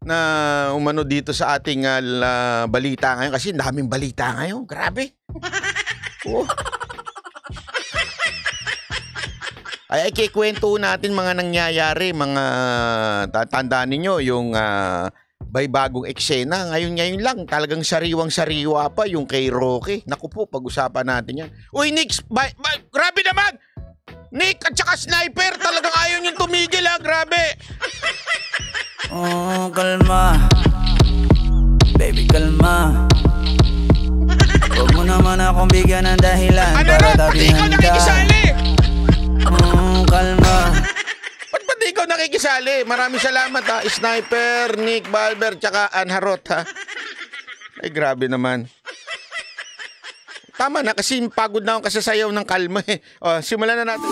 na umano dito sa ating balita ngayon kasi daming balita ngayon. Grabe. Oh. Ay kikwento natin mga nangyayari, mga tatandaan ninyo yung may bagong eksena. Ngayon lang talagang sariwang-sariwa pa yung kay Rocky. Naku po, pag-usapan natin yan. Uy, Nick, grabe naman! Nick at saka Sniper, talagang ayaw niyong tumigil ha, grabe! Oh, kalma. Baby, kalma. Huwag mo naman akong bigyan ng dahilan para tabihan ka. Kalma. Ba't di ikaw nakikisali? Maraming salamat ha, Sniper, Nick, Balber, tsaka Anharot ha. Ay, grabe naman. Tama na kasi pagod na akong kasasayaw ng kalma eh. O, simulan na natin.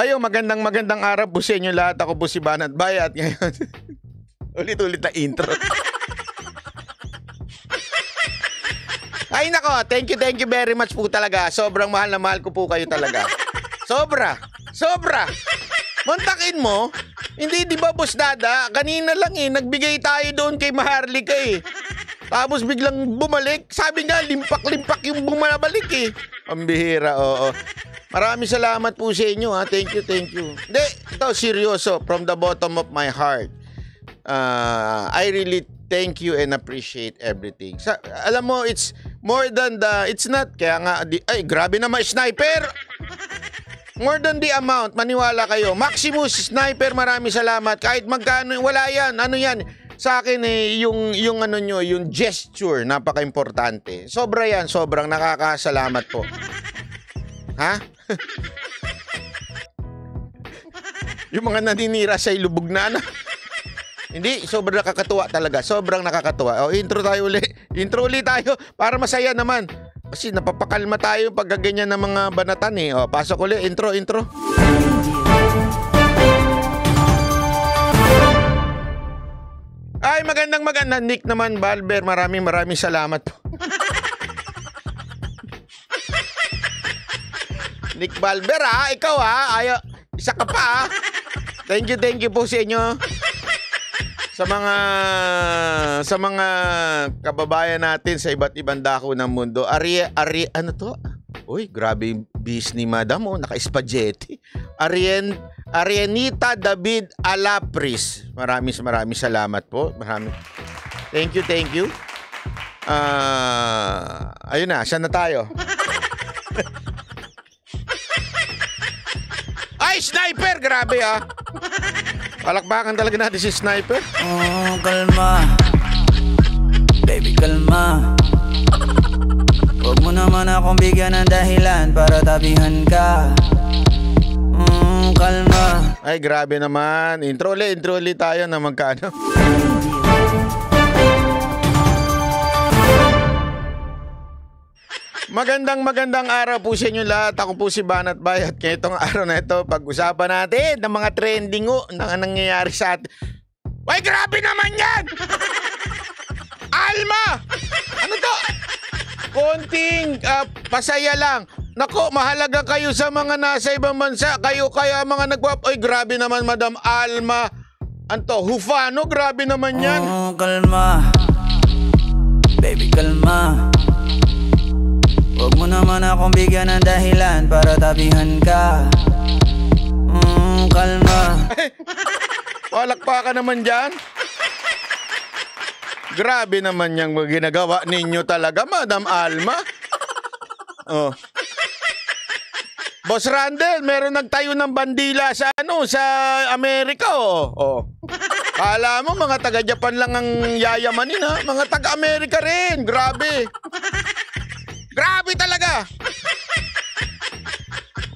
Ayo, magandang araw po sa inyo lahat. Ako po si Banat Bay at ngayon ulit-ulit na intro. Ay nako, thank you very much po talaga. Sobrang mahal na mahal ko po kayo talaga. Sobra. Muntakin mo, hindi di ba Boss Dada? Kanina lang nagbigay tayo doon kay Maharlika eh. Tapos biglang bumalik. Sabi nga, limpak-limpak yung bumabalik eh. Ang bihira, oo. Maraming salamat po sa inyo ha. Thank you. Hindi, ito seryoso. From the bottom of my heart. I really thank you and appreciate everything. Alam mo, it's more than it's not, kaya nga, ay, grabe naman, Sniper! More than the amount, maniwala kayo. Maximus, Sniper, maraming salamat. Kahit magkano, wala yan. Ano yan? Sa akin yung ano nyo, yung gesture, napaka-importante. Sobra yan, sobrang nakakasalamat po. Ha? Yung mga naninira sa ilubog na ano. Hindi, sobrang nakakatuwa talaga. Sobrang nakakatuwa. O, intro ulit tayo para masaya naman. Kasi napapakalma tayo pag ganyan ng mga banatan eh. O, pasok ulit. Intro. Ay, magandang Nick naman, Balber. Maraming salamat po. Nick Balber ha, ikaw ha. Isa ka pa ha. Thank you po sa inyo. Sa mga kababayan natin sa iba't ibang dako ng mundo. Ano to? Uy, grabe yung bis ni Madam naka-spaghetti. Arianita David Alapris. Maraming salamat po. Thank you. Ayun na, saan na tayo? Ay, Sniper! Grabe ha. Palakpakan talaga natin si Sniper. Oh, kalma. Baby, kalma. Huwag mo naman akong bigyan ng dahilan para tabihan ka. Kalma. Ay, grabe naman. Intro ulit tayo na magkano. Magandang araw po sa inyo lahat. Ako po si Banat Bay at ngayong araw na ito pag-usapan natin ng mga trending na nangyayari sa atin. Ay, grabe naman yan! Alma! Ano to? Konting pasaya lang. Nako, mahalaga kayo sa mga nasa ibang bansa. Kayo kaya mga ay, grabe naman, Madam Alma. Anto, Hufano, grabe naman yan. Oh, kalma. Baby, kalma. Huwag mo naman akong bigyan ng dahilan para tabihan ka. Kalma. Palakpakan naman dyan. Grabe naman yung ginagawa ninyo talaga, Madam Alma. Oh. Boss Randel, meron nagtayo ng bandila sa Amerika oh. Kala mo mga taga-Japan lang ang yayamanin ha. Mga taga-Amerika rin. Grabe. Grabe talaga.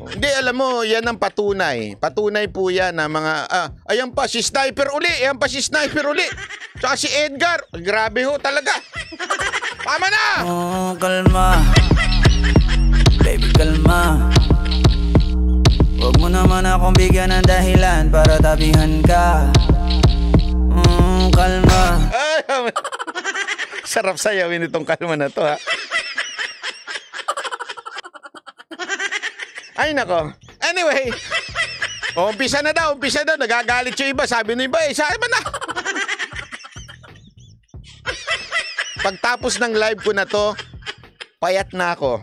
Hindi, alam mo, yan ang patunay. Patunay po yan na mga, ayan pa, si Sniper uli. Tsaka si Edgar. Grabe ho talaga. Tama na! Oh, kalma. Baby, kalma. Huwag mo naman akong bigyan ng dahilan para tabihan ka. Kalma. Sarap sayawin itong kalma na to ha. Ay nako. Anyway, umpisa na daw. Nagagalit yung iba. Sabi ng iba, sabi mo na. Pagtapos ng live ko na to, payat na ako.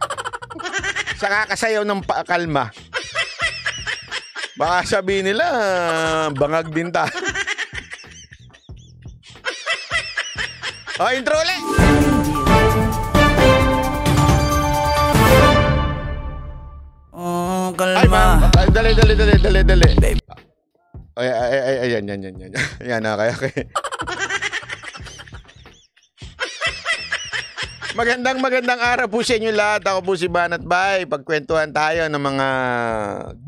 Sa kakasayaw ng kalma. Baka sabihin nila, bangag din ta. Intro ulit! Kalma. Ay, dali. Ayan. Yan, okay. Magandang araw po sa inyo lahat. Ako po si Banat Bay. Pagkwentuhan tayo ng mga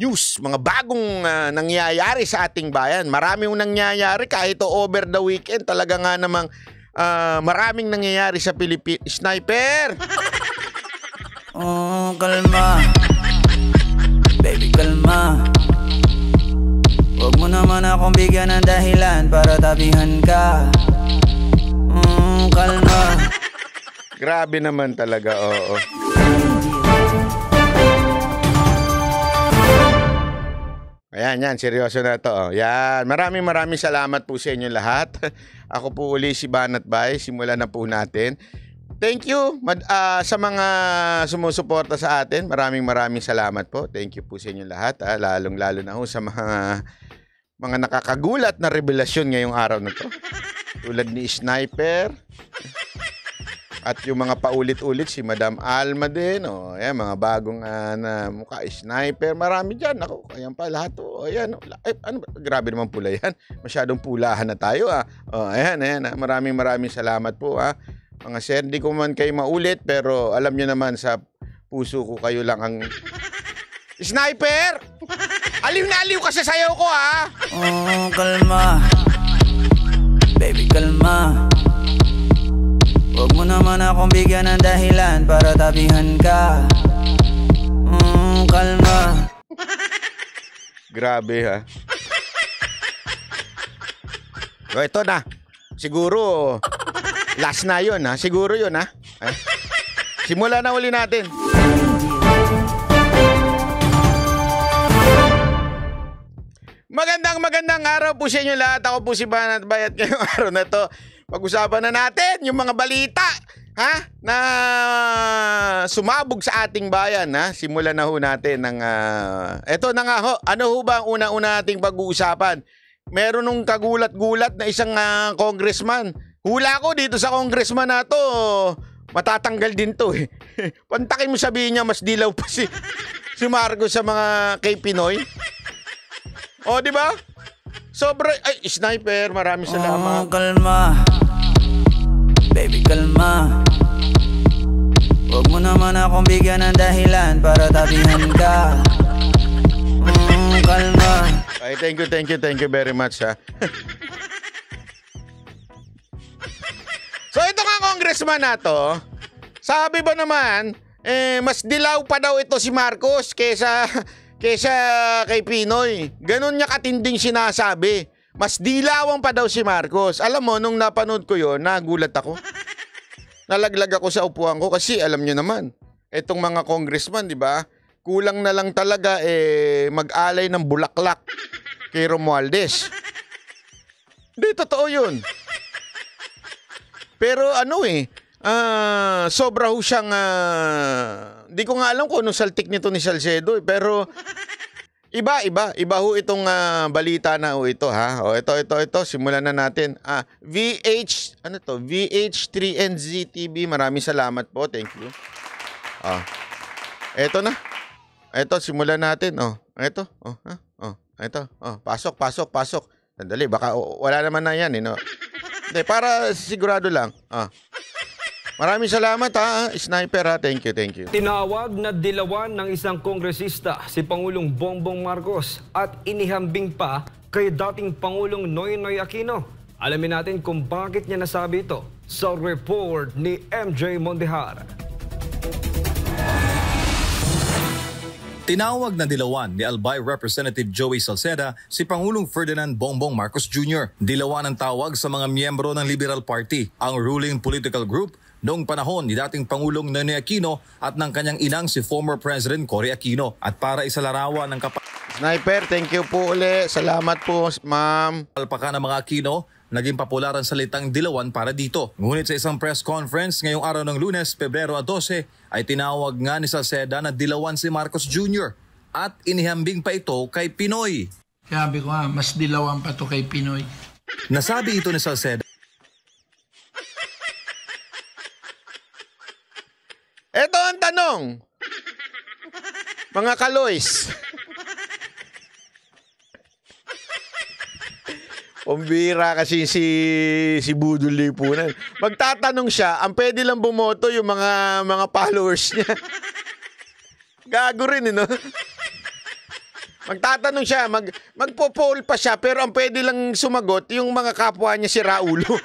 news, mga bagong nangyayari sa ating bayan. Maraming nangyayari kahit over the weekend. Talaga nga namang maraming nangyayari sa Pilipinas. Sniper! Kalma. Baby, kalma. Huwag mo naman akong bigyan ng dahilan para tabihan ka. Kalma. Grabe naman talaga, oo. Ayan, seryoso na to. Yan, maraming salamat po sa inyo lahat. Ako po uli si Banat Bay. Simulan na po natin. Thank you sa mga sumusuporta sa atin. Maraming salamat po. Thank you po sa inyo lahat. Lalong-lalo na ho sa mga nakakagulat na revelasyon ngayong araw na to. Tulad ni Sniper. At yung mga paulit-ulit, si Madam Alma din. Ayan, mga bagong na mukha, Sniper. Marami dyan. Ako, ayan pa lahat. Ayan. Grabe naman pula yan. Masyadong pulahan na tayo. Ayan. Maraming salamat po. Mga sir, di ko man kayo maulit, pero alam nyo naman sa puso ko kayo lang ang... Sniper! Aliw na aliw ka sa sayaw ko, Kalma. Baby, kalma. Huwag mo naman akong bigyan ng dahilan para tabihan ka. Kalma. Grabe, Ito na. Siguro... last na yun, siguro yun, Simula na uli natin. Magandang araw po sa inyo lahat. Ako po si Banat Bay at ngayong araw na to, pag-usapan na natin yung mga balita, na sumabog sa ating bayan, Simulan na ho natin ng, eto na nga ho, ano ho ba ang una-una nating pag-uusapan? Meron nung kagulat-gulat na isang congressman. Hula ko dito sa congressman na to, matatanggal din to Pantakin mo sabihin niya mas dilaw pa si Marcos sa mga kay Pinoy. Di ba? Sobra, Sniper, maraming salamat. Kalma. Baby, kalma. Huwag mo naman akong bigyan ng dahilan para tabihan ka. Kalma. Ay, thank you very much, So ito nga congressman na to, sabi ba naman, mas dilaw pa daw ito si Marcos kesa kay Pinoy. Ganon niya katinding sinasabi. Mas dilawan pa daw si Marcos. Alam mo, nung napanood ko yon, nagulat ako. Nalaglag ako sa upuan ko kasi alam nyo naman, itong mga congressman, di ba? Kulang na lang talaga mag-alay ng bulaklak kay Romualdez. Hindi, totoo yun. Pero sobra ho siyang, di ko nga alam kung anong saltik nito ni Salcedo, pero iba ho itong balita na ho ito, ito, simulan na natin. VH3NZ TV, maraming salamat po, thank you. Ito na. Ito, simulan natin. Ito, pasok. Sandali, baka wala naman na yan, Hindi, para sigurado lang. Maraming salamat Sniper thank you. Tinawag na dilawan ng isang kongresista si Pangulong Bongbong Marcos at inihambing pa kay dating Pangulong Noynoy Aquino. Alamin natin kung bakit niya nasabi ito sa report ni MJ Mondehar. Tinawag na dilawan ni Albay Representative Joey Salceda si Pangulong Ferdinand Bongbong Marcos Jr. Dilawan ang tawag sa mga miyembro ng Liberal Party, ang ruling political group noong panahon ni dating Pangulong Noynoy Aquino at ng kanyang inang si former President Cory Aquino. At para isalarawan ng Sniper, thank you po uli. Salamat po, ma'am. kapalpakan ng mga Aquino, naging popular ang salitang dilawan para dito. Ngunit sa isang press conference ngayong araw ng Lunes, Pebrero 12, ay tinawag nga ni Salceda na dilawan si Marcos Jr. at inihambing pa ito kay Pinoy. Sabi ko nga, mas dilawan pa to kay Pinoy. Nasabi ito ni Salceda. Ito ang tanong. Mga kaloys. Pambira kasi si Budol Lipunan. Magtatanong siya, ang pwede lang bumoto yung mga followers niya. Gago rin, no? Magtatanong siya, magpo-poll pa siya, pero ang pwede lang sumagot yung mga kapwa niya si Raulo.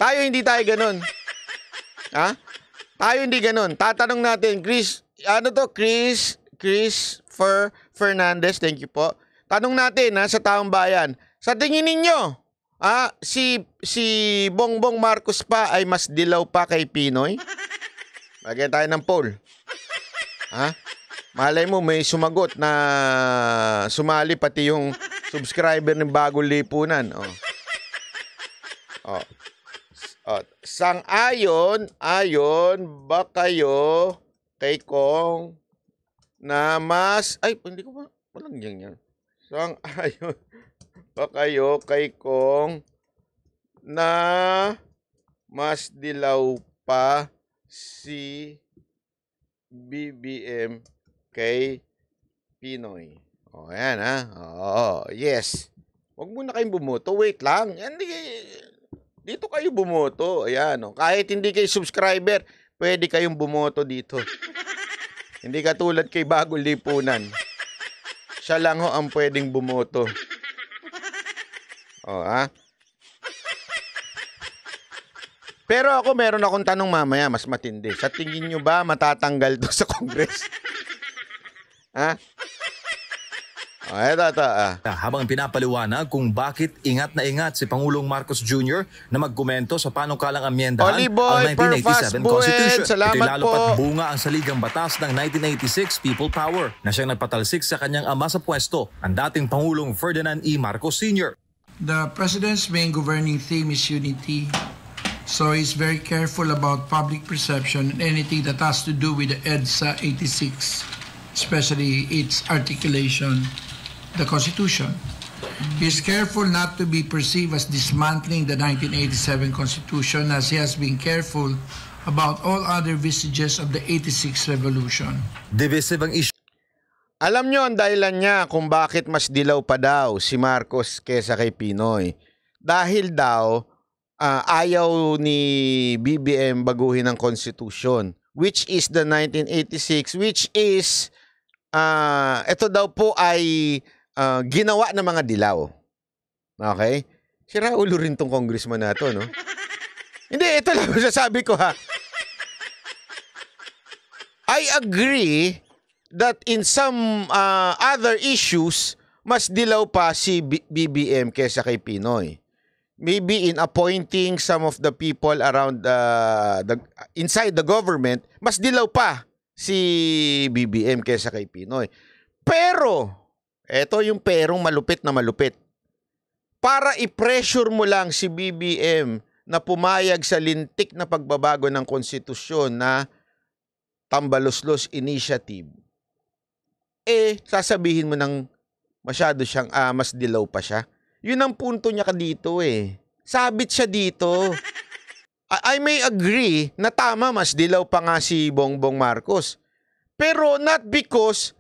Tayo hindi tayo ganun. Ha? Tayo hindi ganun. Tatanong natin, Chris Fernandez, thank you po. Tanong natin sa taong bayan, sa tingin ninyo, si Bongbong Marcos pa ay mas dilaw pa kay Pinoy? Lagyan tayo ng poll. Malay mo may sumagot na sumali pati yung subscriber ng Bagong Lipunan. Sang-ayon ba kayo kay Kong na mas... Ay, hindi ko ba... Walang yan. Sang-ayon ba kayo kay Kong na mas dilaw pa si BBM kay Pinoy? Ayan yes. Huwag muna kayong bumoto. Wait lang. Dito kayo bumoto. Ayan, kahit hindi kayo subscriber, pwede kayong bumoto dito. Hindi katulad kay Bagong Lipunan. Siya lang ang pwedeng bumoto. Pero ako, meron akong tanong mamaya, mas matindi. Sa tingin nyo ba matatanggal to sa Congress? Ito. Habang pinapaliwanag kung bakit ingat na ingat si Pangulong Marcos Jr. na magkomento sa panukalang amyendahan Oliboy, ang 1987 Constitution. salamat Ito'y lalo po. pat bunga ang saligang batas ng 1986 People Power na siyang nagpatalsik sa kanyang ama sa pwesto, ang dating Pangulong Ferdinand E. Marcos Sr. The President's main governing theme is unity. So he's very careful about public perception and anything that has to do with the EDSA 86, especially its articulation, the Constitution. He's careful not to be perceived as dismantling the 1987 Constitution, as he has been careful about all other vestiges of the 86 Revolution. Divisive ang issue. Alam nyo ang dahilan niya kung bakit mas dilaw pa daw si Marcos kesa kay Pinoy. Dahil daw, ayaw ni BBM baguhin ang Constitution, which is the 1986, which is, ito daw po ay ginawa ng mga dilaw. Okay? Si Raulo rin tong congressman na to, no? Hindi, ito lang sasabi ko, ha. I agree that in some other issues, mas dilaw pa si BBM kesa kay Pinoy. Maybe in appointing some of the people around inside the government, mas dilaw pa si BBM kesa kay Pinoy. Pero, eto yung perong malupit na malupit. Para i-pressure mo lang si BBM na pumayag sa lintik na pagbabago ng konstitusyon na Tambaloslos Initiative, sasabihin mo ng masyado siyang mas dilaw pa siya. Yun ang punto niya dito Sabit siya dito. I may agree na tama, mas dilaw pa nga si Bongbong Marcos. Pero not because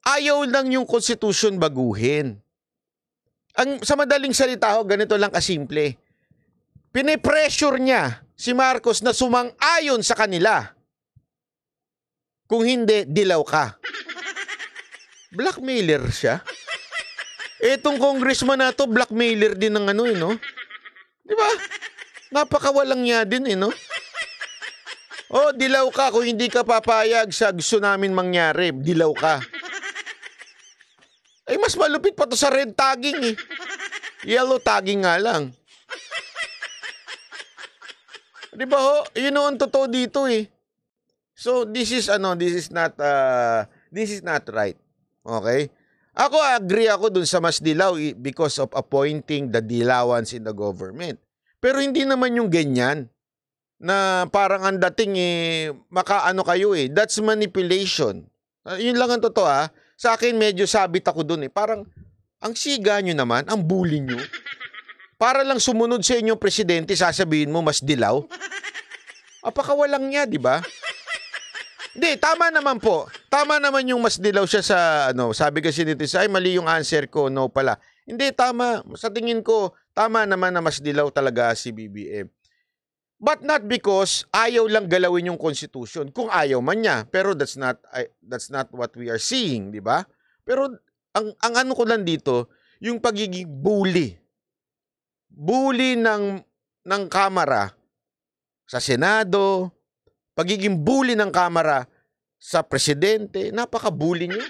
ayaw lang yung konstitusyon baguhin. Sa madaling salita ganito lang kasimple. Pinipressure niya si Marcos na sumang-ayon sa kanila. Kung hindi, dilaw ka. Blackmailer siya. Etong congressman na to, blackmailer din ng no? Di ba? Napakawalang niya din, no? Dilaw ka kung hindi ka papayag sa gusto namin mangyari. Dilaw ka. Mas malupit pa to sa red tagging, Yellow tagging nga lang. Di ba ho? Yun ang totoo dito eh. So this is not right. Okay? Ako agree ako dun sa mas dilaw because of appointing the dilawans in the government. Pero hindi naman yung ganyan na parang ang dating makaano kayo eh. That's manipulation. Yun lang ang totoo ha. Sa akin medyo sabit ako dun eh. Parang ang siga nyo naman, ang bully nyo. Para lang sumunod sa inyong presidente, sasabihin mo mas dilaw. Apakawalang niya, di ba? Hindi, tama naman po. Tama naman yung mas dilaw siya sa sabi kasi dito, ay mali yung answer ko, no pala. Hindi, tama. Sa tingin ko, tama naman na mas dilaw talaga si BBM. But not because ayaw lang galawin yung constitution. Kung ayaw man niya, pero that's not what we are seeing, di ba? Pero ang ano ko lang dito, yung pagiging bully. Bully ng Kamara sa Senado, pagiging bully ng Kamara sa Presidente, napaka-bully niyo.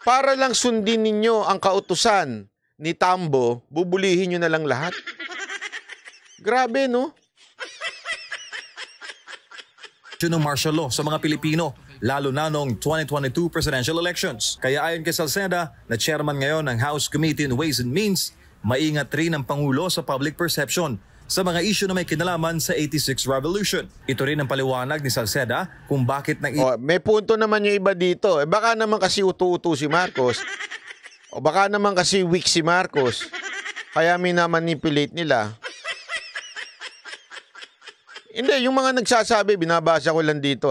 Para lang sundin ninyo ang kautusan ni Tambo, bubulihin nyo na lang lahat. Grabe, no? Ng martial law sa mga Pilipino, lalo na noong 2022 presidential elections. Kaya ayon kay Salceda, na chairman ngayon ng House Committee on Ways and Means, maingat rin ang Pangulo sa public perception sa mga issue na may kinalaman sa 86 Revolution. Ito rin ang paliwanag ni Salceda kung bakit may punto naman yung iba dito. Baka naman kasi utu-utu si Marcos. O baka naman kasi weak si Marcos. Kaya minamanipulate nila. Hindi, yung mga nagsasabi, binabasa ko lang dito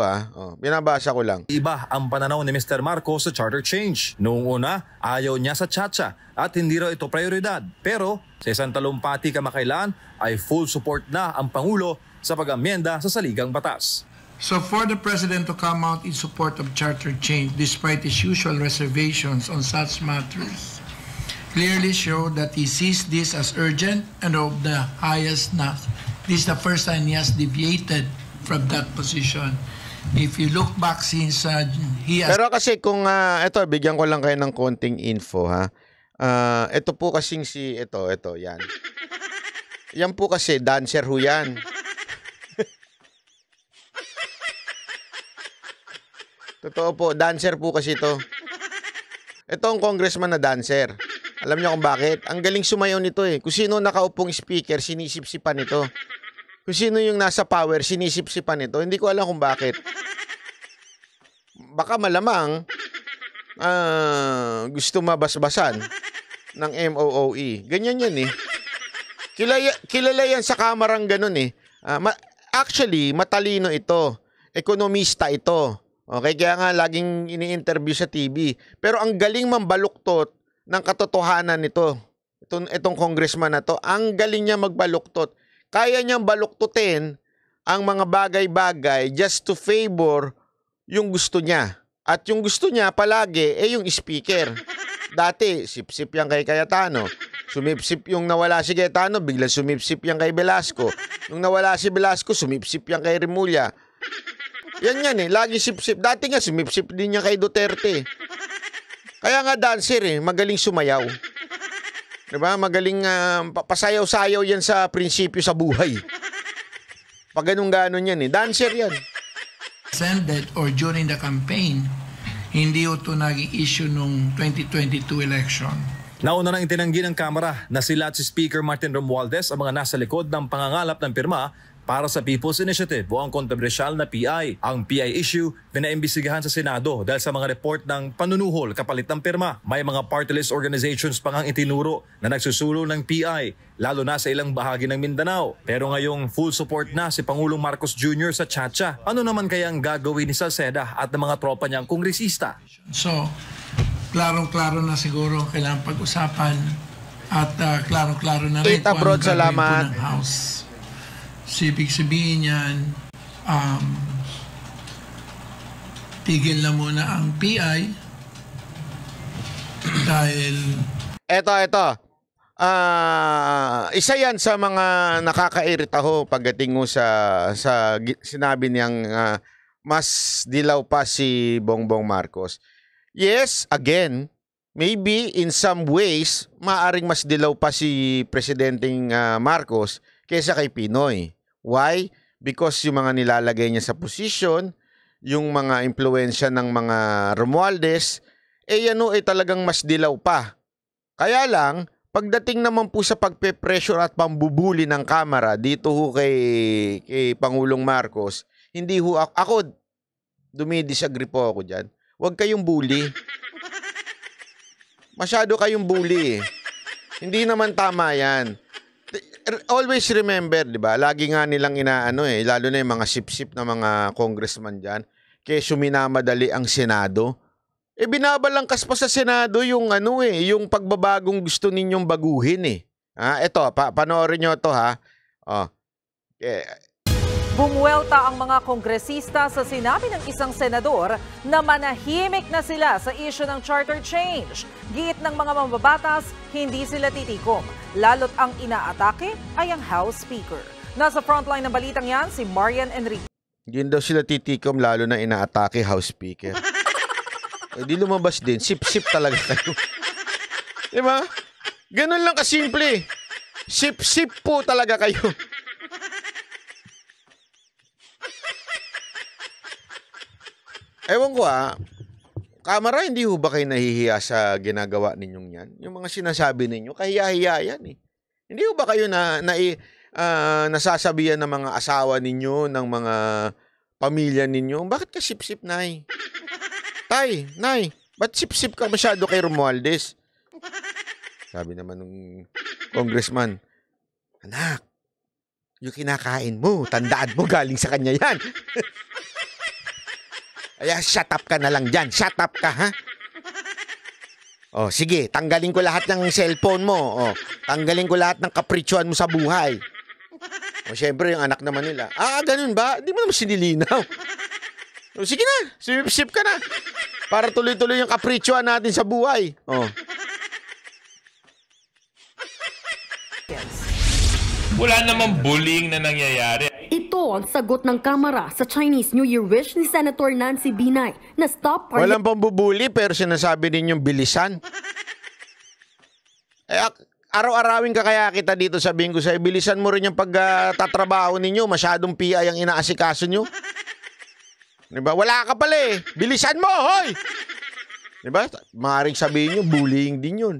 binabasa ko lang. Iba ang pananaw ni Mr. Marcos sa charter change. Noong una, ayaw niya sa Chacha at hindi raw ito prioridad. Pero sa isang talumpati kamakailan ay full support na ang Pangulo sa pag-amyenda sa saligang batas. So for the President to come out in support of charter change despite his usual reservations on such matters clearly show that he sees this as urgent and of the highest nut. This is the first time he has deviated from that position. If you look back since he has... Pero kasi kung, ito, bigyan ko lang kayo ng konting info, ha. Ito po kasing ito, yan. Yan po kasi, dancer ho yan. Totoo po, dancer po kasi ito. Ito ang congressman na dancer. Alam niyo kung bakit? Ang galing sumayaw nito eh. Kung sino nakaupong speaker, sinisip-sipan ito. Kung sino yung nasa power, sinisip-sipan ito. Hindi ko alam kung bakit. Baka malamang gusto mabasbasan ng MOOE. Ganyan yan eh. Kilala yan sa kamarang ganun eh. Actually, matalino ito. Ekonomista ito. Okay, kaya nga laging ini-interview sa TV. Pero ang galing mambaluktot ng katotohanan nito. Itong congressman na to, ang galing niya magbaluktot. Kaya niyang baluktutin ang mga bagay-bagay just to favor yung gusto niya. At yung gusto niya palagi yung speaker. Dati, sip-sip yan kay Cayetano. Sumipsip yung nawala si Cayetano, biglang sumipsip yan kay Velasco. Nung nawala si Velasco, sumipsip yan kay Remulla. Yan lagi sip-sip. Dati nga, sumipsip din niya kay Duterte. Kaya nga dancer magaling sumayaw. Diba? Magaling pasayaw-sayaw yan sa prinsipyo sa buhay. Pag ganun-ganon yan dancer yan. Presented or during the campaign, hindi ito naging issue nung 2022 election. Nauna nang itinanggi ng Kamara na sila at si Speaker Martin Romualdez ang mga nasa likod ng pangangalap ng pirma para sa People's Initiative o ang kontrobersyal na PI. Ang PI issue pinaimbestigahan sa Senado dahil sa mga report ng panunuhol kapalit ng pirma. May mga party list organizations pang ang itinuro na nagsusulong ng PI, lalo na sa ilang bahagi ng Mindanao. Pero ngayong full support na si Pangulong Marcos Jr. sa Chacha. Ano naman kaya ang gagawin ni Salceda at ng mga tropa niyang kongresista? So, klarong-klaro na siguro kailangan pag-usapan at klarong-klaro na rin Kita kung Brod, anong gagawin salamat. po ng House. So, ibig sabihin yan, tigil na muna ang PI dahil... Ito. Isa yan sa mga nakakairita ho pagdating mo sa sinabi niyang mas dilaw pa si Bongbong Marcos. Yes, again, maybe in some ways, maaring mas dilaw pa si Presidenteng Marcos kaysa kay Pinoy. Why? Because yung mga nilalagay niya sa posisyon, yung mga impluensya ng mga Romualdez, talagang mas dilaw pa. Kaya lang, pagdating naman po sa pagpe-pressure at pambubuli ng Kamara dito ho kay Pangulong Marcos, hindi ho ako dumidisagree po ako dyan. Huwag kayong bully. Masyado kayong bully. Hindi naman tama yan. Always remember, di ba? Lagi nga nilang lalo na yung mga sip-sip na mga congressman dyan, kesyo minamadali ang Senado. Binabalangkas pa sa Senado yung yung pagbabagong gusto ninyong baguhin . Ito, panoorin nyo to ha. Bumuwelta ang mga kongresista sa sinabi ng isang senador na manahimik na sila sa issue ng charter change. Giit ng mga mambabatas, hindi sila titikom. Lalo't ang inaatake ay ang House Speaker. Nasa frontline ng balitang yan, si Marian Enrique. Hindi daw sila titikom lalo na inaatake House Speaker. Di lumabas din. Sip-sip talaga kayo. Diba? Ganun lang kasimple. Sip-sip po talaga kayo. Ewan ko Kamara, hindi ho ba kayo nahihiya sa ginagawa ninyong yan? Yung mga sinasabi ninyo, kahiya-hiya yan . Hindi ho ba kayo nasasabihan ng mga asawa ninyo, ng mga pamilya ninyo? Bakit ka sip-sip, Nay? Tay, Nay, ba't sip-sip ka masyado kay Romualdez? Sabi naman ng congressman, anak, yung kinakain mo, tandaan mo, galing sa kanya yan. Ay, shut up ka na lang dyan. Shut up ka, ha? Sige, tanggalin ko lahat ng cellphone mo. Tanggalin ko lahat ng kapritsyohan mo sa buhay. Siyempre, yung anak naman nila. Ganun ba? Di mo naman sinilinaw. Sige na, sip ka na. Para tuloy-tuloy yung kapritsyohan natin sa buhay. Wala namang bullying na nangyayari. Ito ang sagot ng Kamara sa Chinese New Year wish ni Senator Nancy Binay na stop party. Walang pambubuli pero sinasabi ninyong bilisan. Araw-arawin ka kaya kita dito, sabihin ko sa'yo, bilisan mo rin yung pagtatrabaho ninyo. Masyadong PI ang inaasikaso nyo. Diba? Wala ka pala Bilisan mo, hoy! Diba? Maaaring sabihin nyo, bullying din yun.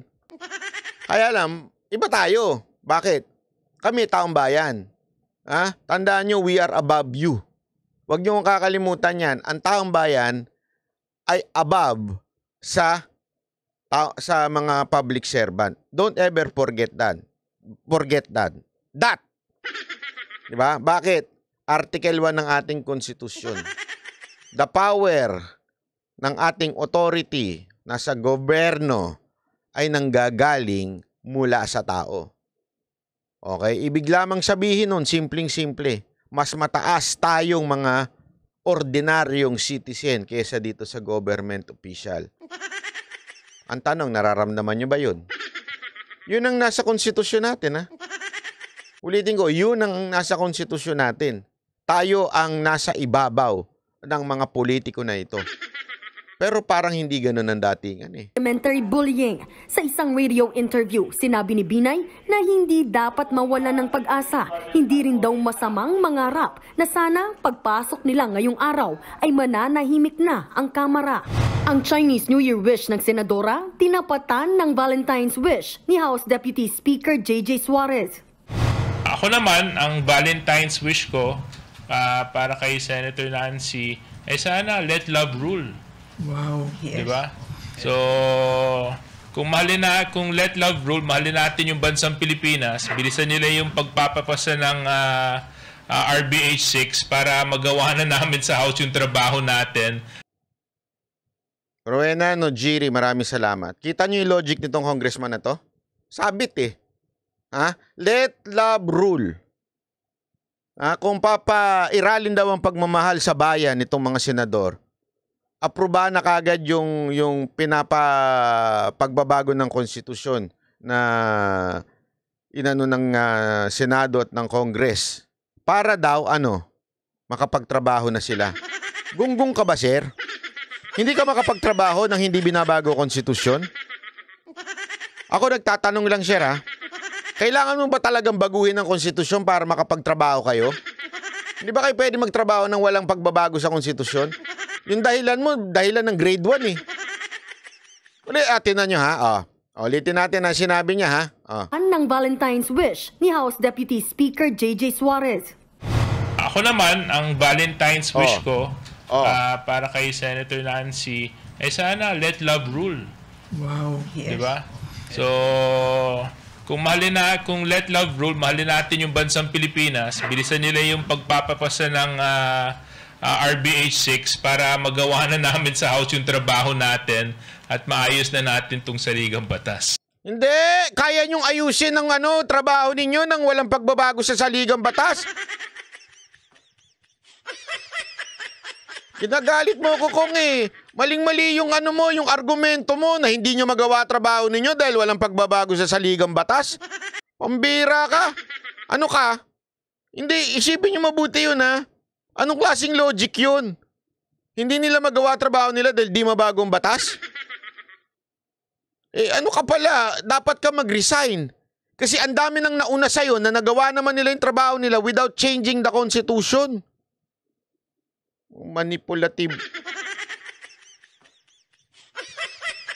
Kaya lang, iba tayo. Bakit? Kami, taong bayan. Tandaan nyo, we are above you. Huwag nyo kakalimutan yan. Ang taong bayan ay above sa mga public servant. Don't ever forget that. That. Diba? Bakit? Article 1 ng ating konstitusyon. The power ng ating authority na sa gobyerno ay nanggagaling mula sa tao. Okay? Ibig lamang sabihin nun, simpleng-simple, mas mataas tayong mga ordinaryong citizen kaysa dito sa government official. Ang tanong, nararamdaman nyo ba yun? Yun ang nasa konstitusyon natin, Ulitin ko, yun ang nasa konstitusyon natin. Tayo ang nasa ibabaw ng mga politiko na ito. Pero parang hindi ganun ang datingan Elementary bullying. Sa isang radio interview, sinabi ni Binay na hindi dapat mawalan ng pag-asa. Hindi rin daw masamang mangarap na sana pagpasok nila ngayong araw ay mananahimik na ang Kamara. Ang Chinese New Year wish ng Senadora, tinapatan ng Valentine's wish ni House Deputy Speaker J.J. Suarez. Ako naman, ang Valentine's wish ko para kay Senator Nancy ay sana let love rule. Wow. Yes. Diba? So, kung let love rule, mahalin natin yung bansang Pilipinas, bilisan nila yung pagpapapasa ng RBH 6 para magawa na namin sa House yung trabaho natin. Rowena Nojiri, maraming salamat. Kita nyo yung logic nitong congressman na to? Sabit Let love rule. Kung iralin daw ang pagmamahal sa bayan nitong mga senador, aprobahan na kagad yung pagbabago ng konstitusyon na inano ng Senado at ng Congress para daw makapagtrabaho na sila. Gunggong ka ba, sir? Hindi ka makapagtrabaho nang hindi binabago konstitusyon? Ako nagtatanong lang, sir, ha? Kailangan mo ba talagang baguhin ang konstitusyon para makapagtrabaho kayo? Hindi ba kayo pwede magtrabaho ng walang pagbabago sa konstitusyon? Yung dahilan mo, dahilan ng grade 1 eh. Atin na nyo, ha? Ulitin natin ang sinabi niya, ha? Ng Valentine's wish ni House Deputy Speaker J.J. Suarez. Ako naman, ang Valentine's wish ko para kay Senator Nancy ay sana let love rule. Wow. Di ba? So, kung let love rule, mahalin natin yung bansang Pilipinas, bilisan nila yung pagpapapasa ng RBH 6 para magawa na namin sa House yung trabaho natin at maayos na natin tong saligang batas. Hindi! Kaya nyong ayusin ang trabaho ninyo nang walang pagbabago sa saligang batas. Ginagalit mo ko kung maling-mali yung yung argumento mo na hindi nyo magawa trabaho ninyo dahil walang pagbabago sa saligang batas. Pambira ka. Ano ka? Hindi, isipin nyo mabuti yun, ha? Anong klaseng logic yun? Hindi nila magawa trabaho nila dahil di mabagong batas? Ano ka pala? Dapat ka mag-resign. Kasi ang dami nang nauna sa'yo na nagawa naman nila yung trabaho nila without changing the Constitution. Manipulative.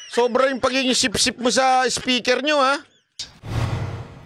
Sobra yung pagiging sip-sip mo sa speaker nyo, ha?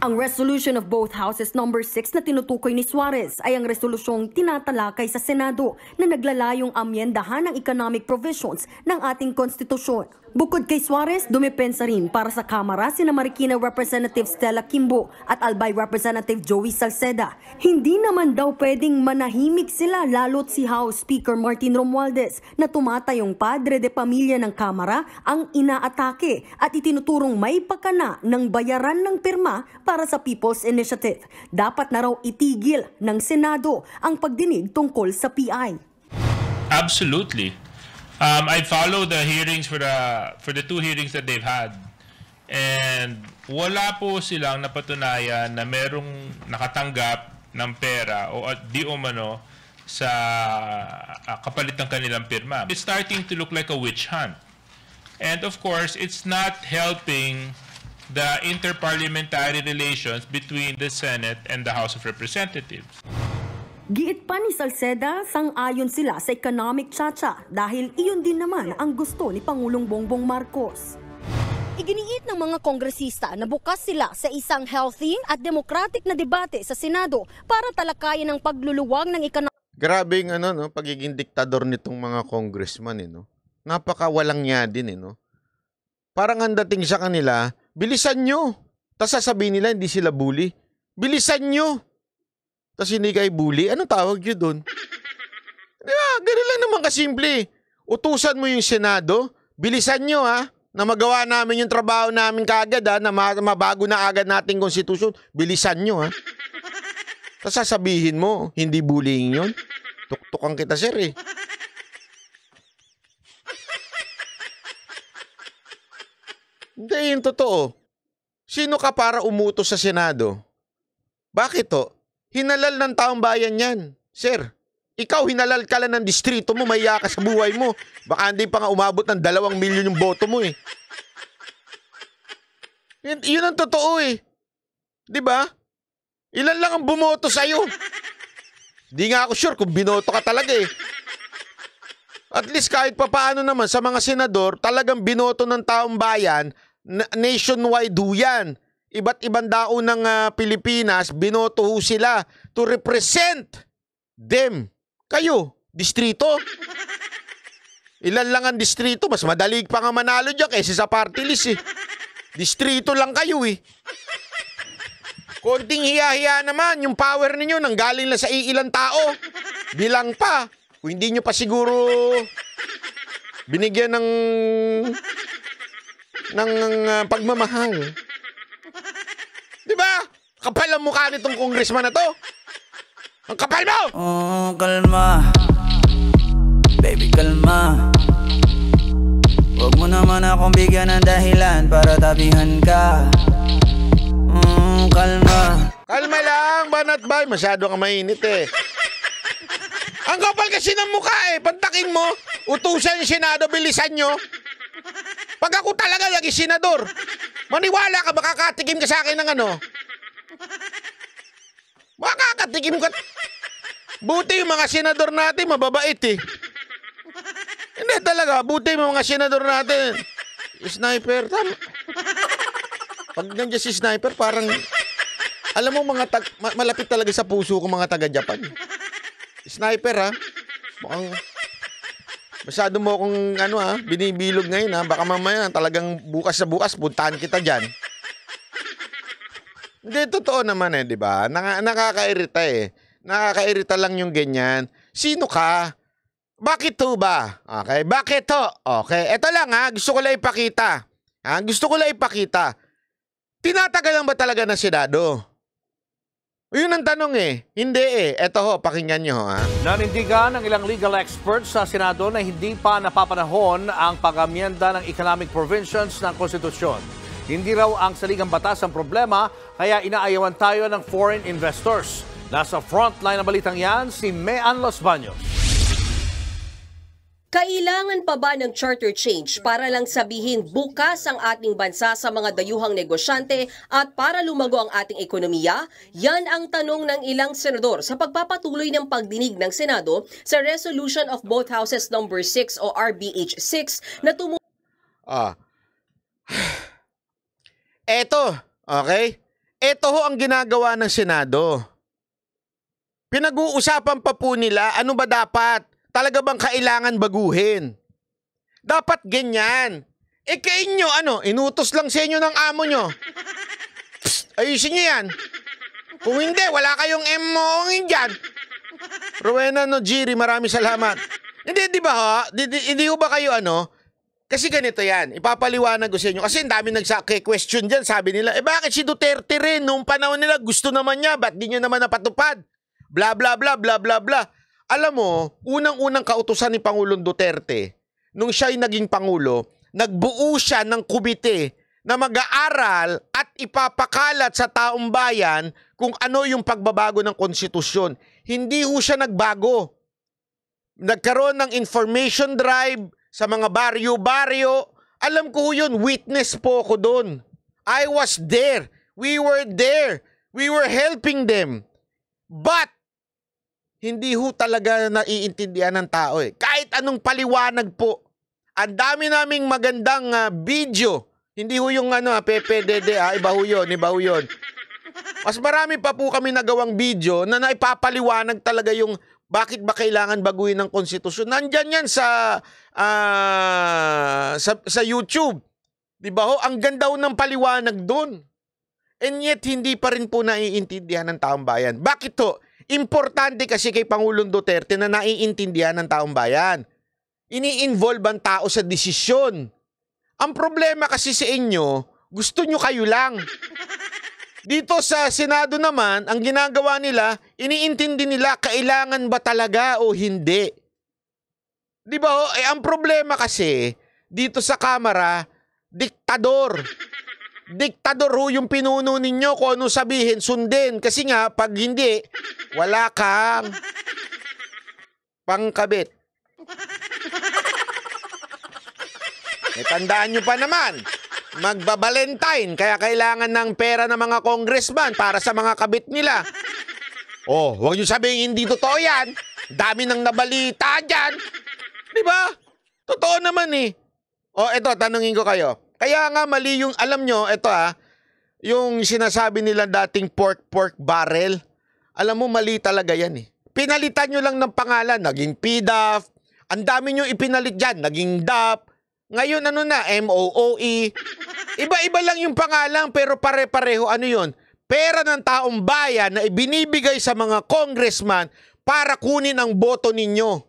Ang resolution of both houses number 6 na tinutukoy ni Suarez ay ang resolusyong tinatalakay sa Senado na naglalayong amyendahan ang economic provisions ng ating konstitusyon. Bukod kay Suarez, dumepensa rin para sa Kamara sina Marikina Representative Stella Kimbo at Albay Representative Joey Salceda. Hindi naman daw pwedeng manahimik sila lalo't si House Speaker Martin Romualdez na tumatayong padre de pamilya ng Kamara ang inaatake at itinuturong may pakana ng bayaran ng pirma para sa People's Initiative. Dapat na raw itigil ng Senado ang pagdinig tungkol sa PI. Absolutely. I followed the hearings for the two hearings that they've had, and wala po silang napatunayan na merong nakatanggap ng pera o di umano sa kapalit ng kanilang pirma. It's starting to look like a witch hunt, and of course, it's not helping the interparliamentary relations between the Senate and the House of Representatives. Giit pa ni Salceda, sang-ayon sila sa economic tsa-tsa dahil iyon din naman ang gusto ni Pangulong Bongbong Marcos. Iginiit ng mga kongresista na bukas sila sa isang healthy at democratic na debate sa Senado para talakayin ang pagluluwag ng ekonomiya. Grabe yung pagiging diktador nitong mga congressman, Napaka walang niya din, Parang ang dating sa kanila, bilisan nyo. Tapos sasabihin nila hindi sila bully. Bilisan nyo. Tapos hindi kayo bully. Anong tawag yun doon? Diba? Ganun lang naman kasimple. Utusan mo yung Senado. Bilisan nyo, na magawa namin yung trabaho namin kaagad, na mabago na agad nating konstitusyon. Bilisan nyo, Tapos sasabihin mo, hindi bullying yun. Tuktukan kita, sir, Hindi, yung totoo. Sino ka para umutos sa Senado? Bakit to? Hinalal ng taong bayan yan. Sir, ikaw hinalal ka lang ng distrito mo, mahiya ka sa buhay mo. Baka hindi pa nga umabot ng 2 milyon yung boto mo, Yun ang totoo, Diba? Ilan lang ang bumoto sa'yo? Di nga ako sure kung binoto ka talaga, At least kahit papaano naman sa mga senador, talagang binoto ng taong bayan, nationwide yan. Iba't ibang dao ng Pilipinas, binoto sila to represent them. Kayo, distrito. Ilan lang ang distrito, mas madali pa nga manalo dyan kaysa sa party list, Distrito lang kayo, Konting hiya-hiya naman, yung power ninyo nanggaling lang sa ilang tao. Bilang pa. Kung hindi nyo pa siguro binigyan ng pagmamahal. Diba? Kapal ang mukha nitong congressman na to. Ang kapal mo! Oh, kalma. Baby, kalma. Huwag mo naman akong bigyan ng dahilan para tabihan ka. Kalma. Kalma lang, banat bay. Masyado ka mainit, Ang kapal kasi ng mukha, Pantakin mo. Utusan yung Senado, bilisan nyo. Pag ako talaga lagi senador, Maniwala ka, makakatikim ka sa akin ng ano? Makakatikim ka. Buti yung mga senador natin, mababait eh. Hindi talaga, buti yung mga senador natin. Sniper, pag nandiyan si sniper, parang, alam mo, malapit talaga sa puso ko mga taga-Japan. Sniper, ha? Mukhang, masyado mo akong, binibilog ngayon, ha? Baka mamaya, talagang bukas sa bukas, puntahan kita dyan. Hindi, totoo naman di ba? Nakakairita eh. Nakakairita lang yung ganyan. Sino ka? Bakit to ba? Okay, bakit to? Okay, eto lang gusto ko lang ipakita. Gusto ko lang ipakita. Tinatagalan ba talaga ng Senado? Yun ang tanong eh. Hindi eh. Eto ho, pakinggan nyo Nanindigan ng ilang legal experts sa Senado na hindi pa napapanahon ang pag-amyenda ng economic provisions ng konstitusyon. Hindi raw ang saligang batas ang problema, kaya inaayawan tayo ng foreign investors. Nasa frontline ng balitang yan, si Mean Los Baños. Kailangan pa ba ng charter change para lang sabihin bukas ang ating bansa sa mga dayuhang negosyante at para lumago ang ating ekonomiya? Yan ang tanong ng ilang senador sa pagpapatuloy ng pagdinig ng Senado sa Resolution of Both Houses No. 6 o RBH 6 na Eto, okay? Eto ho ang ginagawa ng Senado. Pinag-uusapan pa po nila, ano ba dapat? Talaga bang kailangan baguhin? Dapat ganyan. Kainyo, inutos lang sa inyo ng amo nyo. Psst, ayusin nyo yan. Kung hindi, wala kayong MOing dyan. Rowena Jiri, maraming salamat. Hindi, di ba ho? Hindi ho ba kayo Kasi ganito yan, ipapaliwanag ko sa inyo. Kasi ang dami nagsa-question dyan, sabi nila, bakit si Duterte rin? Noong panahon nila, gusto naman niya, ba't di nyo naman napatupad? Bla bla bla bla bla bla. Alam mo, unang-unang kautusan ni Pangulong Duterte, nung siya'y naging Pangulo, nagbuo siya ng komite na mag-aaral at ipapakalat sa taong bayan kung ano yung pagbabago ng konstitusyon. Hindi ho siya nagbago. Nagkaroon ng information drive sa mga baryo-baryo. Alam ko yun, witness po ako doon. I was there. We were there. We were helping them. But, hindi ho talaga naiintindihan ng tao eh. Kahit anong paliwanag po. Ang dami naming magandang video. Hindi ho yung PPDD, iba ho yun. Mas marami pa po kami nagawang video na naipapaliwanag talaga yung bakit ba kailangan baguhin ng konstitusyon. Nandyan yan sa YouTube. Di ba ho? Ang ganda ho ng paliwanag doon. And yet, hindi pa rin po naiintindihan ng taong bayan. Bakit ho? Importante kasi kay Pangulong Duterte na naiintindihan ng taong bayan. Ini-involve ang tao sa desisyon. Ang problema kasi sa inyo, gusto nyo kayo lang. Dito sa Senado naman, ang ginagawa nila, iniintindi nila kailangan ba talaga o hindi. Di ba? Ang problema kasi, dito sa Kamara, diktador. Diktador ho yung pinuno ninyo kung ano sabihin, sundin. Kasi nga, pag hindi, wala kang pangkabit. Tandaan nyo pa naman, magbabalentine, kaya kailangan ng pera ng mga congressman para sa mga kabit nila. Huwag nyo sabihin hindi totoo yan. Dami nang nabalita dyan. Di ba? Totoo naman eh. Eto, tanungin ko kayo. Kaya nga mali yung, alam nyo, ito yung sinasabi nila dating pork barrel. Alam mo, mali talaga yan eh. Pinalitan nyo lang ng pangalan, naging PDAF. Ang dami nyo ipinalit dyan, naging DAP. Ngayon MOOE. Iba-iba lang yung pangalan pero pare-pareho. Ano yun? Pera ng taong bayan na ibinibigay sa mga congressman para kunin ang boto ninyo.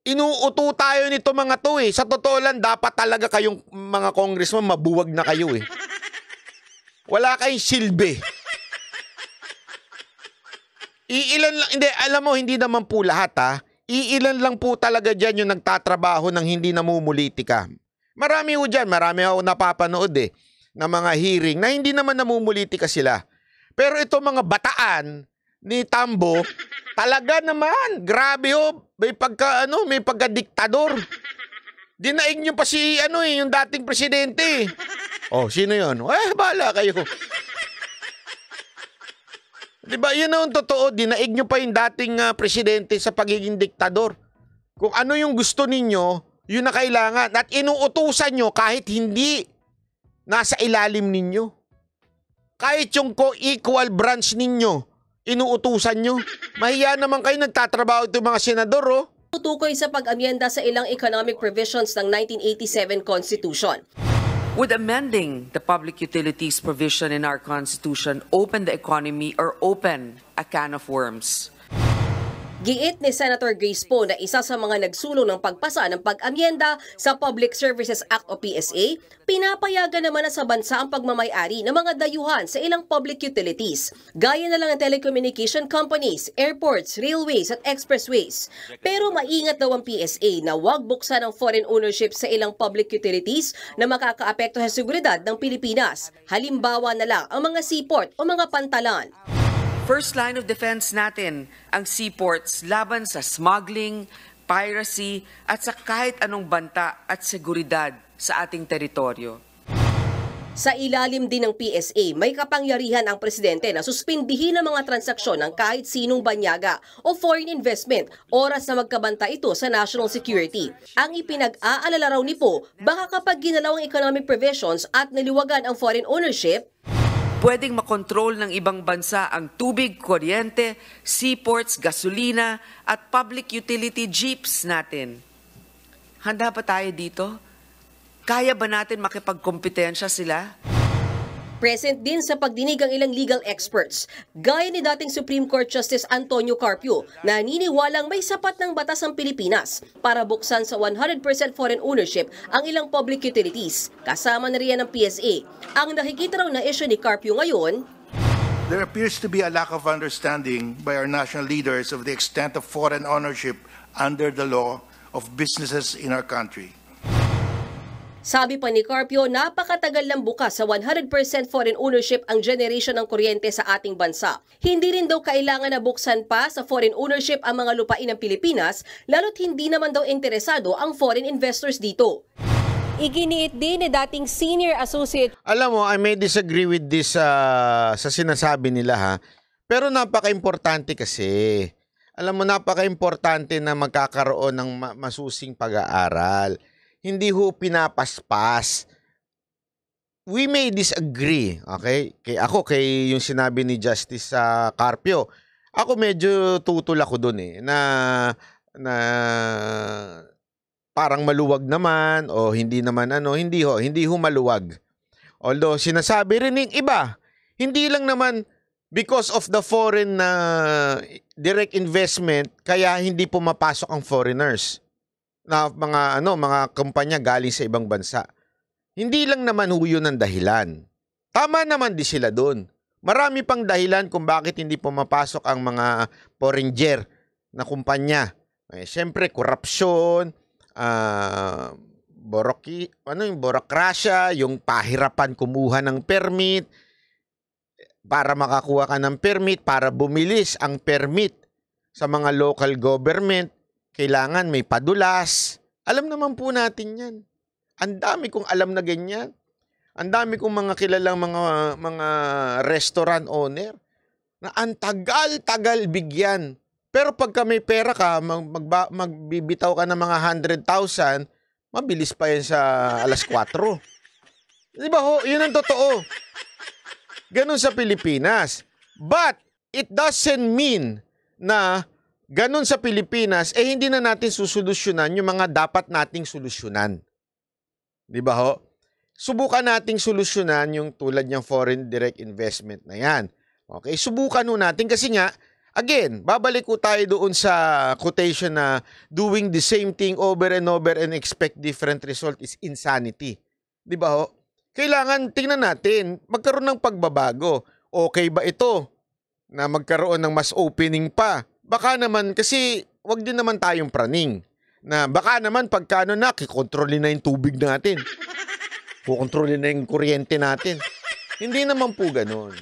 Inuuto tayo nito mga to eh. Sa totoo lang, dapat talaga kayong mga congressman, mabuwag na kayo eh. Wala kayong silbi. Iilan lang, hindi, alam mo, hindi naman po lahat Iilan lang po talaga dyan yung nagtatrabaho ng hindi namumulitika. Marami ho dyan, marami ako napapanood na mga hearing na hindi naman namumulitika sila. Pero ito mga bataan ni Tambo, talaga naman, grabe ho, may pagka-diktador. Dinaig nyo pa si yung dating presidente. Oh, sino yun? Bahala kayo. Diba, yun ang totoo. Dinaig nyo pa yung dating presidente sa pagiging diktador. Kung ano yung gusto ninyo, yun na kailangan. At inuutusan nyo kahit hindi nasa ilalim ninyo. Kahit yung co-equal branch ninyo, inuutusan nyo. Mahiya naman kayo, nagtatrabaho itong mga senador, oh. Tutukoy sa pag-amyenda sa ilang economic provisions ng 1987 Constitution. Would amending the public utilities provision in our Constitution open the economy or open a can of worms? Giit ni Senator Grace Poe na isa sa mga nagsulong ng pagpasa ng pag-amyenda sa Public Services Act o PSA, pinapayagan naman na sa bansa ang pagmamay-ari ng mga dayuhan sa ilang public utilities, gaya na lang ng telecommunication companies, airports, railways at expressways. Pero maingat daw ang PSA na huwag buksan ang foreign ownership sa ilang public utilities na makakaapekto sa seguridad ng Pilipinas. Halimbawa na lang ang mga seaport o mga pantalan. First line of defense natin ang seaports laban sa smuggling, piracy at sa kahit anong banta at seguridad sa ating teritoryo. Sa ilalim din ng PSA, may kapangyarihan ang presidente na suspindihin ang mga transaksyon ng kahit sinong banyaga o foreign investment oras na magkabanta ito sa national security. Ang ipinag-aalala raw ni Poe, baka kapag ginalaw ang economic provisions at niliwagan ang foreign ownership, pwedeng makontrol ng ibang bansa ang tubig, kuryente, seaports, gasolina at public utility jeeps natin. Handa ba tayo dito? Kaya ba natin makipagkompetensya sila? Present din sa pagdinig ang ilang legal experts, gaya ni dating Supreme Court Justice Antonio Carpio, na naniniwalang may sapat ng batas ang Pilipinas para buksan sa 100% foreign ownership ang ilang public utilities, kasama na riyan ng PSA. Ang nakikita raw na issue ni Carpio ngayon, there appears to be a lack of understanding by our national leaders of the extent of foreign ownership under the law of businesses in our country. sabi pa ni Carpio, napakatagal lang bukas sa 100% foreign ownership ang generation ng kuryente sa ating bansa. Hindi rin daw kailangan na buksan pa sa foreign ownership ang mga lupain ng Pilipinas, lalo't hindi naman daw interesado ang foreign investors dito. Iginiit din ni dating Senior Associate. Alam mo, I may disagree with this sa sinasabi nila, ha. Pero napaka-importante kasi. Alam mo, napaka-importante na magkakaroon ng masusing pag-aaral. Hindi ho pinapaspas. We may disagree, okay? Kay yung sinabi ni Justice Carpio, ako medyo tutol ako dun na parang maluwag naman o hindi naman hindi ho maluwag. Although sinasabi rin ng iba, hindi lang naman because of the foreign direct investment kaya hindi pumapasok ang foreigners na mga kumpanya galing sa ibang bansa. Hindi lang naman ho yun ang dahilan. Tama naman di sila doon. Marami pang dahilan kung bakit hindi pumapasok ang mga foreigner na kumpanya. Siyempre, korupsyon, burokrasya, yung pahirapan kumuha ng permit, para makakuha ka ng permit, para bumilis ang permit sa mga local government, kailangan may padulas. Alam naman po natin yan. Ang dami kong alam na ganyan. Ang dami kong mga kilalang mga restaurant owner na ang tagal-tagal bigyan. Pero pagka may pera ka, magbibitaw ka ng mga 100,000, mabilis pa yan sa alas 4. Di ba ho? Yun ang totoo. Ganun sa Pilipinas. But it doesn't mean na ganun sa Pilipinas, hindi na natin susolusyonan yung mga dapat nating solusyonan. Di ba ho? Subukan nating solusyonan yung tulad ng foreign direct investment na yan. Okay, subukan ho natin kasi nga, again, babalik ko tayo doon sa quotation na doing the same thing over and over and expect different result is insanity. Di ba ho? Kailangan tingnan natin, magkaroon ng pagbabago. Okay ba ito na magkaroon ng mas opening pa? Baka naman, kasi wag din naman tayong praning. Na baka naman pagka kikontrolin na yung tubig natin. Kukontrolin na yung kuryente natin. Hindi naman po ganun.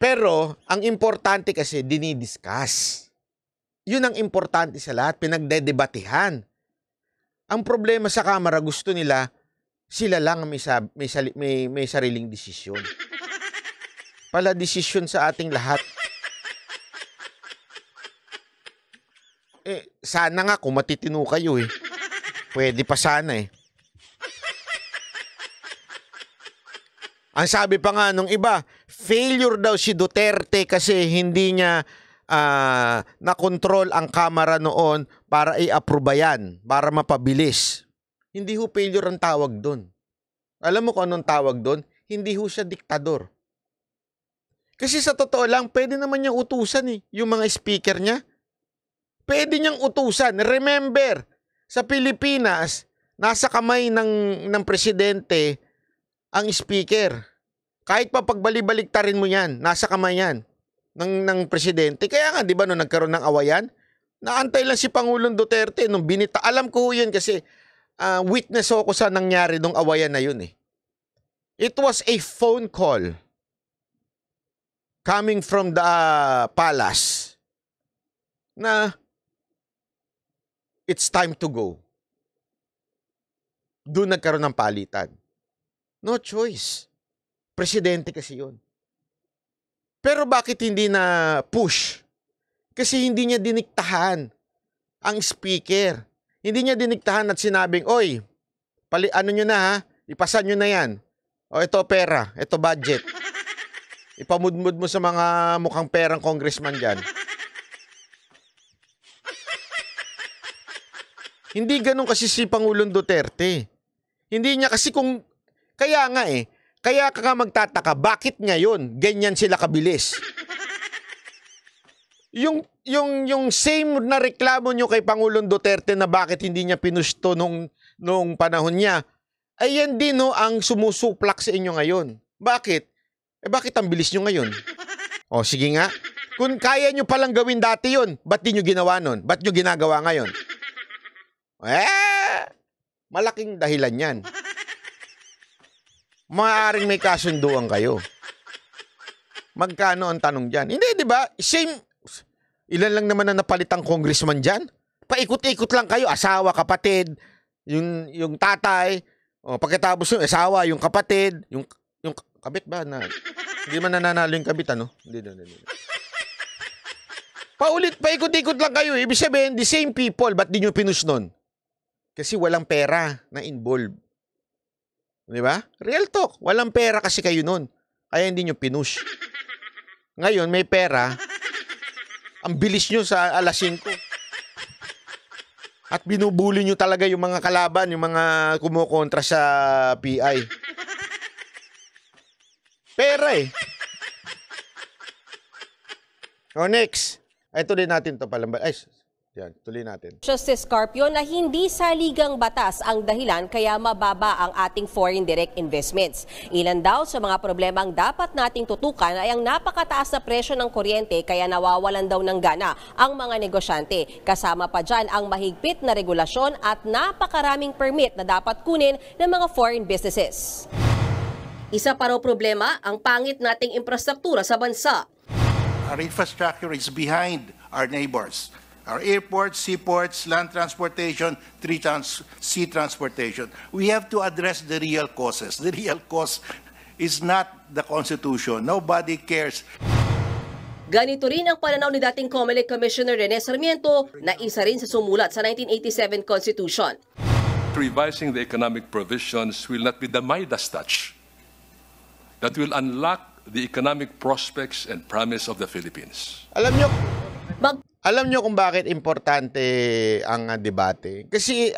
Pero, ang importante kasi, dinidiscuss. Yun ang importante sa lahat, pinagdedebatehan. Ang problema sa Kamara, gusto nila, sila lang ang may sariling desisyon. Pala desisyon sa ating lahat. Sana nga kung matitino kayo eh. Pwede pa sana eh. Ang sabi pa nga nung iba, failure daw si Duterte kasi hindi niya na-control ang Kamara noon para i-approve yan, para mapabilis. Hindi ho failure ang tawag doon. Alam mo kung anong tawag doon? Hindi ho siya diktador. Kasi sa totoo lang, pwede naman niyang utusan eh, yung mga speaker niya. Pwede niyang utusan. Remember, sa Pilipinas, nasa kamay ng presidente ang speaker. Kahit pa pagbali-baliktarin mo yan, nasa kamay yan ng presidente. Kaya nga, di ba, nung nagkaroon ng awayan, naantay lang si Pangulong Duterte nung binita. Alam ko yun kasi witness ako sa nangyari nung awayan na yun eh. It was a phone call coming from the palace na it's time to go. Doon nagkaroon ng palitan. No choice. Presidente kasi yun. Pero bakit hindi na push? Kasi hindi niya diniktahan ang speaker. Hindi niya diniktahan at sinabing, oy, ano nyo na ha? Ipasan nyo na yan. O ito pera, ito budget. Ipamudmud mo sa mga mukhang perang congressman dyan. Hindi ganun kasi si Pangulong Duterte. Hindi niya kasi kung... Kaya nga eh. Kaya ka nga magtataka, bakit ngayon ganyan sila kabilis? Yung same na reklamo nyo kay Pangulong Duterte na bakit hindi niya pinusto nung panahon niya, ay yan din no, ang sumusuplak sa inyo ngayon. Bakit? Bakit ang bilis nyo ngayon? O sige nga, kung kaya nyo palang gawin dati yun, ba't di nyo ginawa nun? Ba't nyo ginagawa ngayon? Malaking dahilan yan. Maaaring may kasunduan kayo. Magkano ang tanong dyan? Hindi, di ba? Same. Ilan lang naman na napalitang congressman dyan? Paikot-ikot lang kayo. Asawa, kapatid, yung tatay. O, pagkatapos yung asawa, yung kapatid, yung kabit ba na? Hindi man nananalo yung kabit, ano? Hindi. Paikot-ikot lang kayo. Ibig sabihin, the same people, ba't di nyo pinush nun? Kasi walang pera na involved. Di ba? Real talk. Walang pera kasi kayo nun. Kaya hindi nyo pinush. Ngayon, may pera. Ang bilis nyo sa alas 5. At binubuli nyo talaga yung mga kalaban, yung mga kumukontra sa PI. Pera eh. O next. Ay, tuloy natin to pala. Ay, yan, tuloy natin. Justice Carpio na hindi saligang batas ang dahilan kaya mababa ang ating foreign direct investments. Ilan daw sa mga problemang dapat nating tutukan ay ang napakataas na presyo ng kuryente kaya nawawalan daw ng gana ang mga negosyante. Kasama pa dyan ang mahigpit na regulasyon at napakaraming permit na dapat kunin ng mga foreign businesses. Isa pa raw problema ang pangit nating infrastruktura sa bansa. Our infrastructure is behind our neighbors. Our airports, seaports, land transportation, sea transportation. We have to address the real causes. The real cause is not the Constitution. Nobody cares. Ganito rin ang pananaw ni dating COMELEC Commissioner Rene Sarmiento na isa rin sa sumulat sa 1987 Constitution. Revising the economic provisions will not be the Midas touch that will unlock the economic prospects and promise of the Philippines. Alam nyo kung bakit importante ang debate? Kasi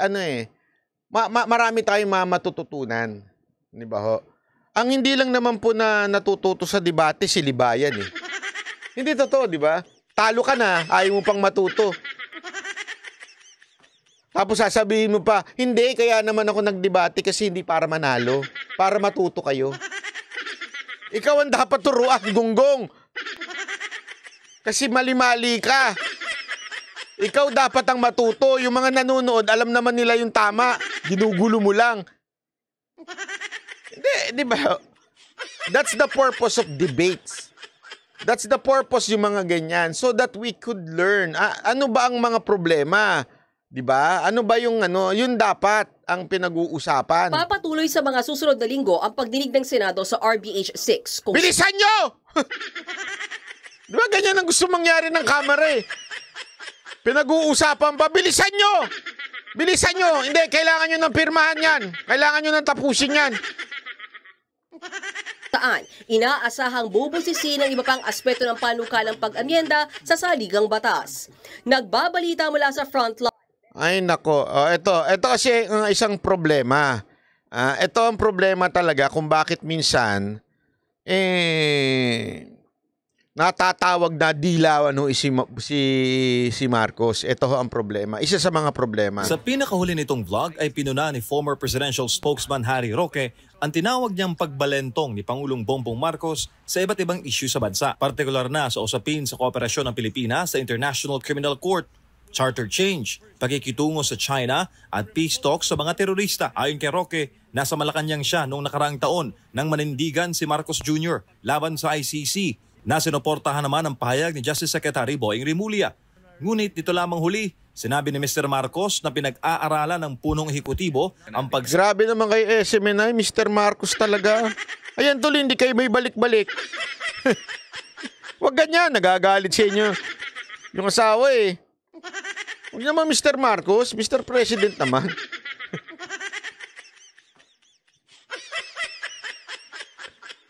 marami tayong matututunan. Di ba ho? Ang hindi lang naman po na natututo sa debate, si Libayan eh. Hindi totoo, di ba? Talo ka na, ayaw mo pang matuto. Tapos sasabihin mo pa, hindi, kaya naman ako nagdebate kasi hindi para manalo. Para matuto kayo. Ikaw ang dapat turuan, gunggong. Kasi mali-mali ka. Ikaw dapat ang matuto. Yung mga nanonood, alam naman nila yung tama. Ginugulo mo lang. Hindi, di ba? That's the purpose of debates. That's the purpose yung mga ganyan. So that we could learn. Ano ba ang mga problema? 'Di ba? Ano ba yung yun dapat ang pinag-uusapan. Papatuloy sa mga susunod na linggo ang pagdinig ng Senado sa RBH 6. Bilisan nyo! Di ba ganyan ang gusto mangyari ng Kamara eh? Pinag-uusapan pa, bilisan nyo! Bilisan nyo! Hindi, kailangan nyo ng pirmahan yan. Kailangan nyo ng tapusin yan. Saan inaasahang bubusisi ng iba pang aspeto ng panukalang pag-amyenda sa saligang batas. Nagbabalita mula sa frontline. Ay nako, ito kasi ang isang problema. Ito ang problema talaga kung bakit minsan natatawag na dilawan si Marcos. Ito ang problema. Isa sa mga problema. Sa pinakahuli nitong vlog ay pinuna ni former presidential spokesman Harry Roque ang tinawag niyang pagbalentong ni Pangulong Bongbong Marcos sa iba't ibang issue sa bansa. Partikular na sa usapin sa kooperasyon ng Pilipinas sa International Criminal Court, charter change, pakikitungo sa China at peace talks sa mga terorista. Ayon kay Roque, nasa Malacanang siya noong nakaraang taon nang manindigan si Marcos Jr. laban sa ICC na sinuportahan naman ang pahayag ni Justice Secretary Boying Rimulya. Ngunit dito lamang huli, sinabi ni Mr. Marcos na pinag-aaralan ng punong ehekutibo ang Grabe naman kay SMNI, Mr. Marcos talaga. Ayan tuloy, hindi kayo may balik-balik. Huwag ganyan, nagagalit sa inyo yung asawa eh. Huwag naman Mr. Marcos, Mr. President naman.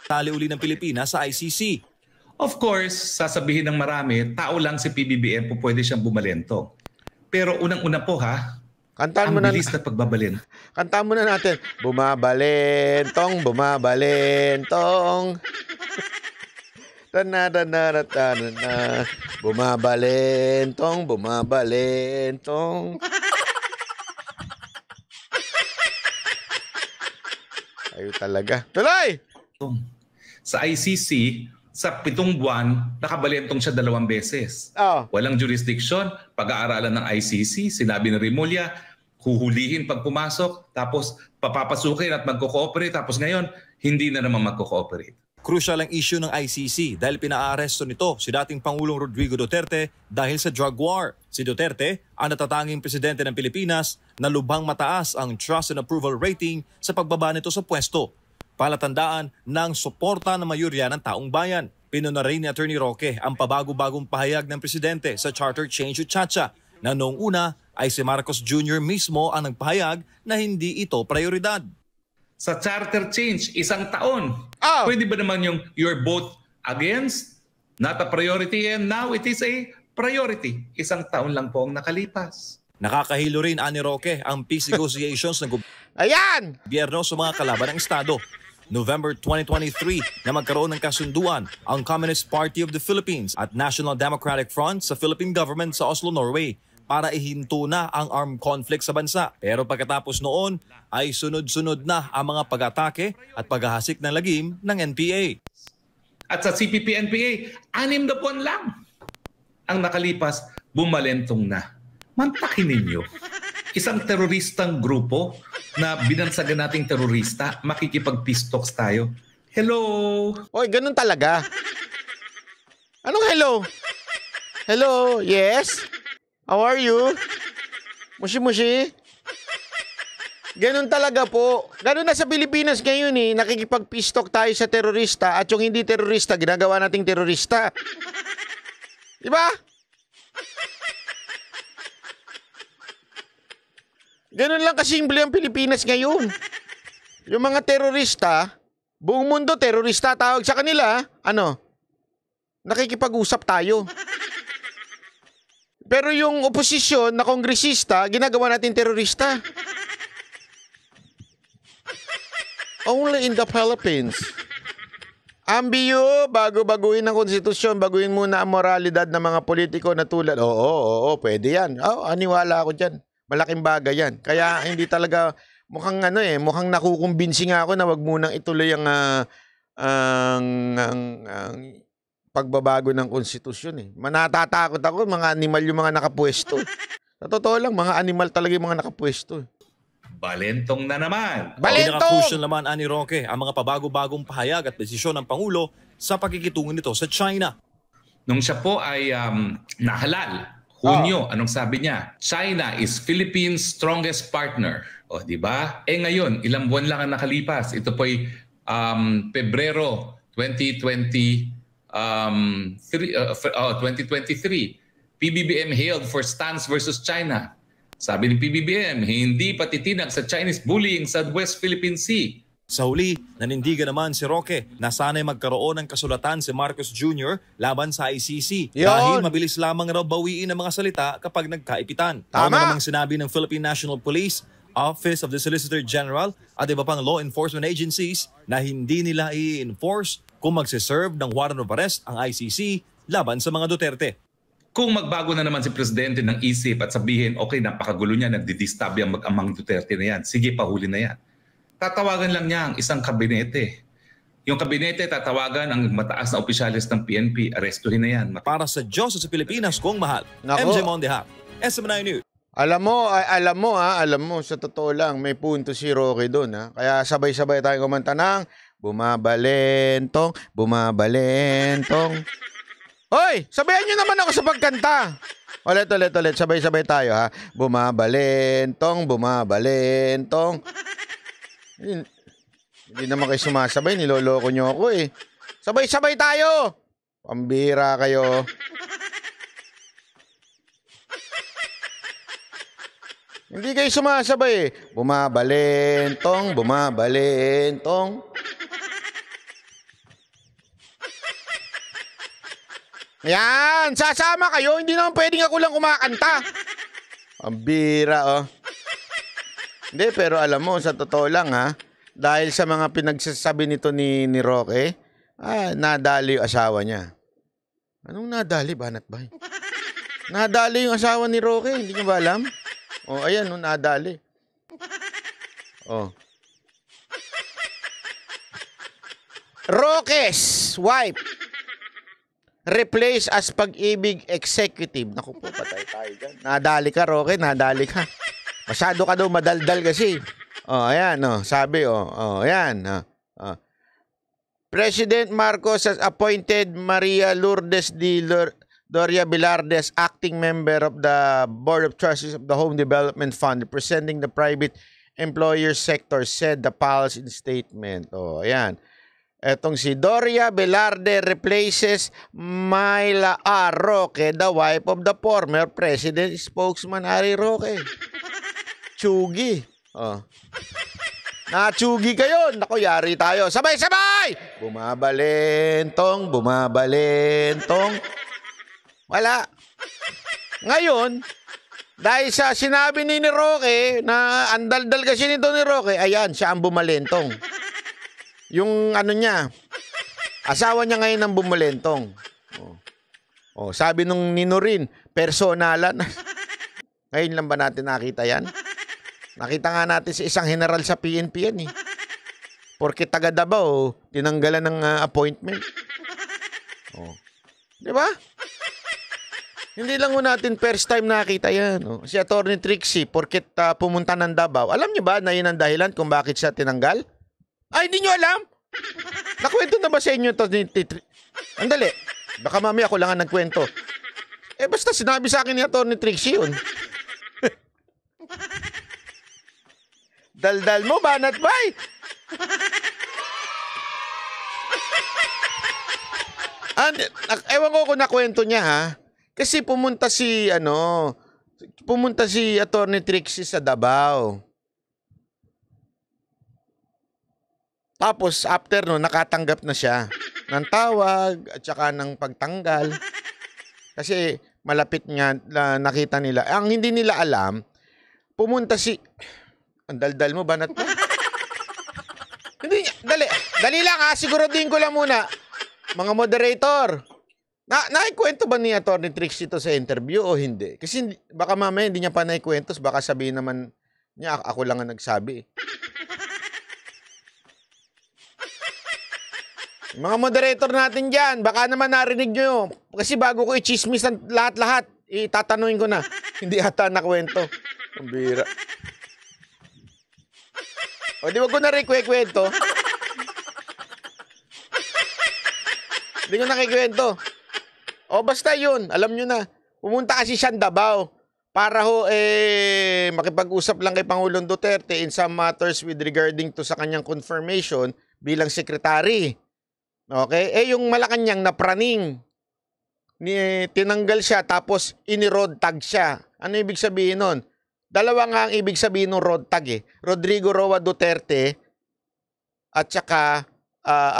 Tali uli ng Pilipinas sa ICC. Of course, sasabihin ng marami, tao lang si PBBM po pwede siyang bumalento. Pero unang-una po Kantaan ang bilis na pagbabalin. Kantaan mo na natin. Bumabalentong, bumabalentong. Tanana, bumabalentong, bumabalentong. Ayo talaga. Tuloy! Sa ICC, sa 7 buwan, nakabalentong siya 2 beses. Walang jurisdiction, pag-aaralan ng ICC, sinabi ni Rimulya, huhulihin pag pumasok, tapos papapasukin at magko-cooperate, tapos ngayon, hindi na naman magko-cooperate. Crucial ang issue ng ICC dahil pinaaresto nito si dating Pangulong Rodrigo Duterte dahil sa drug war. Si Duterte ang natatanging presidente ng Pilipinas na lubhang mataas ang trust and approval rating sa pagbaba nito sa pwesto. Palatandaan ng suporta ng mayurya ng taong bayan. Pinuna rin ni Attorney Roque ang pabago-bagong pahayag ng presidente sa charter change o Chacha na noong una ay si Marcos Jr. mismo ang nagpahayag na hindi ito prioridad. Sa charter change, 1 taon. Pwede ba naman yung you're both against, not a priority, and now it is a priority. 1 taon lang po ang nakalipas. Nakakahilo rin, Ani Roque, ang peace negotiations ng gobyerno sa mga kalaban ng Estado. November 2023 na magkaroon ng kasunduan ang Communist Party of the Philippines at National Democratic Front sa Philippine government sa Oslo, Norway para ihinto na ang armed conflict sa bansa. Pero pagkatapos noon ay sunod-sunod na ang mga pag-atake at paghahasik ng lagim ng NPA. At sa CPP-NPA, 6 na buwan lang. Ang nakalipas, bumalentong na. Mantakin ninyo. Isang teroristang grupo na binansagan nating terorista, makikipag-peace talks tayo. Hello! Oy, ganun talaga. Anong hello? Hello, yes? How are you? Mushi-mushi? Ganun talaga po. Ganun na sa Pilipinas ngayon eh. Nakikipag-peace talk tayo sa terorista at yung hindi terorista, ginagawa nating terorista. Diba? Ganun lang kasimple ang Pilipinas ngayon. Yung mga terorista, buong mundo terorista tawag sa kanila, nakikipag-usap tayo. Pero yung oposisyon na kongresista, ginagawa natin terorista. Only in the Philippines. Ambiyo, bago-baguhin ang konstitusyon, baguhin muna ang moralidad ng mga politiko na tulad. Oo, pwede yan. Aniwala ako dyan. Malaking bagay yan. Kaya hindi talaga, mukhang mukhang nakukumbinsi nga ako na wag munang ituloy ang pagbabago ng konstitusyon eh. Manatatakot ako, mga animal yung mga nakapwesto. Sa totoo lang, mga animal talaga yung mga nakapwesto. Balentong na naman. Pinaka-crucial naman, Ani Roque, ang mga pabago-bagong pahayag at desisyon ng Pangulo sa pakikitungo nito sa China. Nung siya po ay nahalal, Hunyo, anong sabi niya? China is Philippines' strongest partner. O, di ba? Ngayon, ilang buwan lang ang nakalipas. Ito po'y Pebrero 2023. PBBM hailed for stance versus China. Sabi ni PBBM, hindi patitinag sa Chinese bullying sa West Philippine Sea. Sa huli, nanindigan naman si Roque na sana'y magkaroon ng kasulatan si Marcos Jr. laban sa ICC. Dahil mabilis lamang raw bawiin ang mga salita kapag nagkaipitan. Tama namang sinabi ng Philippine National Police, Office of the Solicitor General at iba pang law enforcement agencies na hindi nila i-enforce kung magsiserve ng warrant of arrest ang ICC laban sa mga Duterte. Kung magbago na naman si Presidente ng isip at sabihin, okay, napakagulo niya, nagdidistab yung mag-amang Duterte na yan, sige, pahuli na yan. Tatawagan lang niya ang isang kabinete. Yung kabinete, tatawagan ang mataas na opisyalis ng PNP, arestuhin na yan. Para sa Diyos at sa Pilipinas, kung mahal. MJ Mondeha, SM9 News. Alam mo, sa totoo lang, may punto si Roque doon. Kaya sabay-sabay tayong kumanta ng bumabalentong, bumabalentong. Hoy, sabayan nyo naman ako sa pagkanta. Ulit. Sabay-sabay tayo, ha. Bumabalentong, bumabalentong. Hindi naman kayo sumasabay. Niloloko nyo ako, eh. Sabay-sabay tayo. Pambira kayo. Hindi kayo sumasabay, eh. Bumabalentong, bumabalentong. Yan, sasama kayo. Hindi naman pwedeng ako lang kumakanta. Ang bira, oh. Hindi, pero alam mo, sa totoo lang, ha, dahil sa mga pinagsasabi nito ni Roque, nadali yung asawa niya. Anong nadali, banat bay? Nadali yung asawa ni Roque, hindi niyo ba alam? Oh, ayan, nadali. Oh. Roque's wife replace as Pag-ibig executive. Naku po, patay tayo dyan. Nadali ka, Roque, nadali ka. Masyado ka daw madaldal kasi. Oh, ayan, sabi, ayan. President Marcos has appointed Maria Lourdes Doria Velardes, acting member of the Board of Trustees of the Home Development Fund, representing the private employer sector, said the palace in statement. Oh, ayan. Etong si Doria Velarde replaces Myla R. Roque, the wife of the former president spokesman Harry Roque. Chugi. Oh. Nachugi kayo. Naku, yari tayo. Sabay-sabay! Bumabalentong, bumabalentong. Wala. Ngayon, dahil sa sinabi ni Roque na andaldal kasi nito ni Roque, ayan, siya ang bumalentong. Yung ano niya, asawa niya ngayon ang bumalentong. Oh, sabi nung Ninorin, personalan. Ngayon lang ba natin nakita yan? Nakita nga natin sa isang general sa PNP yan, eh. Porque taga Davao, tinanggalan ng appointment. Oh. Di ba? Hindi lang mo natin first time nakita yan. Oh. Si Atty. Trixie, porket pumunta ng Davao. Alam niyo ba na yun ang dahilan kung bakit siya tinanggal? Ay, hindi nyo alam? Nakwento na ba sa inyo ito? Andali. Baka mamaya ako lang ang nagkwento. Basta sinabi sa akin ni Atty. Trixie yun. Daldal mo, banat bay! Ewan ko kung nakwento niya, ha? Kasi pumunta si Atty. Trixie sa Davao. Tapos, after no, nakatanggap na siya ng tawag at saka ng pagtanggal. Kasi malapit nga nakita nila. Ang hindi nila alam, pumunta si... Ang daldal mo, banat mo? Hindi, dali lang ha, siguraduhin ko lang muna. Mga moderator, naikwento ba ni Atty. Trixie ito sa interview o hindi? Kasi baka mamaya hindi niya pa naikwento, baka sabihin naman niya, ako lang ang nagsabi. Mga moderator natin dyan, baka naman narinig nyo. Kasi bago ko i-chismis ang lahat-lahat, itatanungin ko na. Hindi ata nakwento. Ang bira. O di wag ko na rin kwento. Hindi ko nakikwento. O basta yun, alam nyo na. Pumunta kasi siya Davao para makipag-usap lang kay Pangulong Duterte in some matters with regarding to sa kanyang confirmation bilang sekretary. Okay? Yung Malacanang na praning, tinanggal siya tapos ini-road tag siya. Ano ibig sabihin nun? Dalawa nga ang ibig sabihin ng road tag eh. Rodrigo Roa Duterte at saka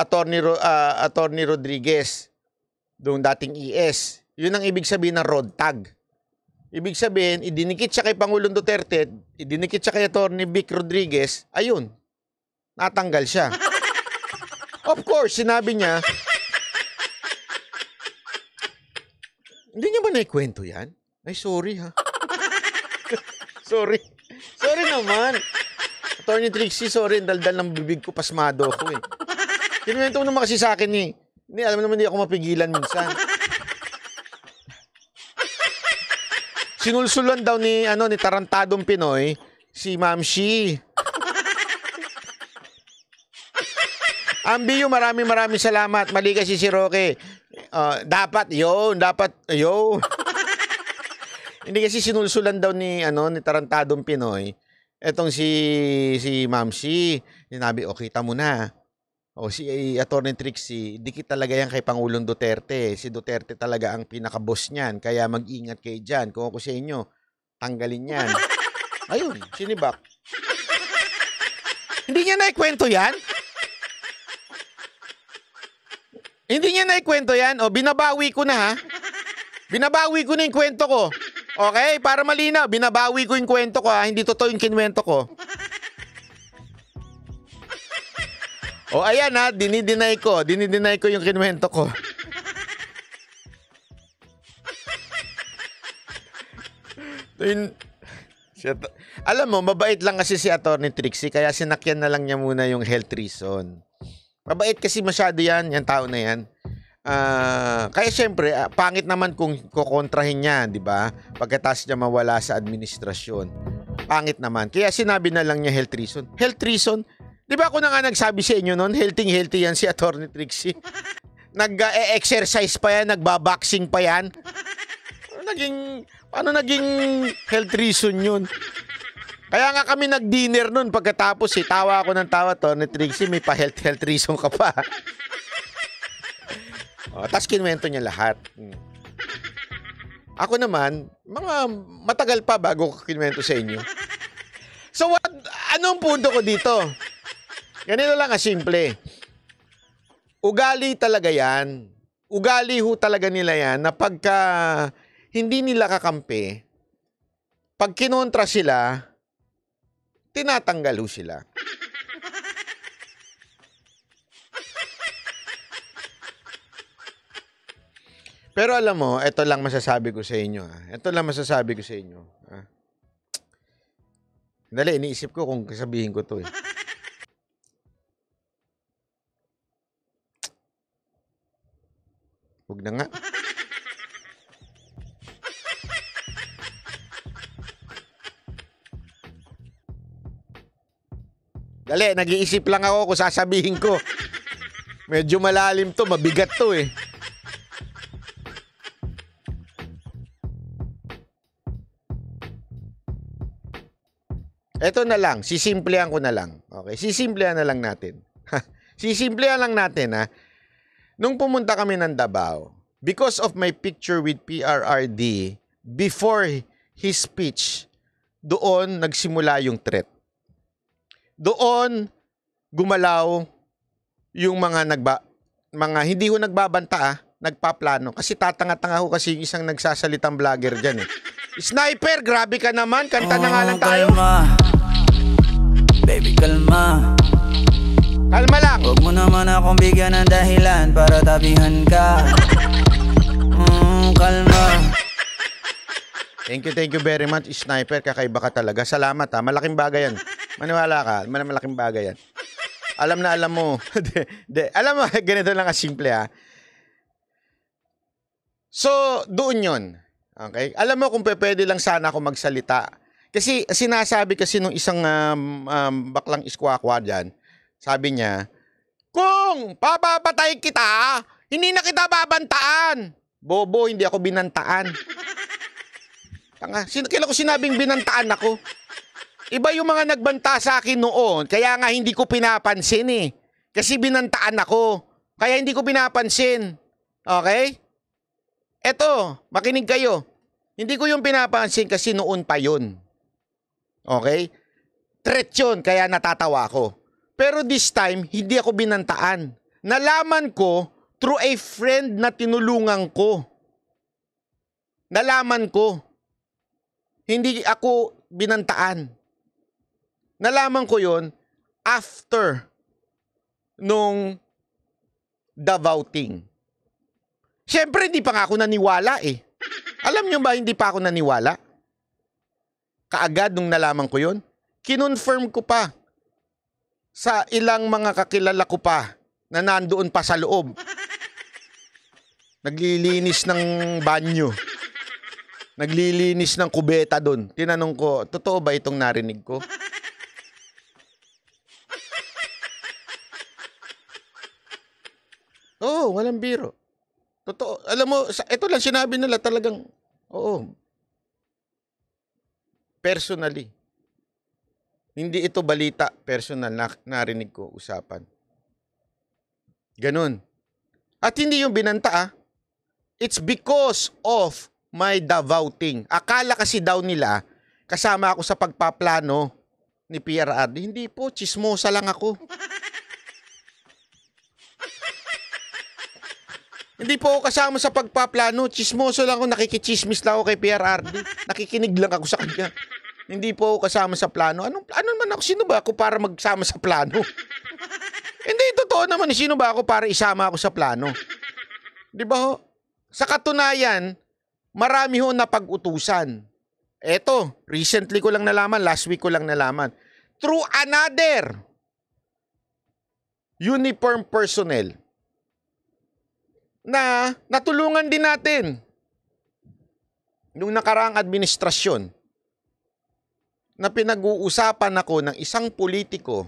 Attorney Rodriguez, doon dating ES. Yun ang ibig sabihin ng road tag. Ibig sabihin, idinikit siya kay Pangulong Duterte, idinikit siya kay Attorney Vic Rodriguez, ayun, natanggal siya. Of course, sinabi niya, hindi niya ba naikwento yan? Ay, sorry ha. Sorry naman. Attorney Trixie, sorry, daldal ng bibig ko, pasmado ako eh. Kinuwento mo naman kasi sa akin eh. Hindi, alam naman, hindi ako mapigilan minsan. Sinulsulan daw ni tarantadong Pinoy si Ma'am Shi. Ambiyo, maraming salamat. Mali kasi si Roque. Dapat. Hindi kasi sinulsulan daw ni tarantadong Pinoy. Etong si Ma'am Shi. Sinabi, kita mo na. Si Attorney Trixie, dikit talaga yan kay Pangulong Duterte. Si Duterte talaga ang pinaka-boss niyan. Kaya mag-ingat kayo dyan. Kung ako sa inyo, tanggalin yan. Ayun, sinibak. Hindi niya naikwento yan? Hindi niya naikwento yan? Binabawi ko na ha. Binabawi ko na yung kwento ko. Okay? Para malinaw, binabawi ko yung kwento ko ha. Hindi totoo yung kinwento ko. Ayan ha, dinideny ko yung kinwento ko. Alam mo, mabait lang kasi si Attorney Trixie, kaya sinakyan na lang niya muna yung health reason. Mabait kasi masyado yan tao na yan. Kaya syempre, pangit naman kung kukontrahin niya, di ba? Pagkatapos niya mawala sa administrasyon. Pangit naman. Kaya sinabi na lang niya health reason. Health reason? Di ba ako na nga nagsabi sa inyo noon, healthy yan si Attorney Trixie. Nag-exercise pa yan, nagbaboxing pa yan. Paano naging health reason yun? Kaya nga kami nag-dinner noon pagkatapos tawa ako ng tawa, Attorney Trixie, may pa-health reason ka pa. Tapos kinwento niya lahat. Ako naman, mga matagal pa bago ko kinwento sa inyo. So anong punto ko dito? Ganito lang simple. Ugali talaga yan. Ugali ho talaga nila yan na pagka hindi nila kakampi, pag kinontra sila, tinatanggal ho sila. Pero alam mo, ito lang masasabi ko sa inyo. Dali, iniisip ko kung sabihin ko to eh. Huwag na nga. Dali, nag-iisip lang ako kung sasabihin ko. Medyo malalim to, mabigat to eh. Ito na lang, sisimplehan ko na lang. Okay, sisimplehan na lang natin. Sisimplehan lang natin ha. Nung pumunta kami ng Davao, because of my picture with PRRD, before his speech, doon nagsimula yung threat. Doon gumalaw yung mga hindi ho nagbabanta nagpaplano. Kasi tatanga-tanga ho kasi yung isang nagsasalitang vlogger dyan eh. Sniper, grabe ka naman. Kanta na nga lang tayo. Kalma. Baby, kalma. Kalma lang. Huwag mo naman akong bigyan ng dahilan para tabihan ka. Kalma. Thank you very much, Sniper. Kakaiba ka talaga. Salamat ha. Malaking bagay yan. Maniwala ka. Malaking bagay yan. Alam na alam mo. Alam mo, ganito lang kasimple ha. So, doon yun. Okay? Alam mo kung pwede lang sana ako magsalita. Kasi sinasabi kasi nung isang baklang iskwakwa dyan, sabi niya, kung papapatay kita, hindi na kita babantaan. Bobo, hindi ako binantaan. Kailan ko sinabing binantaan ako? Iba yung mga nagbanta sa akin noon, kaya nga hindi ko pinapansin eh. Kasi binantaan ako, kaya hindi ko pinapansin. Okay? Eto, makinig kayo. Hindi ko yung pinapansin kasi noon pa yun. Okay? Threat yun, kaya natatawa ako. Pero this time, hindi ako binantaan. Nalaman ko through a friend na tinulungan ko. Nalaman ko. Hindi ako binantaan. Nalaman ko yon after nung Davao thing. Siyempre, hindi pa nga ako naniwala eh. Alam nyo ba, hindi pa ako naniwala? Kaagad nung nalaman ko yon, kinonfirm ko pa sa ilang mga kakilala ko pa na nandoon pa sa loob. Naglilinis ng banyo. Naglilinis ng kubeta doon. Tinanong ko, totoo ba itong narinig ko? Oo, walang biro. Totoo. Alam mo, ito lang sinabi nila talagang, oo. Personally. Hindi ito balita, personal, narinig ko, usapan. Ganun. At hindi yung binanta It's because of my Davao thing. Akala kasi daw nila, kasama ako sa pagpaplano ni PRRD. Hindi po, chismosa lang ako. Hindi po ako kasama sa pagpaplano. Chismoso lang ako, nakikichismis lang ako kay PRRD. Nakikinig lang ako sa kanya. Hindi po ako kasama sa plano. Ano naman ako? Sino ba ako para magsama sa plano? Hindi, totoo naman. Sino ba ako para isama ako sa plano? Di ba ho? Sa katunayan, marami ho na pag-utusan. Eto, recently ko lang nalaman, last week ko lang nalaman. Through another uniform personnel na natulungan din natin nung nakaraang administrasyon na pinag-uusapan ako ng isang politiko.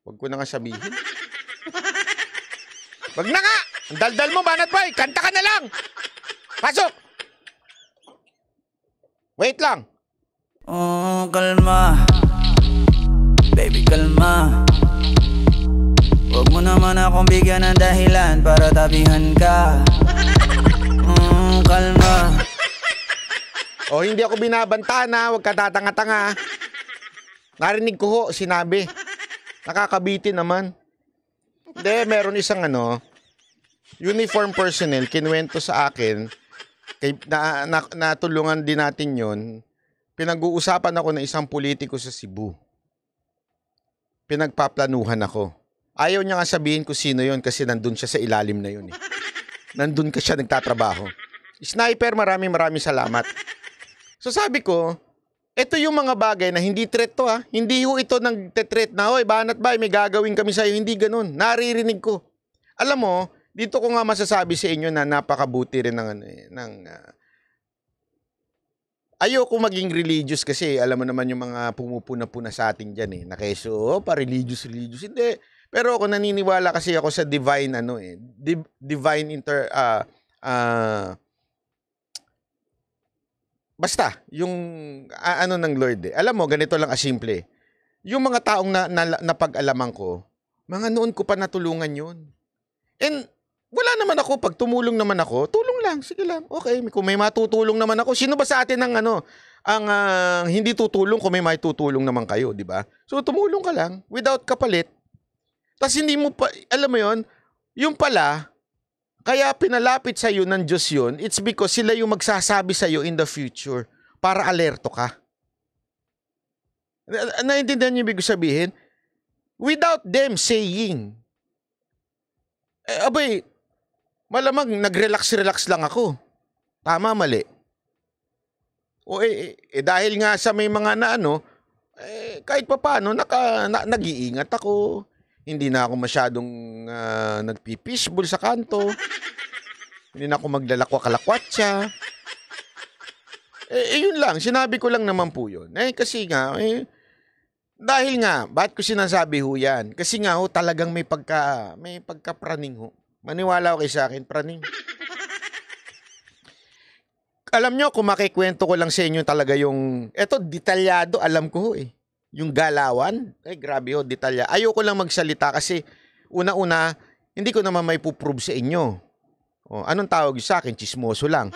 Huwag ko na nga sabihin. Wag na nga! Ang daldal mo, Banat Boy! Kanta ka na lang! Pasok! Wait lang! Oh, kalma. Baby, kalma. Huwag mo naman akong bigyan ng dahilan para tabihan ka. Kalma. O, hindi ako binabanta na. Huwag ka tatanga-tanga. Narinig ko ho, sinabi. Nakakabitin naman. Hindi, meron isang uniform personnel, kinuwento sa akin, natulungan din natin yon. Pinag-uusapan ako ng isang politiko sa Cebu. Pinagpaplanuhan ako. Ayaw niya nga sabihin ko sino yon kasi nandun siya sa ilalim na yun. Nandun ka siya nagtatrabaho. Sniper, maraming salamat. So sabi ko, ito yung mga bagay na hindi threat to Hindi ho ito nag-threat na, hoy, Banat Bay, may gagawin kami sa'yo. Hindi ganun. Naririnig ko. Alam mo, dito ko nga masasabi sa inyo na napakabuti rin ayoko maging religious kasi alam mo naman yung mga pumupuna-puna sa atin dyan na keso, pa-religious. Hindi. Pero ako naniniwala kasi ako sa divine divine basta, yung ng Lord Alam mo, ganito lang asimple. Yung mga taong napag-alaman ko, mga noon ko pa natulungan yun. And wala naman ako, pag tumulong naman ako, tulong lang, sige lang, okay. Kung may matutulong naman ako, sino ba sa atin ang hindi tutulong kung may matutulong naman kayo, di ba? So tumulong ka lang, without kapalit. Tapos hindi mo pa, alam mo yun, yung pala, kaya pinalapit sa iyo ng Diyos yun, it's because sila yung magsasabi sa iyo in the future para alerto ka. Naintindihan niyo ibig sabihin? Without them saying, abay, malamang nag-relax lang ako. Tama, mali. O dahil nga sa may mga kahit pa paano, nag-iingat ako. Hindi na ako masyadong nagpipishbol sa kanto. Hindi na ako maglalakwa-kalakwatsa. Yun lang. Sinabi ko lang naman po yun. Kasi nga, dahil nga, bakit ko sinasabi ho yan? Kasi nga ho, talagang may pagka-praning ho. Maniwala ko kayo sa akin, praning. Alam nyo, kung makikwento ko lang sa inyo talaga yung, eto, detalyado, alam ko eh. Yung galawan, ay grabe detalya. Ayoko lang magsalita kasi una-una, hindi ko naman may puprove sa inyo. Anong tawag sa akin? Chismoso lang.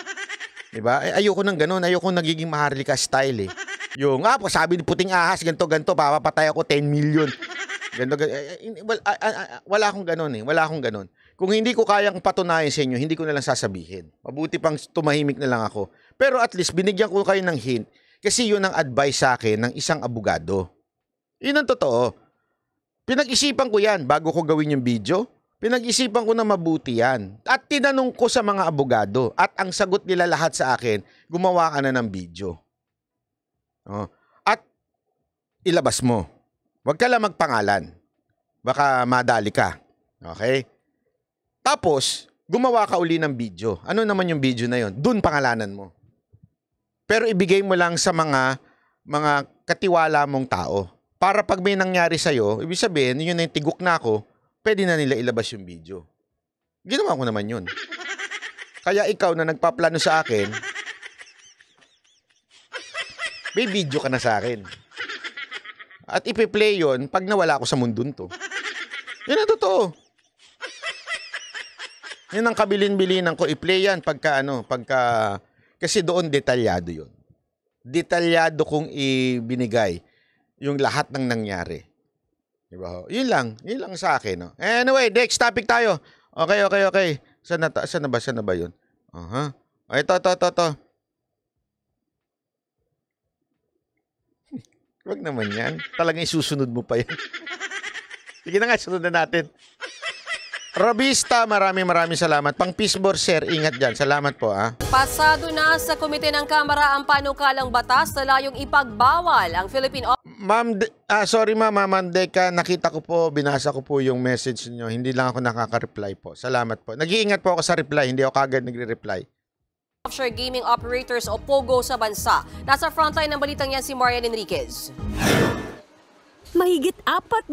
Diba? Ayoko nang ganun. Ayoko nagiging Maharlika style eh. Yung, sabi ni puting ahas, ganto, papapatay ako 10 million. Ganto. Wala akong ganun eh. Wala akong ganun. Kung hindi ko kayang patunayan sa inyo, hindi ko na lang sasabihin. Mabuti pang tumahimik na lang ako. Pero at least, binigyan ko kayo ng hint. Kasi yun ang advice sa akin ng isang abogado. Yun ang totoo. Pinag-isipan ko yan bago ko gawin yung video. Pinag-isipan ko na mabuti yan. At tinanong ko sa mga abogado. At ang sagot nila lahat sa akin, gumawa ka na ng video. At ilabas mo. Huwag ka lang magpangalan. Baka madali ka. Okay? Tapos, gumawa ka uli ng video. Ano naman yung video na yun? Dun pangalanan mo. Pero ibigay mo lang sa mga katiwala mong tao. Para pag may nangyari sa'yo, ibig sabihin, yun na yung tigok na ako, pwede na nila ilabas yung video. Ginawa ko naman yun. Kaya ikaw na nagpaplano sa akin, may video ka na sa akin. At ipi-play yun pag nawala ako sa mundon to. Yun ang totoo. Yun ang kabilin-bilinan ko. I-play yan kasi doon detalyado yun. Detalyado kong ibinigay yung lahat ng nangyari. Diba? Yun lang sa akin. No? Anyway, next topic tayo. Okay. Saan na ba yun? Ito. Wag naman yan. Talagang isusunod mo pa yan. Sige na nga, sunod na natin. Robista, maraming salamat. Pang Peaceboard, sir, ingat dyan. Salamat po, Pasado na sa Komite ng Kamara ang panukalang batas na layong ipagbawal ang Philippine... sorry Ma'am Deka, nakita ko po, binasa ko po yung message niyo. Hindi lang ako nakaka-reply po. Salamat po. Nag-iingat po ako sa reply, hindi ako kagad nagre-reply. Offshore gaming operators o POGO sa bansa. Nasa frontline ng balitang yan si Marian Enriquez. Mahigit 4,000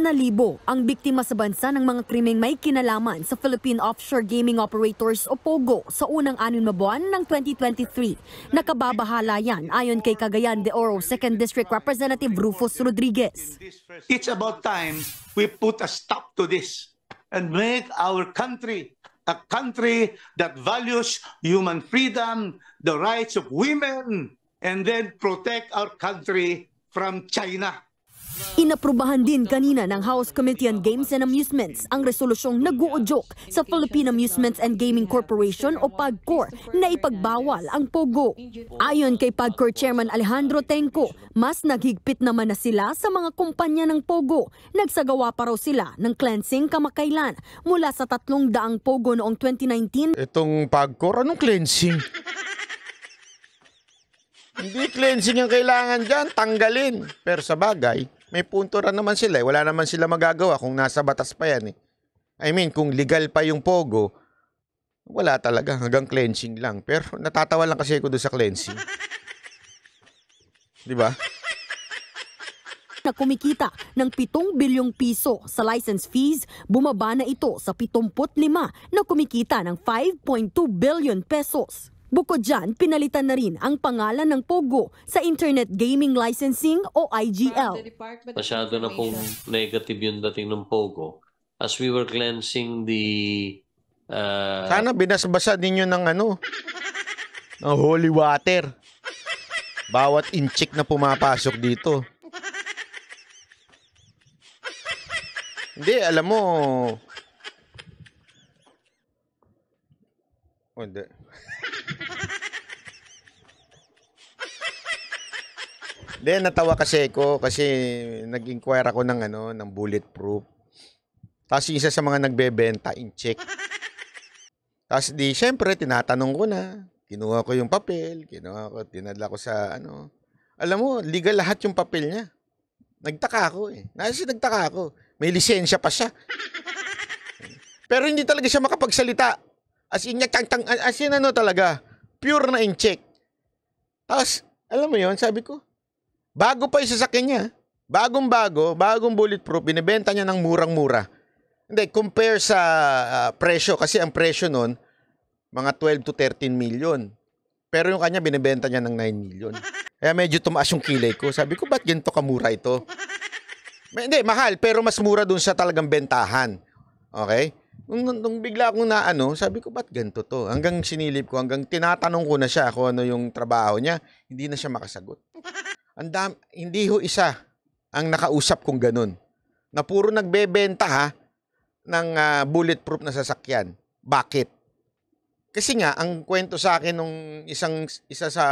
ang biktima sa bansa ng mga krimeng may kinalaman sa Philippine Offshore Gaming Operators o POGO sa unang 6 na buwan ng 2023. Nakababahala yan ayon kay Cagayan de Oro 2nd District Representative Rufus Rodriguez. It's about time we put a stop to this and make our country a country that values human freedom, the rights of women, and then protect our country from China. Inaprubahan din kanina ng House Committee on Games and Amusements ang resolusyong nag-uudyok sa Philippine Amusements and Gaming Corporation o PAGCOR na ipagbawal ang POGO. Ayon kay PAGCOR Chairman Alejandro Tenco, mas naghigpit naman na sila sa mga kumpanya ng POGO. Nagsagawa pa raw sila ng cleansing kamakailan mula sa 300 POGO noong 2019. Itong PAGCOR, anong cleansing? Hindi cleansing ang kailangan dyan, tanggalin. Pero sa bagay, may punto rin naman sila. Wala naman sila magagawa kung nasa batas pa yan. I mean, kung legal pa yung POGO, wala talaga. Hanggang cleansing lang. Pero natatawa lang kasi ako doon sa cleansing. Di ba? Na kumikita ng 7 bilyong piso sa license fees, bumaba na ito sa 75 na kumikita ng 5.2 billion pesos. Bukod dyan, pinalitan na rin ang pangalan ng POGO sa Internet Gaming Licensing o IGL. Masyado na pong negative yung dating ng POGO. As we were cleansing the... Sana binasbasa ninyo ng ng holy water. Bawat inchik na pumapasok dito. Hindi, alam mo... Hindi. Then natawa kasi ako kasi nag-inquire ako ng bulletproof. Tapos isa sa mga nagbebenta, in-check. Tapos syempre tinatanong ko na, kinuha ko yung papel, tinadla ko sa Alam mo, legal lahat yung papel niya. Nagtaka ako nagtaka ako. May lisensya pa siya. Pero hindi talaga siya makapagsalita. As in talaga, pure na in-check. Tapos, alam mo yon, sabi ko, bago pa yung sasakyan niya, bagong bulletproof, binibenta niya ng murang-mura. Hindi, compare sa presyo, kasi ang presyo nun, mga 12 to 13 million. Pero yung kanya, binibenta niya ng 9 million. Kaya medyo tumaas yung kilay ko. Sabi ko, ba't ganito kamura ito? Hindi, mahal, pero mas mura dun sa talagang bentahan. Okay? Nung bigla akong naano, sabi ko, ba't ganito to? Hanggang sinilip ko, hanggang tinatanong ko na siya kung ano yung trabaho niya, hindi na siya makasagot. Hindi ho isa ang nakausap kong ganun. Na puro nagbebenta ha, ng bulletproof na sasakyan. Bakit? Kasi nga, ang kwento sa akin nung isa sa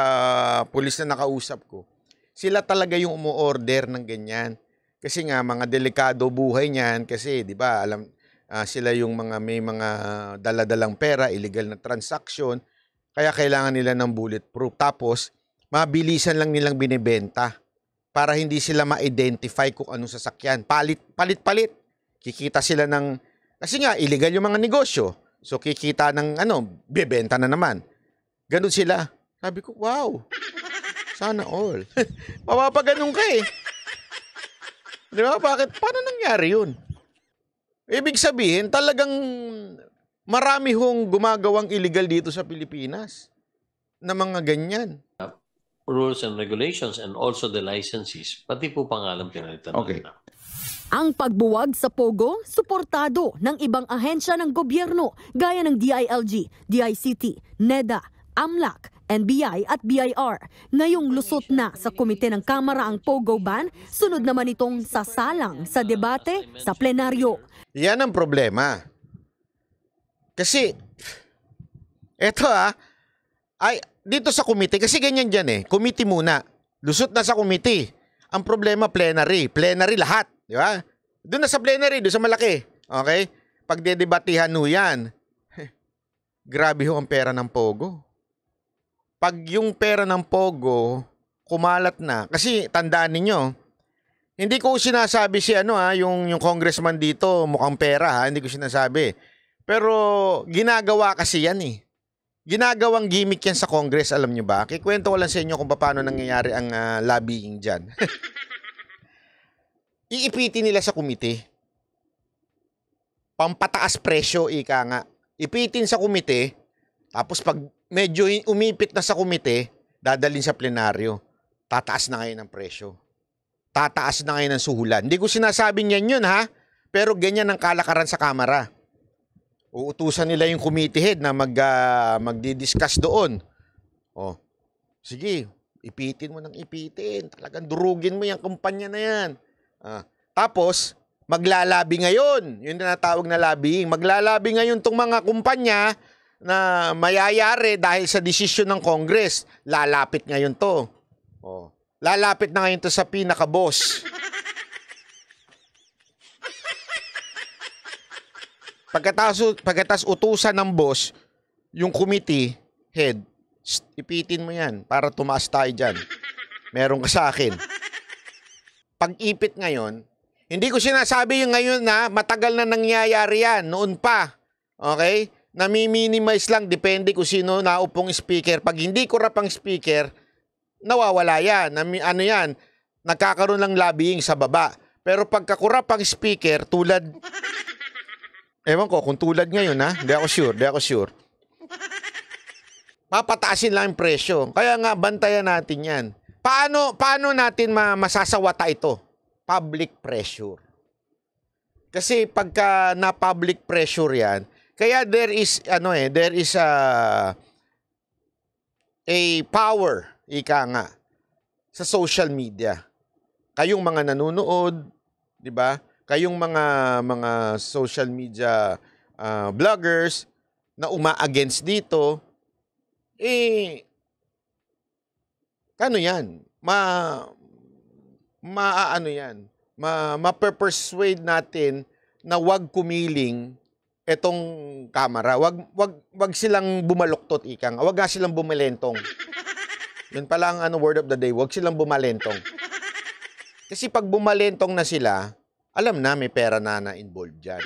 pulis na nakausap ko, sila talaga yung umu-order ng ganyan. Kasi nga, mga delikado buhay niyan. Kasi, di ba, alam, sila yung may mga daladalang pera, illegal na transaction. Kaya kailangan nila ng bulletproof. Tapos, mabilisan lang nilang binibenta para hindi sila ma-identify kung anong sasakyan. Palit-palit. Kikita sila ng... Kasi nga, illegal yung mga negosyo. So, kikita ng bebenta na naman. Ganun sila. Sabi ko, wow. Sana all. Mapapaganong ka eh. Di ba? Bakit? Paano nangyari yun? Ibig sabihin, talagang marami hong gumagawang illegal dito sa Pilipinas na mga ganyan. Rules and regulations and also the licenses, pati po pangalan pinalitan. Okay. Ang pagbuwag sa Pogo, suportado ng ibang ahensya ng gobyerno gaya ng DILG, DICT, NEDA, AMLAC, NBI at BIR. Ngayong lusot na sa komite ng Kamara ang Pogo ban, sunod naman itong sasalang sa debate sa plenaryo. Yan ang problema. Kasi, eto ay dito sa komite, kasi ganyan dyan eh, komite muna, lusot na sa komite. Ang problema, plenary lahat. Di ba? Doon na sa plenary, doon sa malaki. Okay? Pag dedebatihan ho yan, grabe ho ang pera ng Pogo. Pag yung pera ng Pogo, kumalat na. Kasi tandaan ninyo, hindi ko sinasabi si yung congressman dito, mukhang pera hindi ko sinasabi. Pero ginagawa kasi yan eh. Ginagawang gimmick yan sa Congress, alam nyo ba? Kikwento ko lang sa inyo kung paano nangyayari ang lobbying dyan. Iipitin nila sa komite. Pampataas presyo, ika nga. Ipitin sa komite, tapos pag medyo umipit na sa komite, dadalhin sa plenaryo. Tataas na ngayon ang presyo. Tataas na ngayon ang suhulan. Hindi ko sinasabing yan yun ha, pero ganyan ang kalakaran sa Kamara. Uutusan nila yung committee head na magdi-discuss doon. Oh, sige, ipitin mo ng ipitin. Talagang durugin mo yung kumpanya na yan. Tapos, maglalabi ngayon. Yun na natawag na lobbying. Maglalabi ngayon tong mga kumpanya na mayayari dahil sa desisyon ng Congress. Lalapit ngayon to. Oh. Lalapit na ngayon to sa pinaka-boss. Pagkatas utusan ng boss, yung committee head, ipitin mo yan para tumaas tayo dyan. Meron ka sa akin. Pag-ipit ngayon, hindi ko sinasabi yung ngayon na matagal na nangyayari yan, noon pa. Okay? Nami-minimize lang, depende kung sino naupong speaker. Pag hindi kurap ang speaker, nawawala yan. Ano yan? Nagkakaroon ng lobbying sa baba. Pero pagka kurap ang speaker, tulad... Ewan ko, kung tulad ngayon ha, di ako sure. Papataasin lang yung presyo. Kaya nga, bantayan natin yan. Paano natin masasawata ito? Public pressure. Kasi pagka na public pressure yan, kaya there is a power, ika nga, sa social media. Kayong mga nanonood, di ba? Kayong mga social media vloggers na uma-against dito, ano yan? Ma-persuade natin na wag kumiling etong kamera. Wag silang bumaluktot, ikang. Wag nga silang bumalentong. Yun pala ang word of the day, wag silang bumalentong. Kasi pag bumalentong na sila, alam na may pera na involved dyan.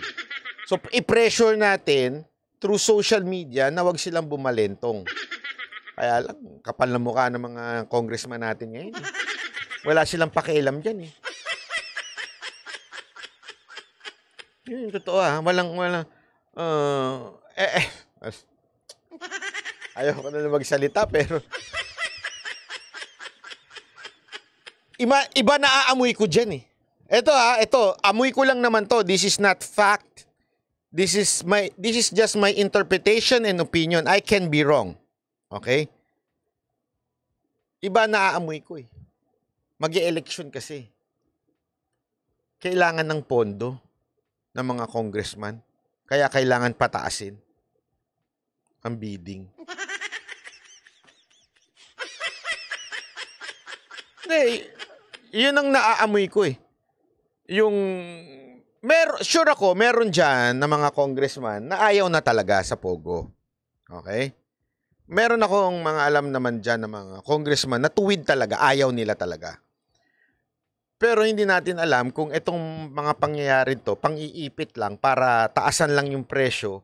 So, i-pressure natin through social media na wag silang bumalentong. Kaya lang, kapal na mukha ng mga congressman natin ngayon. Wala silang pakialam dyan eh. Yun, totoo walang Ayoko na lang magsalita, pero... Iba na aamoy ko dyan eh. Ito amoy ko lang naman to. This is not fact. This is just my interpretation and opinion. I can be wrong. Okay? Iba na aamoy ko eh. Mag-e-election kasi. Kailangan ng pondo ng mga congressman. Kaya kailangan pataasin ang bidding. Yun ang naaamoy ko eh. Sure ako, meron dyan na mga congressman na ayaw na talaga sa Pogo. Okay? Meron akong mga alam naman dyan na mga congressman na tuwid talaga, ayaw nila talaga. Pero hindi natin alam kung itong mga pangyayari to, pang-iipit lang para taasan lang yung presyo.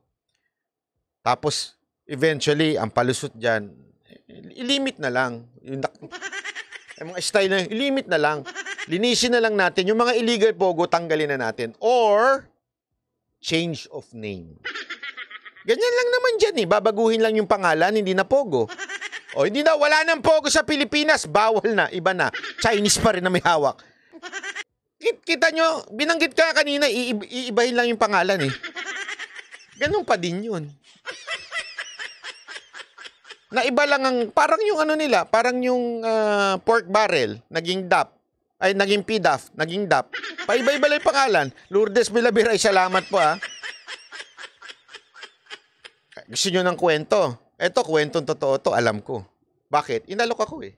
Tapos, eventually, ang palusot dyan, ilimit na lang. Yung mga style na, ilimit na lang. Linisin na lang natin. Yung mga illegal Pogo, tanggalin na natin. Or, change of name. Ganyan lang naman dyan eh. Babaguhin lang yung pangalan, hindi na Pogo. O, hindi na, wala nang Pogo sa Pilipinas. Bawal na, iba na. Chinese pa rin na may hawak. Kita nyo, binanggit ka kanina, iibahin lang yung pangalan eh. Ganun pa din yun. Na iba lang ang, parang yung ano nila, parang yung pork barrel, naging DAP. Ay, naging PDAF, naging DAP. Paiba-iba lang yung pangalan. Lourdes Villaviray, salamat po ha. Gusto nyo ng kwento? Eto, kwentong totoo to, alam ko. Bakit? Inalok ako eh.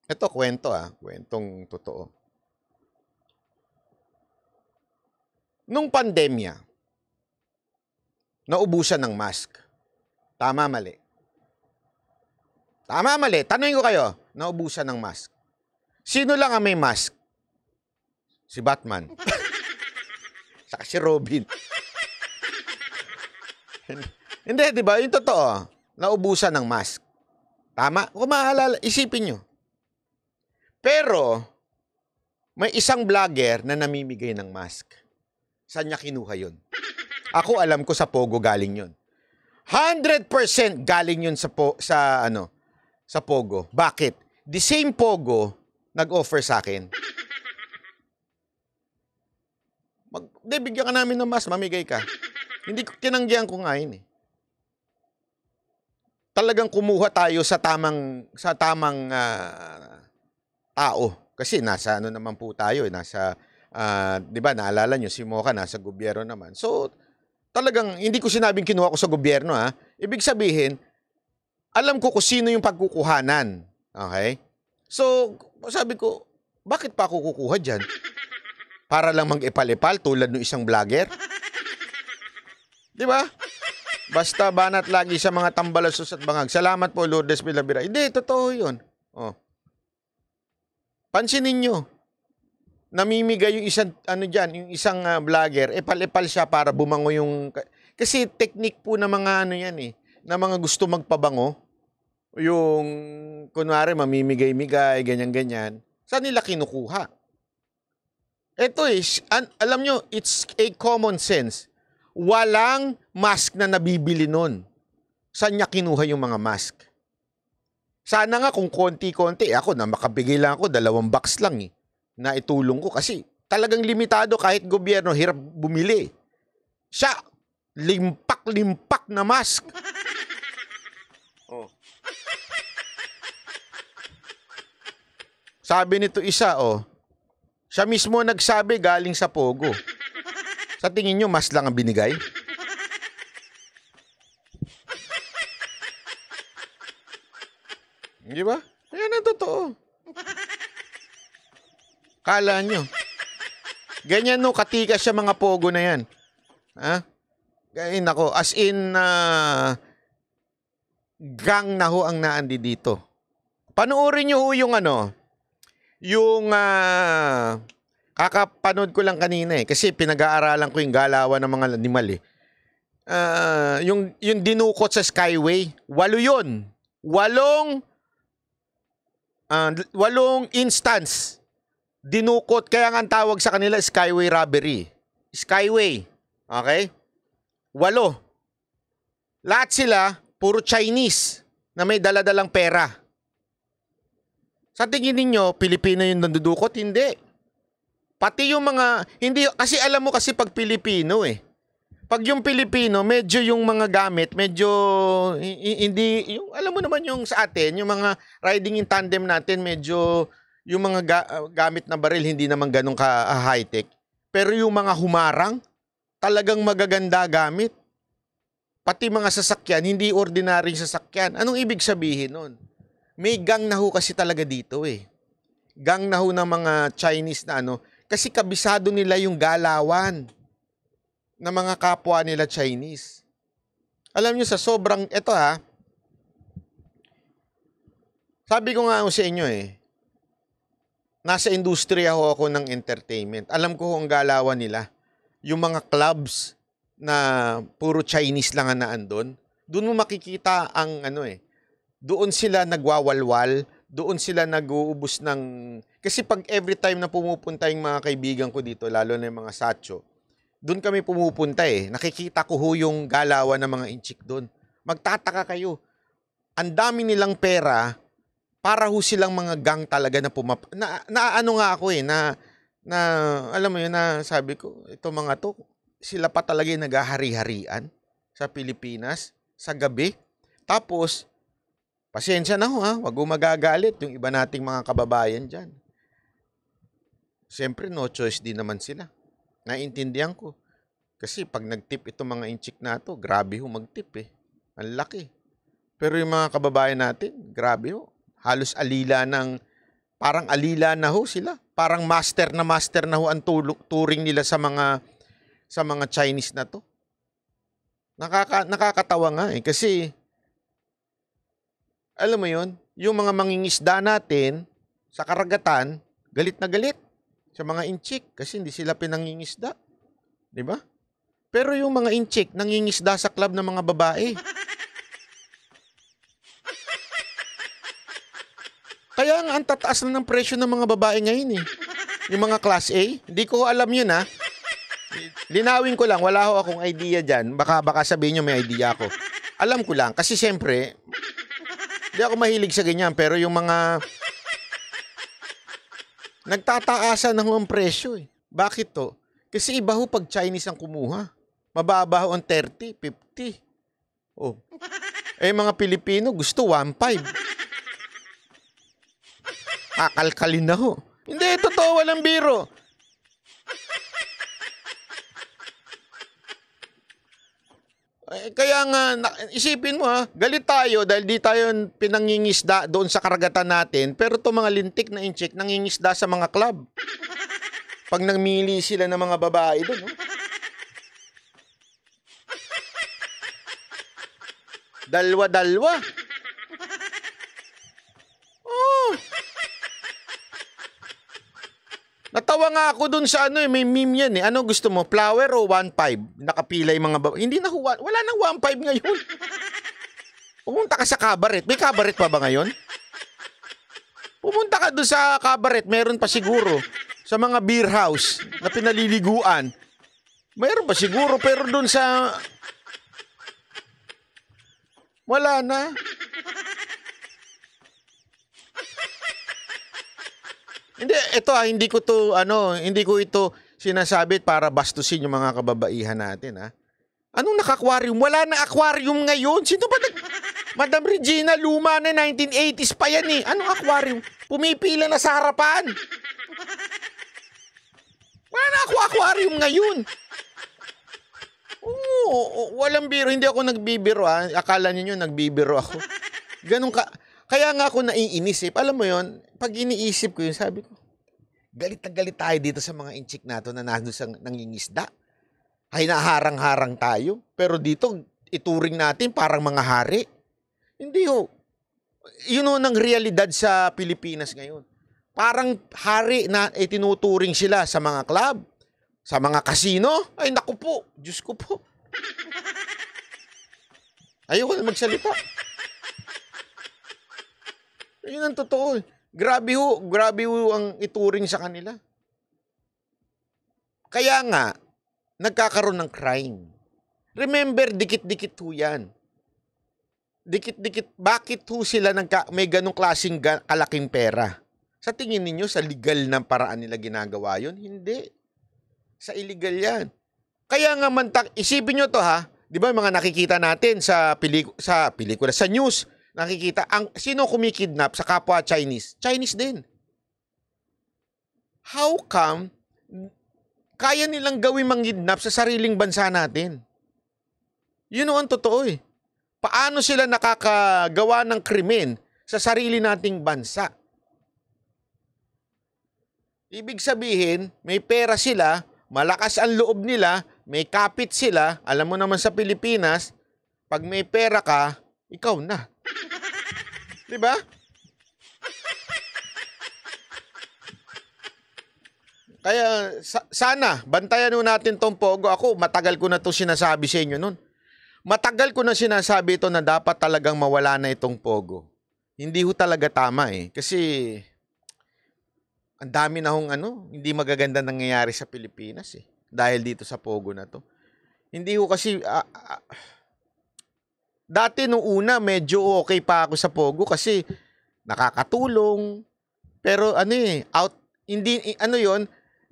Ito, kwento kwentong totoo. Nung pandemya, naubusan ng mask. Tama, mali? Tama, mali? Tanungin ko kayo, naubusan ng mask. Sino lang ang may mask? Si Batman. Saka si Robin. Hindi, di ba? Yung totoo, naubusan ng mask. Tama? Kung maalala, isipin nyo. Pero, may isang vlogger na namimigay ng mask. Saan niya kinuha yun? Ako alam ko sa Pogo galing yun. 100% galing yun sa Pogo. Bakit? The same Pogo nag-offer sa akin. Bigyan ka namin ng mask, mamigay ka. Hindi tinanggihan ko nga yun eh. Talagang kumuha tayo sa tamang tao. Kasi nasa ano naman po tayo, nasa, di ba, naalala nyo, si Mocha nasa gobyerno naman. So, talagang, hindi ko sinabing kinuha ko sa gobyerno, ha. Ibig sabihin, alam ko kung sino yung pagkukuhanan. Okay? So, sabi ko, bakit pa ako kukuha dyan? Para lang mag-ipal-ipal tulad ng isang vlogger? Di ba? Basta banat lagi sa mga tambalasos at bangag. Salamat po, Lourdes Villaviray. Hindi, totoo yun. Oh. Pansinin nyo, namimigay yung isang, yung isang vlogger, epal-epal siya para bumango yung, kasi technique po ng mga yan eh, na mga gusto magpabango, yung, kunwari, mamimigay-migay, ganyan-ganyan, saan nila kinukuha? Ito alam nyo, it's a common sense. Walang mask na nabibili nun. Saan niya kinuha yung mga mask? Sana nga kung konti-konti, ako na makabigay lang ako, 2 box lang eh, na itulong ko kasi talagang limitado kahit gobyerno, hirap bumili. Siya, limpak-limpak na mask. Oh. Sabi nito isa, siya mismo nagsabi galing sa Pogo. Sa tingin nyo, mas lang ang binigay? Di ba? Yan ang totoo. Kala nyo. Ganyan no, katikas siya mga Pogo na yan. Ha? Ganyan ako. As in, gang na ho ang naandi dito. Panoorin nyo ho yung kakapanood ko lang kanina eh. Kasi pinag-aaralan ko yung galawan ng mga animal eh. Yung dinukot sa Skyway, 8 yun. 8 instance dinukot, kaya nga ang tawag sa kanila Skyway robbery. Skyway. Okay? 8. Lahat sila, puro Chinese na may daladalang pera. Sa tingin ninyo, Pilipino yung nandudukot? Hindi. Pati yung mga, hindi, kasi alam mo kasi pag Pilipino Pag yung Pilipino, medyo yung mga gamit, medyo hindi, yung, alam mo naman yung sa atin, yung mga riding in tandem natin, medyo yung mga gamit na baril, hindi naman ganun ka high-tech. Pero yung mga humarang, talagang magaganda gamit. Pati mga sasakyan, hindi ordinaryong sasakyan. Anong ibig sabihin nun? May gang na ho kasi talaga dito Gang na ho ng mga Chinese na kasi kabisado nila yung galawan ng mga kapwa nila Chinese. Alam nyo sa sobrang, sabi ko nga sa inyo nasa industriya ho ako ng entertainment. Alam ko ang galawan nila. Yung mga clubs na puro Chinese lang na andon, doon mo makikita ang doon sila nagwawalwal, doon sila nag-uubos ng, kasi pag every time na pumupunta yung mga kaibigan ko dito, lalo na yung mga sacho, doon kami pumupunta nakikita ko ho yung galawan ng mga inchik doon. Magtataka kayo, ang dami nilang pera, para ho silang mga gang talaga na ano nga ako na alam mo yun na sabi ko, ito mga to, sila pa talaga yung naghahari-harian sa Pilipinas sa gabi. Tapos, pasensya na ho wag mo magagalit yung iba nating mga kababayan dyan. Siyempre, no choice din naman sila. Naintindihan ko. Kasi pag nag-tip itong mga inchik na to, grabe ho mag-tip Ang laki. Pero yung mga kababayan natin, grabe ho. Halos alila parang alila na ho sila. Parang master na ho ang turing nila sa mga Chinese na to. Nakakatawa nga kasi alam mo yun, yung mga mangingisda natin sa karagatan, galit na galit sa mga inchik kasi hindi sila pinangingisda. Di ba? Pero yung mga inchik, nangingisda sa club ng mga babae. Kaya nga ang tataas na ng presyo ng mga babae ngayon Yung mga class A, hindi ko alam yun Linawin ko lang, wala ho akong idea dyan. Baka sabihin nyo may idea ako. Alam ko lang, kasi siyempre, hindi ako mahilig sa ganyan, pero yung mga nagtataasan na ho ang presyo Bakit to? Kasi iba ho pag Chinese ang kumuha. Mababa ho ang 30, 50. Mga Pilipino gusto 1.5. Kakalkalin na ho. Hindi, totoo, walang biro. Kaya nga, isipin mo galit tayo dahil di tayo pinangingisda doon sa karagatan natin, pero to mga lintik na inchik, nangingisda sa mga club. Pag namili sila ng mga babae doon. Dalwa-dalwa. Natawa nga ako dun sa may meme yan Ano gusto mo? Flower o 1.5? Nakapila yung mga babae. Hindi na wala nang 1.5 ngayon. Pumunta ka sa cabaret. May cabaret pa ba ngayon? Pumunta ka dun sa cabaret. Meron pa siguro. Sa mga beer house na pinaliliguan. Meron pa siguro. Pero dun sa... Wala na. Hindi, ito hindi ko ito sinasabi para bastusin yung mga kababaihan natin Anong naka-aquarium? Wala na aquarium ngayon. Sino ba Madam Regina, luma na 1980s pa yan Anong aquarium? Pumipila na sa harapan. Wala na aquarium ngayon. Walang biro. Hindi ako nagbibiro Akala niyo nagbibiro ako. Ganun ka. Kaya nga ako naiinis Alam mo yon, pag iniisip ko yun, sabi ko, galit na galit tayo dito sa mga inchik nato na nandun sa nangingisda. Ay naharang-harang tayo. Pero dito, ituring natin parang mga hari. Hindi ho. Yun ho ng realidad sa Pilipinas ngayon. Parang hari na tinuturing sila sa mga club, sa mga kasino. Ay naku po, Diyos ko po. Ayoko na magsalita. Yun ang totoo. Grabe ho ang ituring sa kanila. Kaya nga, nagkakaroon ng crime. Remember, dikit-dikit ho yan. Dikit-dikit, bakit ho sila may ganong klaseng kalaking pera? Sa tingin ninyo, sa legal na paraan nila ginagawa yun? Hindi. Sa illegal yan. Kaya nga isipin nyo to ha, di ba mga nakikita natin sa pelikula, sa news, nakikita, sino kumikidnap sa kapwa Chinese? Chinese din. How come kaya nilang gawin manghidnap sa sariling bansa natin? Yun ang totoo eh. Paano sila nakakagawa ng krimen sa sarili nating bansa? Ibig sabihin, may pera sila, malakas ang loob nila, may kapit sila. Alam mo naman sa Pilipinas, pag may pera ka, ikaw na. Diba? Kaya sana, bantayan natin tong Pogo. Ako, matagal ko na ito sinasabi sa inyo nun. Matagal ko na sinasabi ito na dapat talagang mawala na itong Pogo. Hindi ho talaga tama eh. Kasi ang dami na hong hindi magaganda nangyayari sa Pilipinas eh. Dahil dito sa Pogo na to. Hindi ho kasi, dati nung una medyo okay pa ako sa Pogo kasi nakakatulong. Pero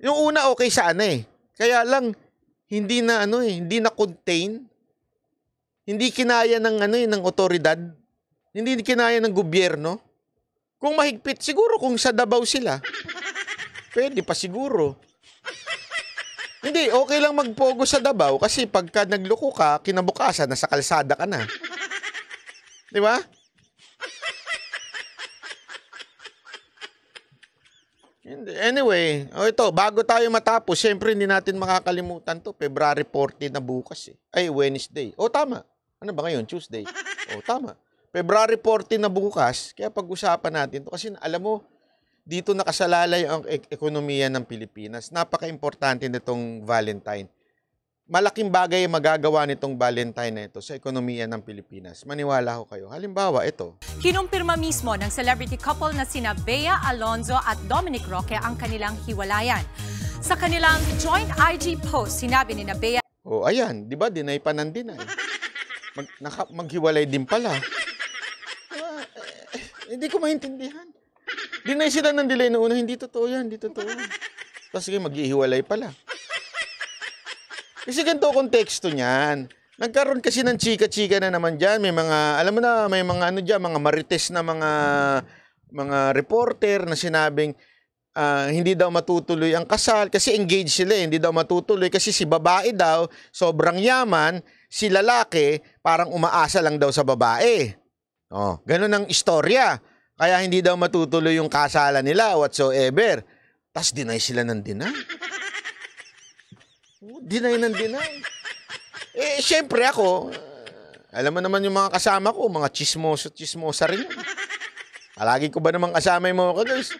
yung una okay sa Kaya lang, hindi na contain. Hindi kinaya ng otoridad. Hindi kinaya ng gobyerno. Kung mahigpit, siguro kung sa Davao sila, pwede pa siguro. Hindi, okay lang magpogo sa Davao kasi pagka nagloko ka, kinabukasan, nasa kalsada ka na. Di ba? Anyway, ito, bago tayo matapos, syempre hindi natin makakalimutan to. February 14 na bukas eh. Ay, Wednesday. Tama. Ano ba ngayon? Tuesday. Tama. February 14 na bukas, kaya pag-usapan natin to. Kasi alam mo, dito nakasalalay ang ekonomiya ng Pilipinas. Napaka-importante nitong Valentine. Malaking bagay ang magagawa nitong Valentine na ito sa ekonomiya ng Pilipinas. Maniwala ho kayo. Halimbawa, ito. Kinumpirma mismo ng celebrity couple na sina Bea Alonzo at Dominic Roque ang kanilang hiwalayan. Sa kanilang joint IG post, sinabi ni Bea... Ayan. Di ba? Dinay pa ng dinay. Maghiwalay din pala. Hindi ko maintindihan. Dinay sila ng delay na una. Hindi totoo yan. Hindi totoo. Tapos sige, maghihiwalay pala. Kasi ganito konteksto niyan. Nagkaroon kasi ng chika-chika na naman dyan. May mga, alam mo na, may mga dyan, mga marites na mga reporter na sinabing hindi daw matutuloy ang kasal. Kasi engaged sila, hindi daw matutuloy. Kasi si babae daw, sobrang yaman. Si lalaki, parang umaasa lang daw sa babae. Ganun ang istorya. Kaya hindi daw matutuloy yung kasalan nila whatsoever. Tapos deny sila ng deny. Deny ng deny. Syempre ako, alam mo naman yung mga kasama ko, mga chismosa rin. Palagi ko ba namang kasama yung mga guys?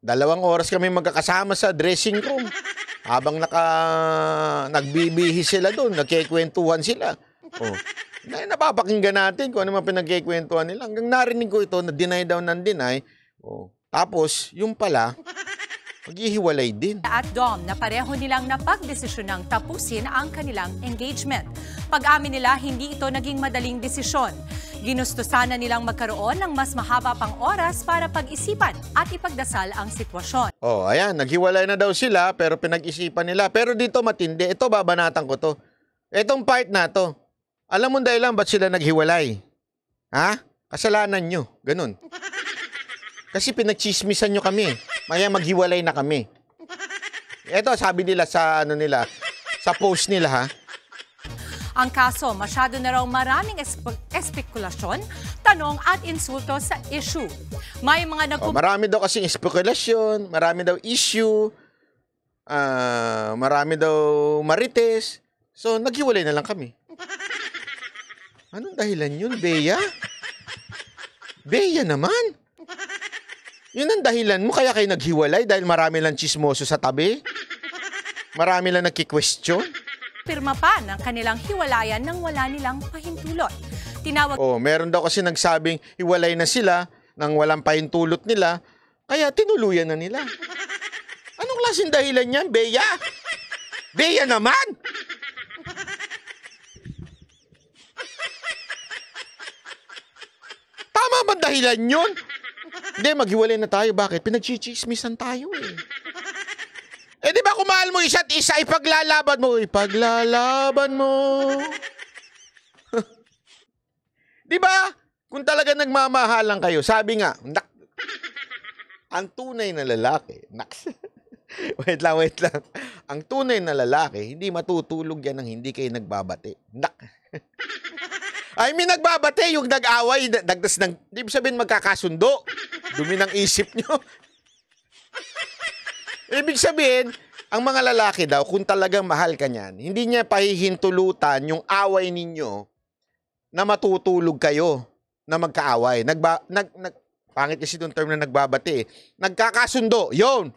2 oras kami magkakasama sa dressing room. Habang nagbibihis sila doon, nagkikwentuhan sila. Napapakinggan natin kung ano mga pinagkikwentuhan nila. Hanggang narinig ko ito na deny daw ng deny. Tapos, yung pala, maghihiwalay din. At Dom na pareho nilang napagdesisyonang tapusin ang kanilang engagement. Pag-amin nila, hindi ito naging madaling desisyon. Ginusto sana nilang magkaroon ng mas mahaba pang oras para pag-isipan at ipagdasal ang sitwasyon. Ayan, naghiwalay na daw sila pero pinag-isipan nila. Pero dito matindi. Ito, babanatan ko to. Itong part na to. Alam mo dahilan ba't sila naghiwalay? Kasalanan nyo. Ganun. Kasi pinagchismisan nyo kami. Maya maghiwalay na kami. Ito, sabi nila sa sa post nila Ang kaso, masyado na raw maraming espekulasyon, tanong at insulto sa issue. May mga marami daw kasing espekulasyon, marami daw issue, marami daw marites. So, naghiwalay na lang kami. Anong dahilan yun, Bea? Bea naman. Yun ang dahilan mo kaya kayo naghiwalay dahil marami lang chismoso sa tabi? Marami lang nagki-question? Pirma pa ng kanilang hiwalayan nang wala nilang pahintulot. Tinawag... meron daw kasi nagsabing hiwalay na sila nang walang pahintulot nila, kaya tinuluyan na nila. Anong klaseng dahilan yan, Bea? Bea naman! Tama ba dahilan yun? Hindi, maghiwalay na tayo. Bakit? Pinagchichismisan tayo eh. Eh di ba kung mahal mo isa't isa, ipaglalaban mo. Ipaglalaban mo. Di ba? Kung talaga nagmamahalan kayo, sabi nga, ang tunay na lalaki, wait lang. Ang tunay na lalaki, hindi matutulog yan ng hindi kayo nagbabate. I mean, nagbabate, yung nag-away, dagdas ng, di sabihin magkakasundo. Dumi ng isip nyo. Ibig sabihin, ang mga lalaki daw, kung talagang mahal ka niyan, hindi niya pahihintulutan yung away ninyo na matutulog kayo na magkaaway. Pangit kasi itong term na nagbabate. Nagkakasundo. Yun.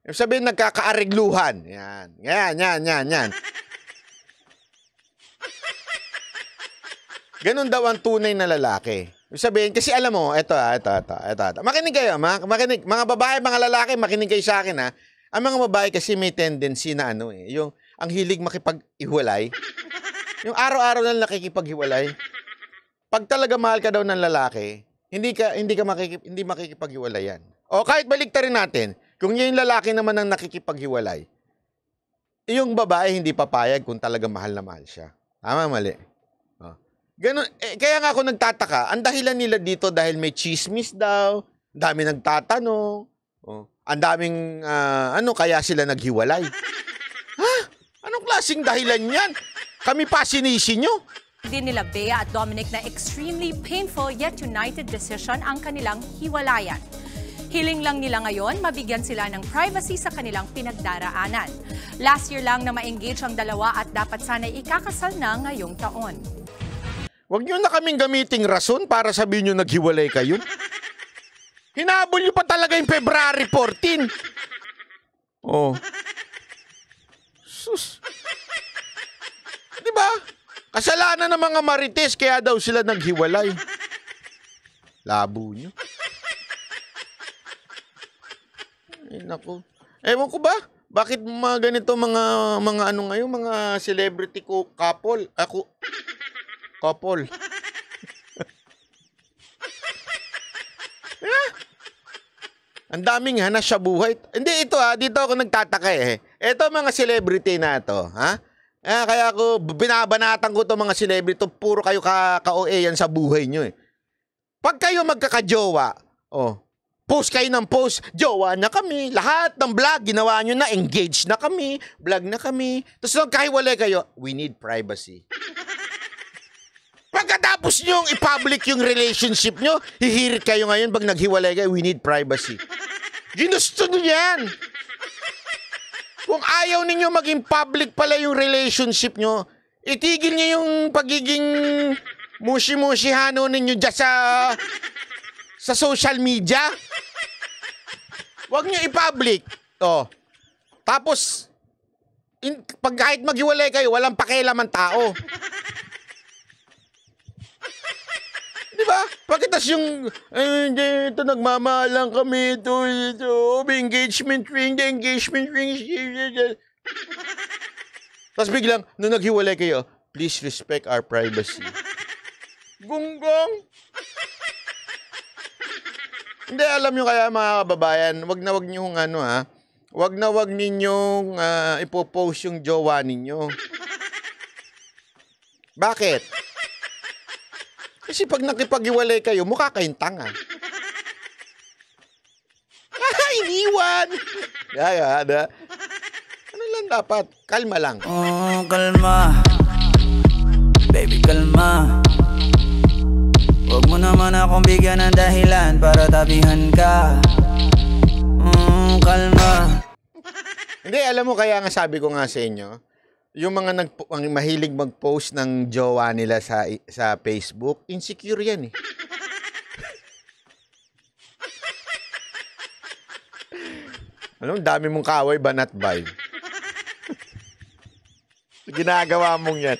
Ibig sabihin, nagkakaarigluhan. Yan. Ganun daw ang tunay na lalaki. Ibig sabihin, kasi alam mo, ito. Makinig kayo, makinig. Mga babae, mga lalaki, makinig kayo sa akin, ha. Ang mga babae kasi may tendency na yung ang hilig makipag-iwalay. Yung araw-araw na nakikipag-iwalay. Pag talaga mahal ka daw ng lalaki, hindi makikipag-iwalay yan. O kahit baliktarin natin, kung yung lalaki naman ang nakikipag-iwalay, yung babae hindi papayag kung talaga mahal na mahal siya. Tama, mali. Ganun, kaya nga ako nagtataka, ang dahilan nila dito dahil may chismis daw, dami nagtatanong, ang daming, kaya sila naghiwalay. Ha? Anong klaseng dahilan yan? Kami pa sinisi nyo. Din nila Bea at Dominic na extremely painful yet united decision ang kanilang hiwalayan. Hiling lang nila ngayon, mabigyan sila ng privacy sa kanilang pinagdaraanan. Last year lang na ma-engage ang dalawa at dapat sana ikakasal na ngayong taon. Huwag nyo na kaming gamiting rason para sabihin nyo naghiwalay kayo. Hinabol nyo pa talaga yung February 14. Oh. Sus. Diba? Kasalanan ng mga marites, kaya daw sila naghiwalay. Labo nyo. Ay, naku. Ewan ko ba? Bakit mga ganito, mga ano ngayon, mga celebrity couple? Couple. Ang daming hanas sa buhay. Hindi, ito dito ako nagtataka eh. Ito mga celebrity na to, ha? Kaya ako, binabanatan ko to mga celebrity, puro kayo ka-OA yan sa buhay nyo eh. Pag kayo magkakajowa, post kayo ng post, jowa na kami, lahat ng vlog, ginawa nyo na, engaged na kami, vlog na kami, tapos nung kahiwalay kayo, we need privacy. Pagkatapos nyo i-public yung relationship nyo, hihirit kayo ngayon pag naghiwalay kayo, we need privacy. Ginusto nyo yan. Kung ayaw ninyo maging public pala yung relationship nyo, itigil nyo yung pagiging mushi-mushihano ninyo dyan sa social media. Huwag nyo i-public. Tapos, pag kahit maghiwalay kayo, walang pakialam ang tao. Diba? Pagkitas yung, ito, nagmamahalan kami, ito, engagement ring. Tapos biglang, nung naghiwalay kayo, please respect our privacy. Gunggong! Hindi, alam nyo kaya mga kababayan, wag ninyong wag ninyong ipopost yung jowa ninyo. Bakit? Kasi pag nakipag-iwalay kayo, mukha kayong tanga. Iniwan! Ano lang dapat? Kalma lang. Kalma. Baby, kalma. Huwag mo naman akong bigyan ng dahilan para tabihan ka. Kalma. Hindi, alam mo, kaya nga sabi ko nga sa inyo, yung mga mahilig mag-post ng jowa nila sa Facebook, insecure yan eh. Alam mo, dami mong kaway, banat bay. Ginagawa mong yan.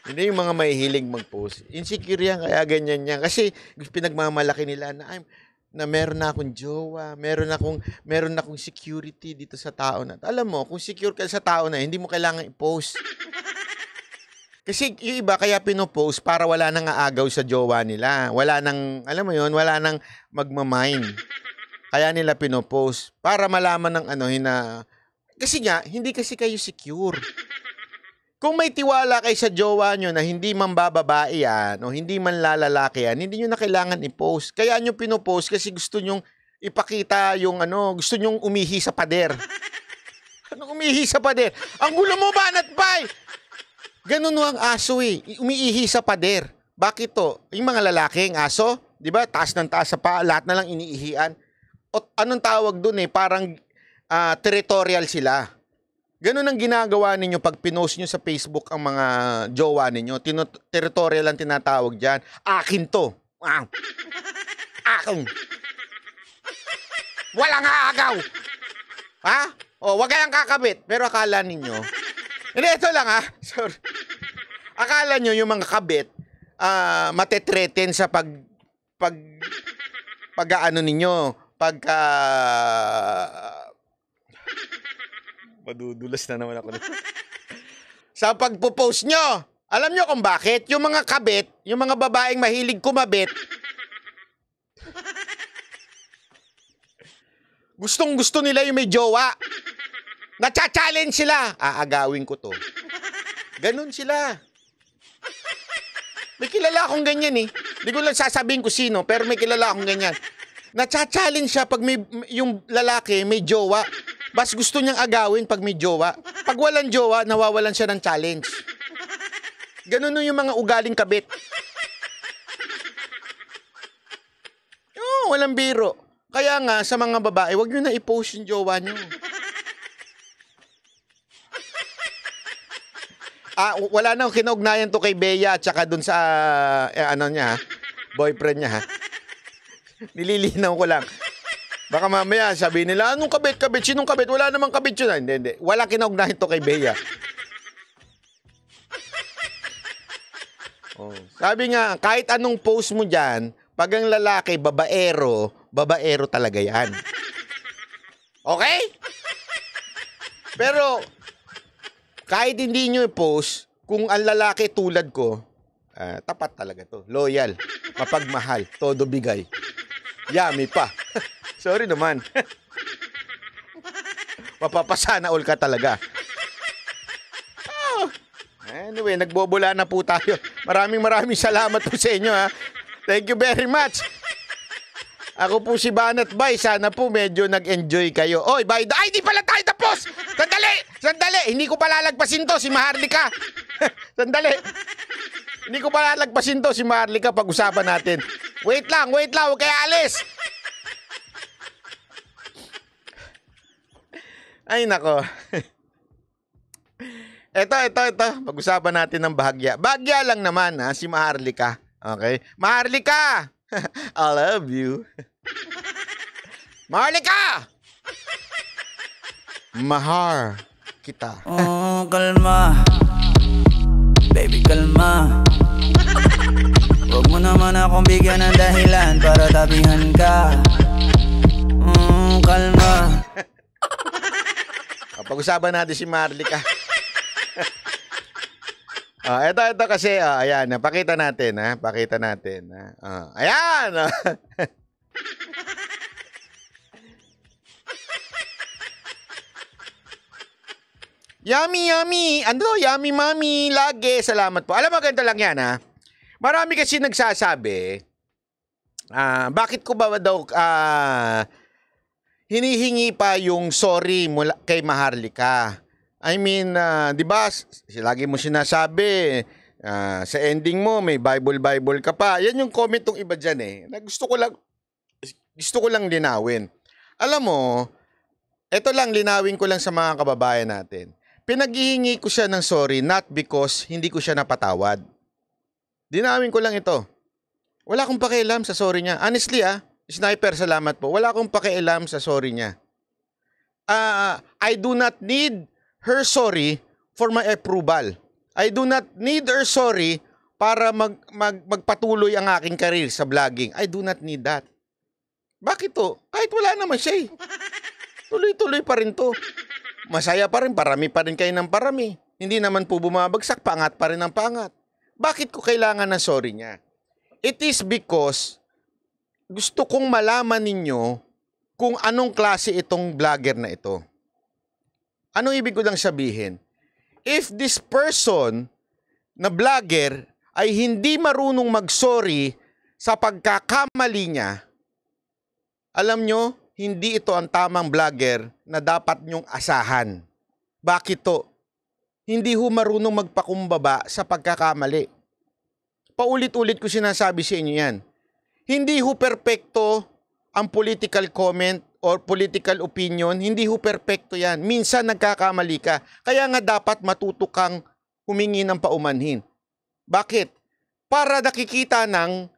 Hindi yung mga mahihilig mag-post. Insecure yan, kaya ganyan yan. Kasi pinagmamalaki nila na meron na akong jowa, meron akong security dito sa tao na. Alam mo, kung secure ka sa tao na, hindi mo kailangan i-post. Kasi yung iba kaya pinopost para wala nang aagaw sa jowa nila. Wala nang, alam mo yun, wala nang magmamine. Kaya nila pinopost para malaman ng kasi nga, hindi kasi kayo secure. Kung may tiwala kayo sa jowa nyo na hindi man bababae yan o hindi man lalaki yan, hindi nyo na kailangan i-post. Kaya nyo pinopost kasi gusto nyong ipakita yung gusto nyong umihi sa pader. Anong umihi sa pader? Ang gulo mo, Banat Bay! Ganun ang aso eh. Umiihi sa pader. Bakit to? Yung mga lalaking aso, di ba? Taas ng taas sa paa, lahat na lang iniihian. O anong tawag dun eh? Parang territorial sila. Ganun ang ginagawa ninyo pag pinost nyo sa Facebook ang mga jowa ninyo. Territorial ang tinatawag dyan. Akin to. Wow. Akin. Walang aagaw. Ha? O, wag kayang kakabit. Pero akala ninyo. Hindi, ito lang ha. Sorry. Akala nyo yung mga kabit matetreten sa pag-ano ninyo. Madudulas na naman ako nito. Sa pagpo-post nyo, alam nyo kung bakit? Yung mga kabit, yung mga babaeng mahilig kumabit, gustong-gusto nila yung may jowa. Nacha-challenge sila. Aagawin ko to. Ganun sila. May kilala akong ganyan eh. Hindi ko lang sasabihin ko sino, pero may kilala akong ganyan. Nacha-challenge siya pag yung lalaki may jowa. Bas gusto niyang agawin pag may jowa. Pag walang jowa, nawawalan siya ng challenge. Ganun yung mga ugaling kabit. Oo, walang biro. Kaya nga, sa mga babae, wag nyo na i-post yung jowa nyo. Wala na kinaugnayan to kay Bea at saka dun sa, boyfriend niya ha. Nililinaw ko lang. Baka mamaya sabihin nila, anong kabit? Sinong kabit? Wala namang kabit yun. Hindi. Wala kinaugnayan to kay Bea. Oh. Sabi nga, kahit anong post mo dyan, pag ang lalaki, babaero talaga yan. Okay? Pero, kahit hindi nyo i-post, kung ang lalaki tulad ko, tapat talaga to. Loyal, mapagmahal, todo bigay. Yummy pa. Sorry naman. Mapapasana all ka talaga. Anyway, nagbobula na po tayo. Maraming salamat po sa inyo ha. Thank you very much. Ako po si Banat Bay. Sana po medyo nag-enjoy kayo. Oy, ay, di pala tayo tapos! Sandali! Hindi ko pala lagpasin to, si Maharlika. Sandali. Hindi ko pala lagpasin to, si Maharlika. Pag-usapan natin. Wait lang. Huwag kayo alis. Ay, nako. Ito. Pag-usapan natin ng bahagya. Bahagya lang naman, ha, si Maharlika. Okay? Maharlika! I love you. Maharlika! Mahar kita. Oh, kalma. Baby, kalma. Huwag mo naman akong bigyan ng dahilan para tabihan ka. Kalma. Pag-usapan natin si Maharlika. Ito kasi, ayan, pakita natin, ha? Pakita natin, ha? Ayan! Yummy! Ano? Yummy, mommy! Lagi! Salamat po. Alam mo, ganito lang yan, ha? Marami kasi nagsasabi, bakit ko ba daw, hinihingi pa yung sorry mula kay Maharlika. I mean, 'di ba? Lagi mo sinasabi, sa ending mo may Bible ka pa. Yan yung comment ng iba diyan eh. Gusto ko lang linawin. Alam mo, eto lang linawin ko lang sa mga kababayan natin. Pinaghihingi ko siya ng sorry not because hindi ko siya napatawad. Dinawin ko lang ito. Wala akong pakialam sa sorry niya. Honestly, Sniper, salamat po. Wala akong pakialam sa sorry niya. I do not need her sorry for my approval. I do not need her sorry para magpatuloy ang aking career sa vlogging. I do not need that. Bakit to? Kahit wala naman siya eh. Tuloy-tuloy pa rin to. Masaya pa rin, parami pa rin kayo ng parami. Hindi naman po bumabagsak, pangat pa rin ang pangat. Bakit ko kailangan ng sorry niya? It is because gusto kong malaman ninyo kung anong klase itong vlogger na ito. Anong ibig ko lang sabihin? If this person na vlogger ay hindi marunong mag-sorry sa pagkakamali niya, alam nyo, hindi ito ang tamang vlogger na dapat nyong asahan. Bakit to? Hindi ho marunong magpakumbaba sa pagkakamali. Paulit-ulit ko sinasabi sa inyo yan. Hindi ho perpekto ang political comment or political opinion, hindi ho perpekto yan. Minsan nagkakamali ka. Kaya nga dapat matuto kang humingi ng paumanhin. Bakit? Para nakikita ng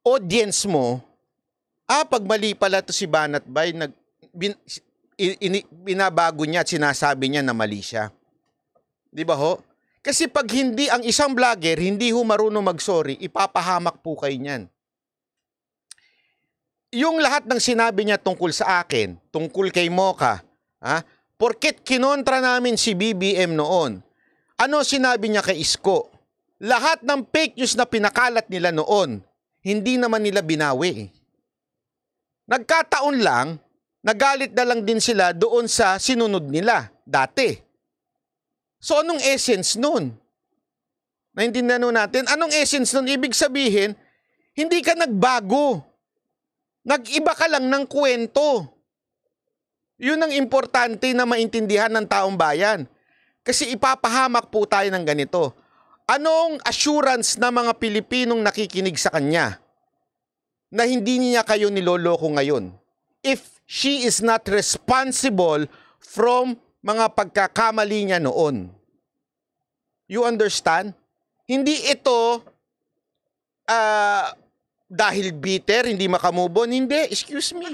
audience mo, pag mali pala to si Banat Bay, binabago niya at sinasabi niya na mali siya. Di ba ho? Kasi pag hindi ang isang vlogger, hindi ho marunong mag-sorry, ipapahamak po kayo niyan. Yung lahat ng sinabi niya tungkol sa akin, tungkol kay Mocha, porket kinontra namin si BBM noon, ano sinabi niya kay Isko? Lahat ng fake news na pinakalat nila noon, hindi naman nila binawi. Nagkataon lang, nagalit na lang din sila doon sa sinunod nila dati. So anong essence nun? Naintindihan natin, anong essence nun? Ibig sabihin, hindi ka nagbago. Nag-iba ka lang ng kwento. Yun ang importante na maintindihan ng taong bayan. Kasi ipapahamak po tayo ng ganito. Anong assurance na mga Pilipinong nakikinig sa kanya na hindi niya kayo niloloko ngayon? If she is not responsible from mga pagkakamali niya noon. You understand? Hindi ito dahil bitter, hindi makamove on. Hindi, excuse me.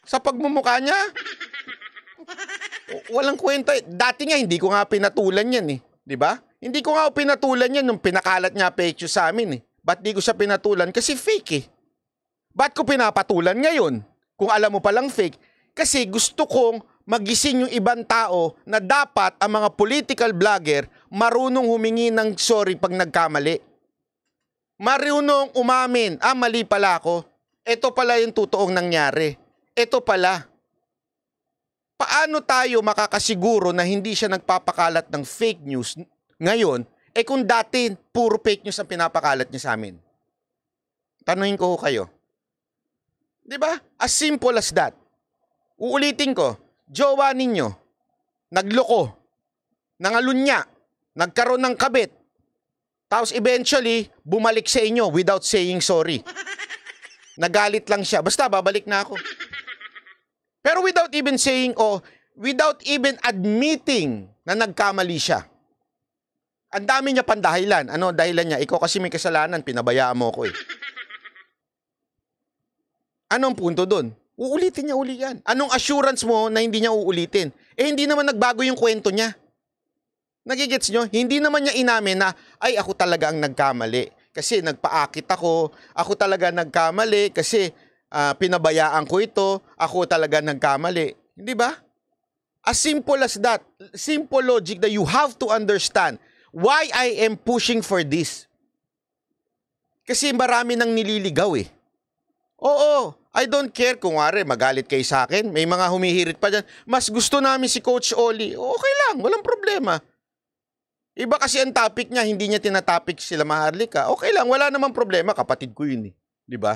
Sa pagmumukha niya, walang kwenta. Dati nga, hindi ko nga pinatulan yan eh. Diba? Hindi ko nga pinatulan yan nung pinakalat niya picture sa amin eh. Ba't di ko siya pinatulan? Kasi fake eh. Ba't ko pinapatulan ngayon? Kung alam mo palang fake. Kasi gusto kong magising yung ibang tao na dapat ang mga political vlogger marunong humingi ng sorry pag nagkamali. Marunong umamin, mali pala ako. Ito pala yung totoong nangyari. Ito pala. Paano tayo makakasiguro na hindi siya nagpapakalat ng fake news ngayon, kung dati puro fake news ang pinapakalat niya sa amin? Tanungin ko kayo. Diba? As simple as that. Uulitin ko, jowa ninyo, nagloko, nangalunya, nagkaroon ng kabit, tapos eventually, bumalik sa inyo without saying sorry. Nagalit lang siya. Basta, babalik na ako. Pero without even saying, without even admitting na nagkamali siya. Ang dami niya pandahilan. Ano dahilan niya? Ikaw kasi may kasalanan, pinabayaan mo ko eh. Anong punto doon? Uulitin niya uli yan. Anong assurance mo na hindi niya uulitin? Hindi naman nagbago yung kwento niya. Nagigets nyo? Hindi naman niya inamin na, ay ako talaga ang nagkamali. Kasi nagpaakit ako talaga nagkamali kasi pinabayaan ko ito, ako talaga nagkamali. Hindi ba? As simple as that. Simple logic that you have to understand why I am pushing for this. Kasi marami nang nililigaw eh. Oo, I don't care kung magalit kayo sa akin. May mga humihirit pa dyan. Mas gusto namin si Coach Oli. Okay lang, walang problema. Iba kasi ang topic niya, hindi niya tinatopic sila Maharlika. Okay lang, wala namang problema, kapatid ko yun eh. Di ba?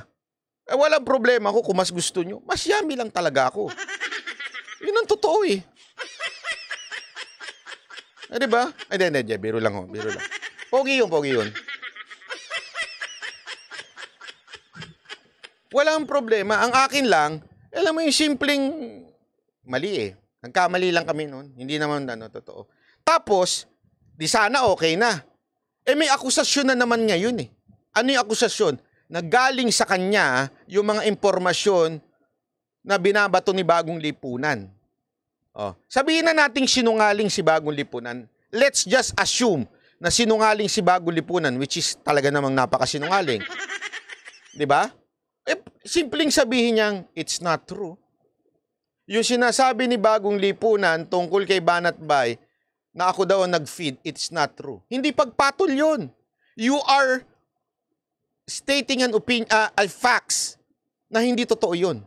Walang problema ko kung mas gusto nyo. Mas yummy lang talaga ako. Yun ang totoo eh. Di ba? Hindi, biro lang ho, biro lang. Pogi yun. Walang problema. Ang akin lang, alam mo yung simpleng mali eh. Nagkamali lang kami noon. Hindi naman totoo. Tapos, di sana okay na. May akusasyon na naman ngayon eh. Ano yung akusasyon? Naggaling sa kanya yung mga impormasyon na binabato ni Bagong Lipunan. Sabihin na nating sinungaling si Bagong Lipunan. let's just assume na sinungaling si Bagong Lipunan, which is talaga namang napakasinungaling. Di ba? Simpleng sabihin niyang, it's not true. Yung sinasabi ni Bagong Lipunan tungkol kay Banat Bay na ako daw ang nag-feed, it's not true. Hindi pagpatol yun. You are stating an opinion, facts na hindi totoo yun.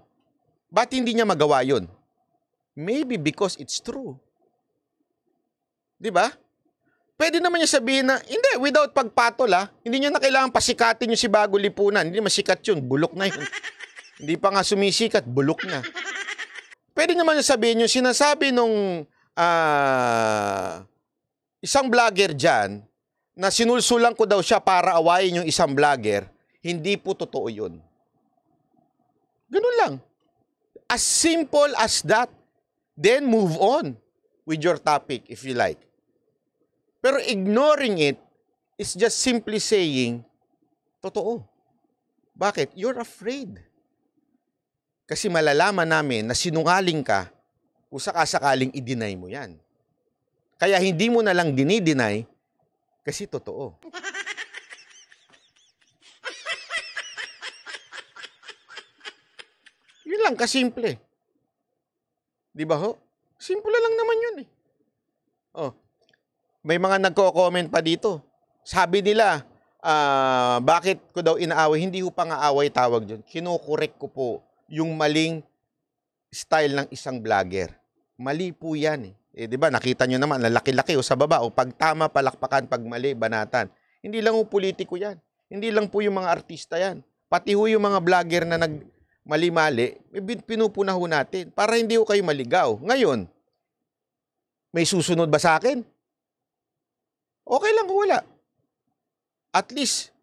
Ba't hindi niya magawa yun? Maybe because it's true. Di ba? Pwede naman niya sabihin na, hindi, without pagpatol hindi niya na kailangan pasikatin yung si Bagong Lipunan. Hindi masikat yun, bulok na yun. Hindi pa nga sumisikat, bulok na. Pwede naman niya sabihin yung sinasabi nung isang vlogger dyan na sinulsulan ko daw siya para awayin yung isang vlogger, hindi po totoo yun. Ganun lang. As simple as that. Then move on with your topic if you like. Pero ignoring it is just simply saying, totoo. Bakit? You're afraid. Kasi malalaman namin na sinungaling ka kung sakasakaling i-deny mo yan. Kaya hindi mo na lang dinideny kasi totoo. Yun lang, kasimple. Di ba ho? Simple lang naman yun eh. Oh. May mga nagko-comment pa dito. Sabi nila, bakit ko daw inaaway? Hindi ko pa nga away tawag dyan. Kinukorek ko po yung maling style ng isang vlogger. Mali po yan eh. Di ba, nakita nyo naman, lalaki-laki o sa baba, o pag tama, palakpakan, pag mali, banatan. Hindi lang po politiko yan. Hindi lang po yung mga artista yan. Pati ho yung mga vlogger na nagmali-mali, pinupuna ho natin para hindi ho kayo maligaw. Ngayon, may susunod ba sa akin? Okay lang kung wala. At least,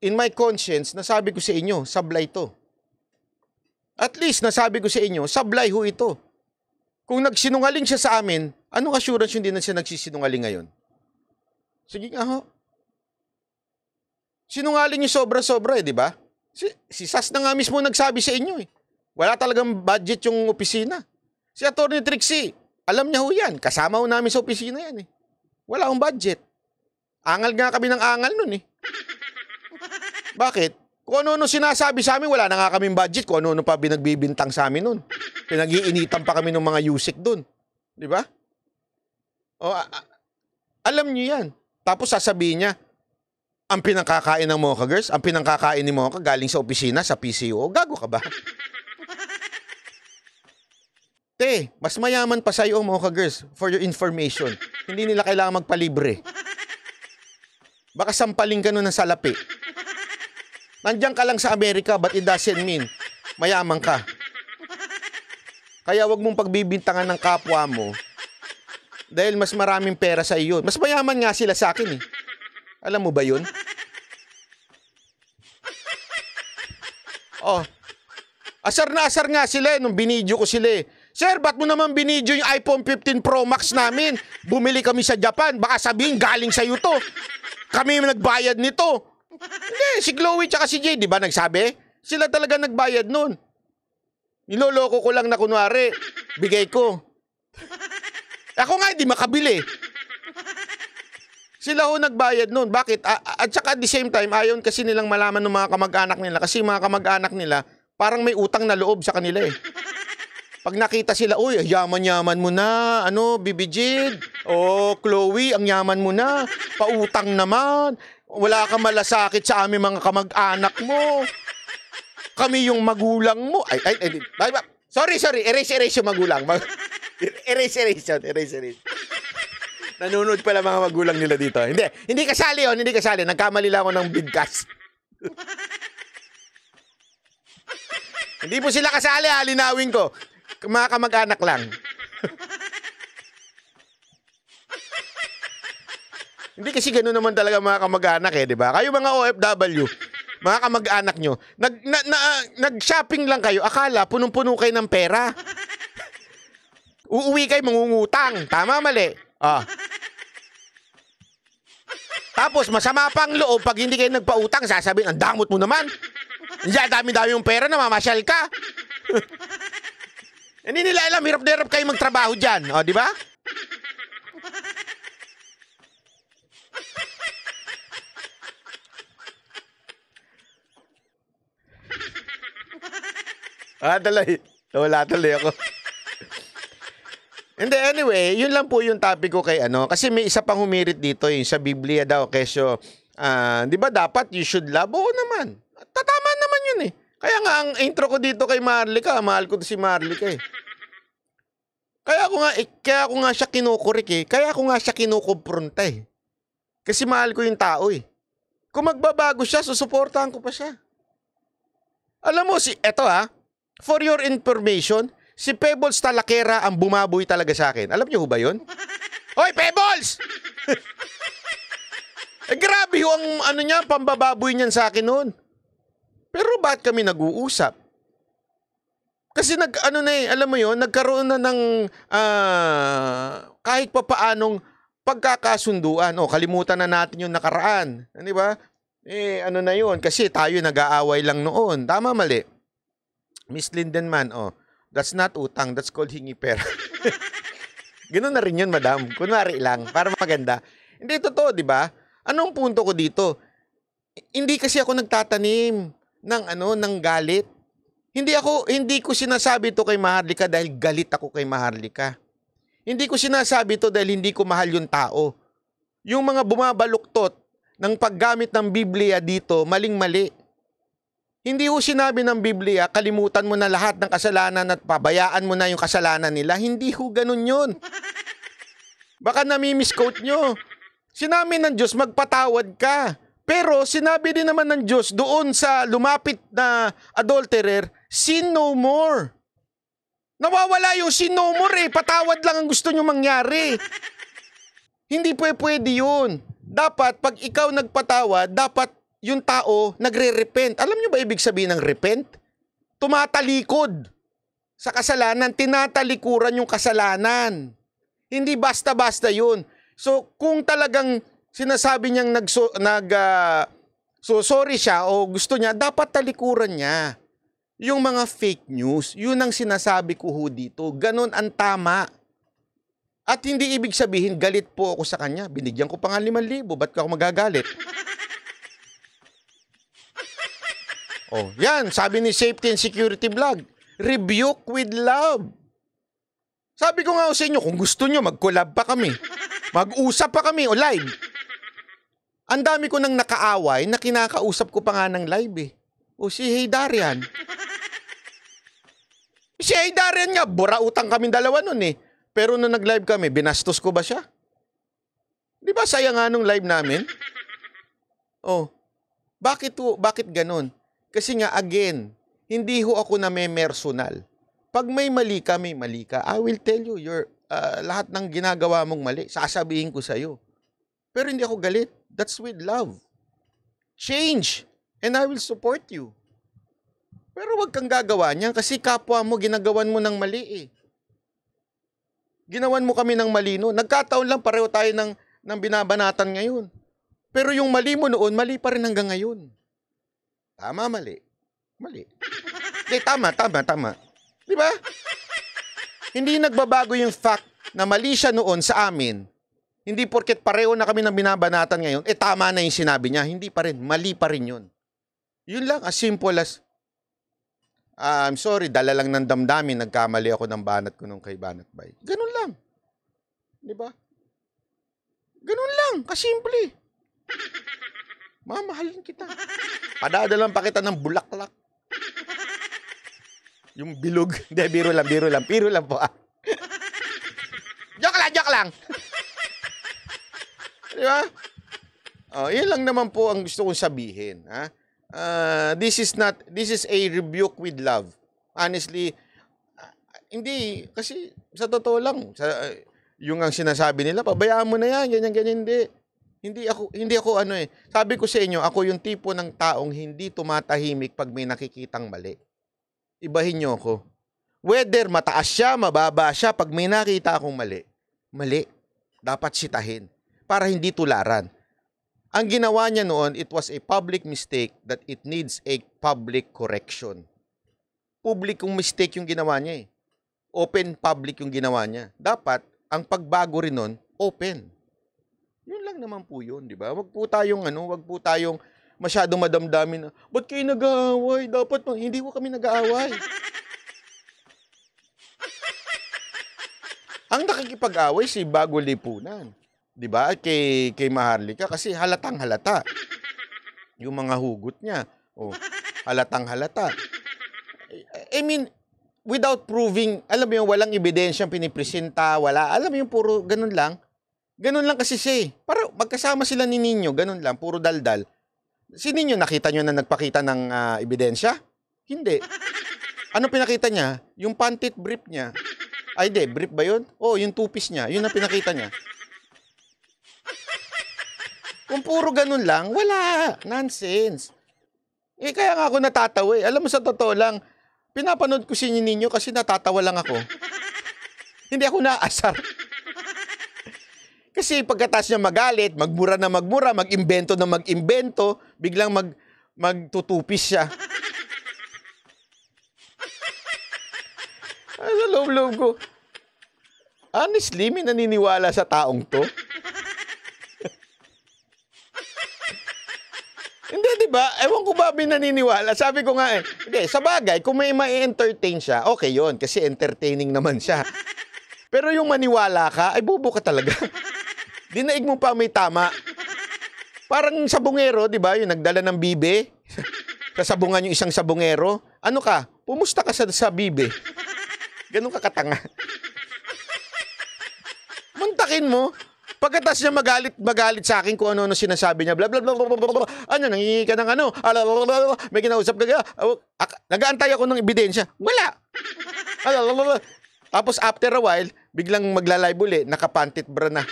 in my conscience, nasabi ko sa inyo, sablay to. At least, nasabi ko sa inyo, sablay ho ito. Kung nagsinungaling siya sa amin, anong assurance hindi na siya nagsisinungaling ngayon? Sige nga ho. Sinungaling yung sobra-sobra di ba? Si Sas na nga mismo nagsabi sa inyo eh. Wala talagang budget yung opisina. Si Atty. Trixie, alam niya ho yan. Kasama ho namin sa opisina yan eh. Wala akong budget. Angal nga kami ng angal nun eh. Bakit? Kung ano-ano sinasabi sa amin, wala na nga kaming budget. Kung ano-ano pa binagbibintang sa amin nun. Pinag-iinitan pa kami ng mga yusik dun. Di ba? Alam niyo yan. Tapos sasabihin niya, ang pinangkakain ng Mocha Girls, ang pinangkakain ni Mocha galing sa opisina, sa PCO. Gago ka ba? Te, mas mayaman pa sa'yo ang Mocha Girls for your information. Hindi nila kailangan magpalibre. Baka sampaling ka nun ng salapi. Nandiyan ka lang sa Amerika, but it doesn't mean mayaman ka. Kaya wag mong pagbibintangan ng kapwa mo dahil mas maraming pera sa iyo. Mas mayaman nga sila sa akin eh. Alam mo ba yun? Oh. Asar na asar nga sila nung binidyo ko sila eh. Sir, ba't mo naman binidyo yung iPhone 15 Pro Max namin? Bumili kami sa Japan. Baka sabihin galing sa'yo to. Kami nagbayad nito. Hindi, si Chloe tsaka si Jay, di ba nagsabi? Sila talaga nagbayad nun. Niloloko ko lang na kunwari, bigay ko. Ako nga, hindi makabili. Sila ho nagbayad nun. Bakit? At saka at the same time, ayaw kasi nilang malaman ng mga kamag-anak nila. Kasi mga kamag-anak nila, parang may utang na loob sa kanila eh. Pag nakita sila, uy, yaman-yaman mo na, Bibijid. Oh, Chloe, ang yaman mo na. Pautang naman. Wala ka malasakit sa aming mga kamag-anak mo. Kami yung magulang mo. Sorry. Erase yung magulang. Erase. Nanonood pala mga magulang nila dito. Hindi kasali yun. Hindi kasali. Nagkamali lang ako ng bidcast. Hindi po sila kasali. Linawin ko. Mga kamag-anak lang. Hindi kasi gano'n naman talaga mga kamag-anak di ba? Kayo mga OFW, mga kamag-anak nyo, nag-shopping lang kayo, akala punong-puno kayo ng pera. Uuwi kayo mangungutang. Tama, mali? Tapos masama pang loob, pag hindi kayo nagpautang, sasabihin, ang damot mo naman. Diyan, dami-dami yung pera na mamasyal ka. Hindi nila alam, hirap na hirap kayo magtrabaho dyan. Di ba? Wala tuloy ako. And then, anyway, yun lang po yung topic ko kay ano. Kasi may isa pang humirit dito, yung sa Biblia daw. Kesyo, di ba dapat you should love? Oo naman. Tatama naman yun eh. Kaya nga, ang intro ko dito kay Marlica, mahal ko si Marlica eh. Kaya ko nga siya kinukurik eh. Kaya ko nga siya kinukumpronta eh. Kasi mahal ko yung tao eh. Kung magbabago siya, susuportahan ko pa siya. Alam mo, eto for your information, si Pebbles Talakera ang bumaboy talaga sa akin. Alam niyo ba yun? Hoy, Pebbles! Grabe ang pambababoy niyan sa akin noon. Pero bakit kami nag-uusap? Kasi alam mo yun, nagkaroon na ng kahit pa paanong pagkakasunduan. Kalimutan na natin yung nakaraan. Di ba? Na yun? Kasi tayo nag-aaway lang noon. Tama, mali? Miss Lindenman, that's not utang, that's called hingi pera. Ganoon na rin yun, madam. Kunwari lang, para maganda. Hindi, totoo, di ba? Anong punto ko dito? Hindi kasi ako nagtatanim ng galit. Hindi ko sinasabi to kay Maharlika dahil galit ako kay Maharlika. Hindi ko sinasabi to dahil hindi ko mahal yung tao. Yung mga bumabaluktot ng paggamit ng Biblia dito, maling-mali. Hindi ho sinabi ng Biblia, kalimutan mo na lahat ng kasalanan at pabayaan mo na yung kasalanan nila. Hindi ho ganun yun. Baka nami-misquote nyo. Sinabi ng Diyos, magpatawad ka. Pero sinabi din naman ng Diyos doon sa lumapit na adulterer, sin no more. Nawawala yung sin no more eh. Patawad lang ang gusto nyo mangyari. Hindi pwede yun. Dapat, pag ikaw nagpatawad, dapat yung tao nagre-repent. Alam nyo ba ibig sabihin ng repent? Tumatalikod sa kasalanan. Tinatalikuran yung kasalanan. Hindi basta-basta yun. So, kung talagang sinasabi niyang sorry siya o gusto niya, dapat talikuran niya. Yung mga fake news, yun ang sinasabi ko ho dito. Ganon ang tama. At hindi ibig sabihin, galit po ako sa kanya. Binigyan ko pa nga 5,000. Ba't ka ako magagalit? Yan. Sabi ni Safety and Security Vlog. Rebuke with love. Sabi ko nga sa inyo, kung gusto nyo, mag-collab pa kami. Mag-usap pa kami o live. Ang dami ko nang nakaaway na kinakausap ko pa nga ng live eh. Si Hey Darian. Si Hey Darian nga, burautang kami dalawa nun eh. Pero nung nag-live kami, binastos ko ba siya? Di ba saya nga nung live namin? Bakit ganun? Kasi nga again, hindi ho ako namemersonal. Pag may mali ka, I will tell you, lahat ng ginagawa mong mali, sasabihin ko sa'yo. Pero hindi ako galit. That's with love. Change, and I will support you. Pero wag kang gagawa niyan kasi kapwa mo ginagawan mo ng mali eh. Ginawan mo kami ng mali no. Nagkataon lang pareho tayo ng binabanatan ngayon. Pero yung mali mo noon, mali pa rin hanggang ngayon. Tama, mali. Mali. Hindi, tama. Di ba? Hindi nagbabago yung fact na mali siya noon sa amin. Hindi porket pareho na kami ng binabanatan ngayon, tama na yung sinabi niya. Hindi pa rin. Mali pa rin yun. Yun lang, as simple as, I'm sorry, dala lang ng damdamin, nagkamali ako ng banat ko nung kay Banat Bay. Ganun lang. Di ba? Ganun lang, kasimple. Mamahalin kita. Padadalan pa kita ng bulaklak. Yung bilog. Hindi, biro lang. Piro lang po. Joke lang. Di ba? Yun lang naman po ang gusto kong sabihin. This is a rebuke with love. Honestly, hindi. Kasi sa totoo lang, yung ang sinasabi nila, pabayaan mo na yan, ganyan, hindi. Hindi ako sabi ko sa inyo, ako yung tipo ng taong hindi tumatahimik pag may nakikitang mali. Ibahin nyo ako. Whether mataas siya, mababa siya, pag may nakita akong mali, dapat sitahin para hindi tularan. Ang ginawa niya noon, it was a public mistake that it needs a public correction. Publikong mistake yung ginawa niya eh. Open public yung ginawa niya. Dapat, ang pagbago rin noon, open. Yun lang naman po yun, di ba? Wag po tayong masyadong madamdamin na, ba't kayo nag-aaway? Dapat, hindi ko kami nag-aaway. Ang nakikipag-away si Bago Lipunan. 'Di ba? Kay Maharlika kasi halatang halata. Yung mga hugot niya. Oh, halatang halata. I mean, without proving, alam mo yung walang ebidensyang pinipresenta, wala. Alam mo yung puro ganun lang. Ganun lang kasi siya eh. Para magkasama sila ni Nino, ganun lang, puro daldal. Si Nino, nakita nyo na nagpakita ng ebidensya? Hindi. Ano pinakita niya? Yung pantit brief niya. Ay, di, brief ba yun? Oh, yung two-piece niya. Yun ang pinakita niya. Kung puro ganun lang, wala. Nonsense. Eh, kaya nga ako natatawa eh. Alam mo, sa totoo lang, pinapanood ko si Nino kasi natatawa lang ako. Hindi ako naasar. Kasi pagkatapos niya magalit, magmura na magmura, mag-imbento na mag-imbento, biglang magtutupis siya. Ay, sa loob-loob ko. Honestly, may naniniwala sa taong to. Hindi, di ba? Ewan ko ba may naniniwala. Sabi ko nga hindi, sa bagay, kung may ma-entertain siya, okay yon kasi entertaining naman siya. Pero yung maniwala ka, ay bobo ka talaga. Dinaig mo pa may tama. Parang sabungero, di ba? Yung nagdala ng bibe. Sasabungan yung isang sabungero. Ano ka? Pumusta ka sa bibe. Ganun ka katanga. Muntakin mo. Pagkatas niya magalit sa akin kung ano sinasabi niya. Blah, blah, blah, blah, blah, blah. Ano, nangingi ka ng ano? May kinausap ka. Nag-aantay ako ng ebidensya. Wala. Tapos after a while, biglang magla-live uli, nakapantit bra na.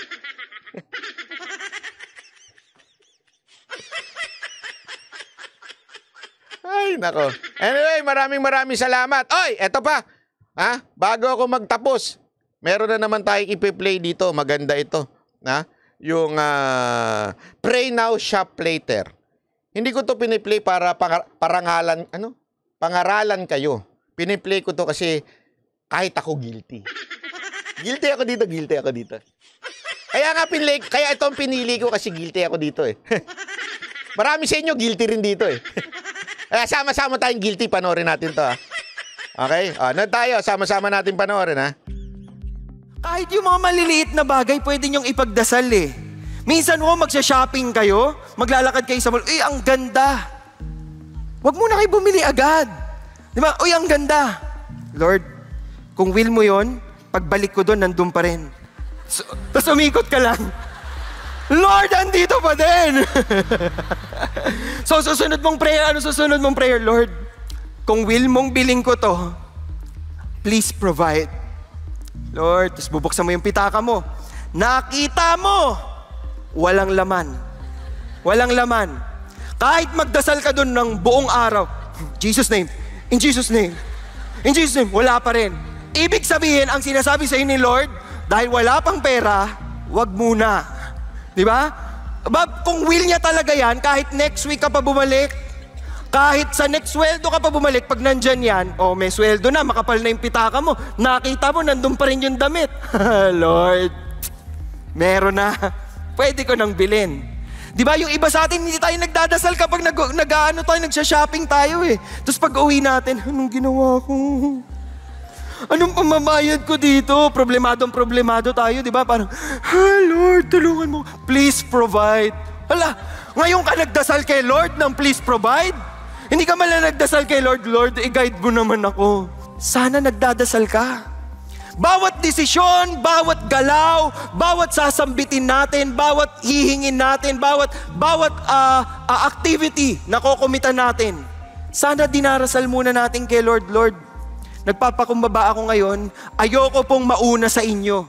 Ay, nako. Anyway, maraming salamat. Oy, eto pa. Ha? Bago ako magtapos, meron na naman tayong ipi-play dito. Maganda ito. Ha? Yung Pray Now, Shop Later. Hindi ko to piniplay para pangaralan kayo. Piniplay ko to kasi kahit ako guilty. Guilty ako dito. Kaya itong pinili ko kasi guilty ako dito eh. Marami sa inyo guilty rin dito eh. Kaya sama-sama tayong guilty, panoorin natin to ha. Okay? Tayo, sama-sama natin panoorin ha. Kahit yung mga maliliit na bagay, pwede nyong ipagdasal eh. Minsan magsha-shopping kayo, maglalakad kayo sa mall, ang ganda. Huwag muna kayo bumili agad. Di ba? Ang ganda. Lord, kung will mo yon, pagbalik ko doon, nandun pa rin. Tapos umikot ka lang. Lord, andito pa din. So, susunod mong prayer? Lord, kung will mong biling ko to, please provide. Lord, tapos bubuksan mo yung pitaka mo. Nakita mo, walang laman. Walang laman. Kahit magdasal ka doon ng buong araw, in Jesus' name, wala pa rin. Ibig sabihin, ang sinasabi sa inyo ni Lord, dahil wala pang pera, wag muna. Di ba? Kung will niya talaga yan, kahit next week ka pa bumalik, kahit sa next sweldo ka pa bumalik, pag nandyan yan, may sweldo na, makapal na yung pitaka mo, nakita mo, nandun pa rin yung damit. Lord, meron na. Pwede ko nang bilhin. Di ba, yung iba sa atin, hindi tayo nagdadasal kapag nagsha-shopping tayo eh. Tapos pag uwi natin, anong ginawa ko? Anong pamamayad ko dito? Problemado tayo, di ba? Parang, Lord, tulungan mo. Please provide. Hala, ngayon ka nagdasal kay Lord ng please provide? Hindi ka man lang nagdasal kay Lord, i-guide mo naman ako. Sana nagdadasal ka. Bawat desisyon, bawat galaw, bawat sasambitin natin, bawat hihingin natin, bawat activity na kukumitan natin, sana dinarasal muna natin kay Lord, nagpapakumbaba ako ngayon, ayoko pong mauna sa inyo.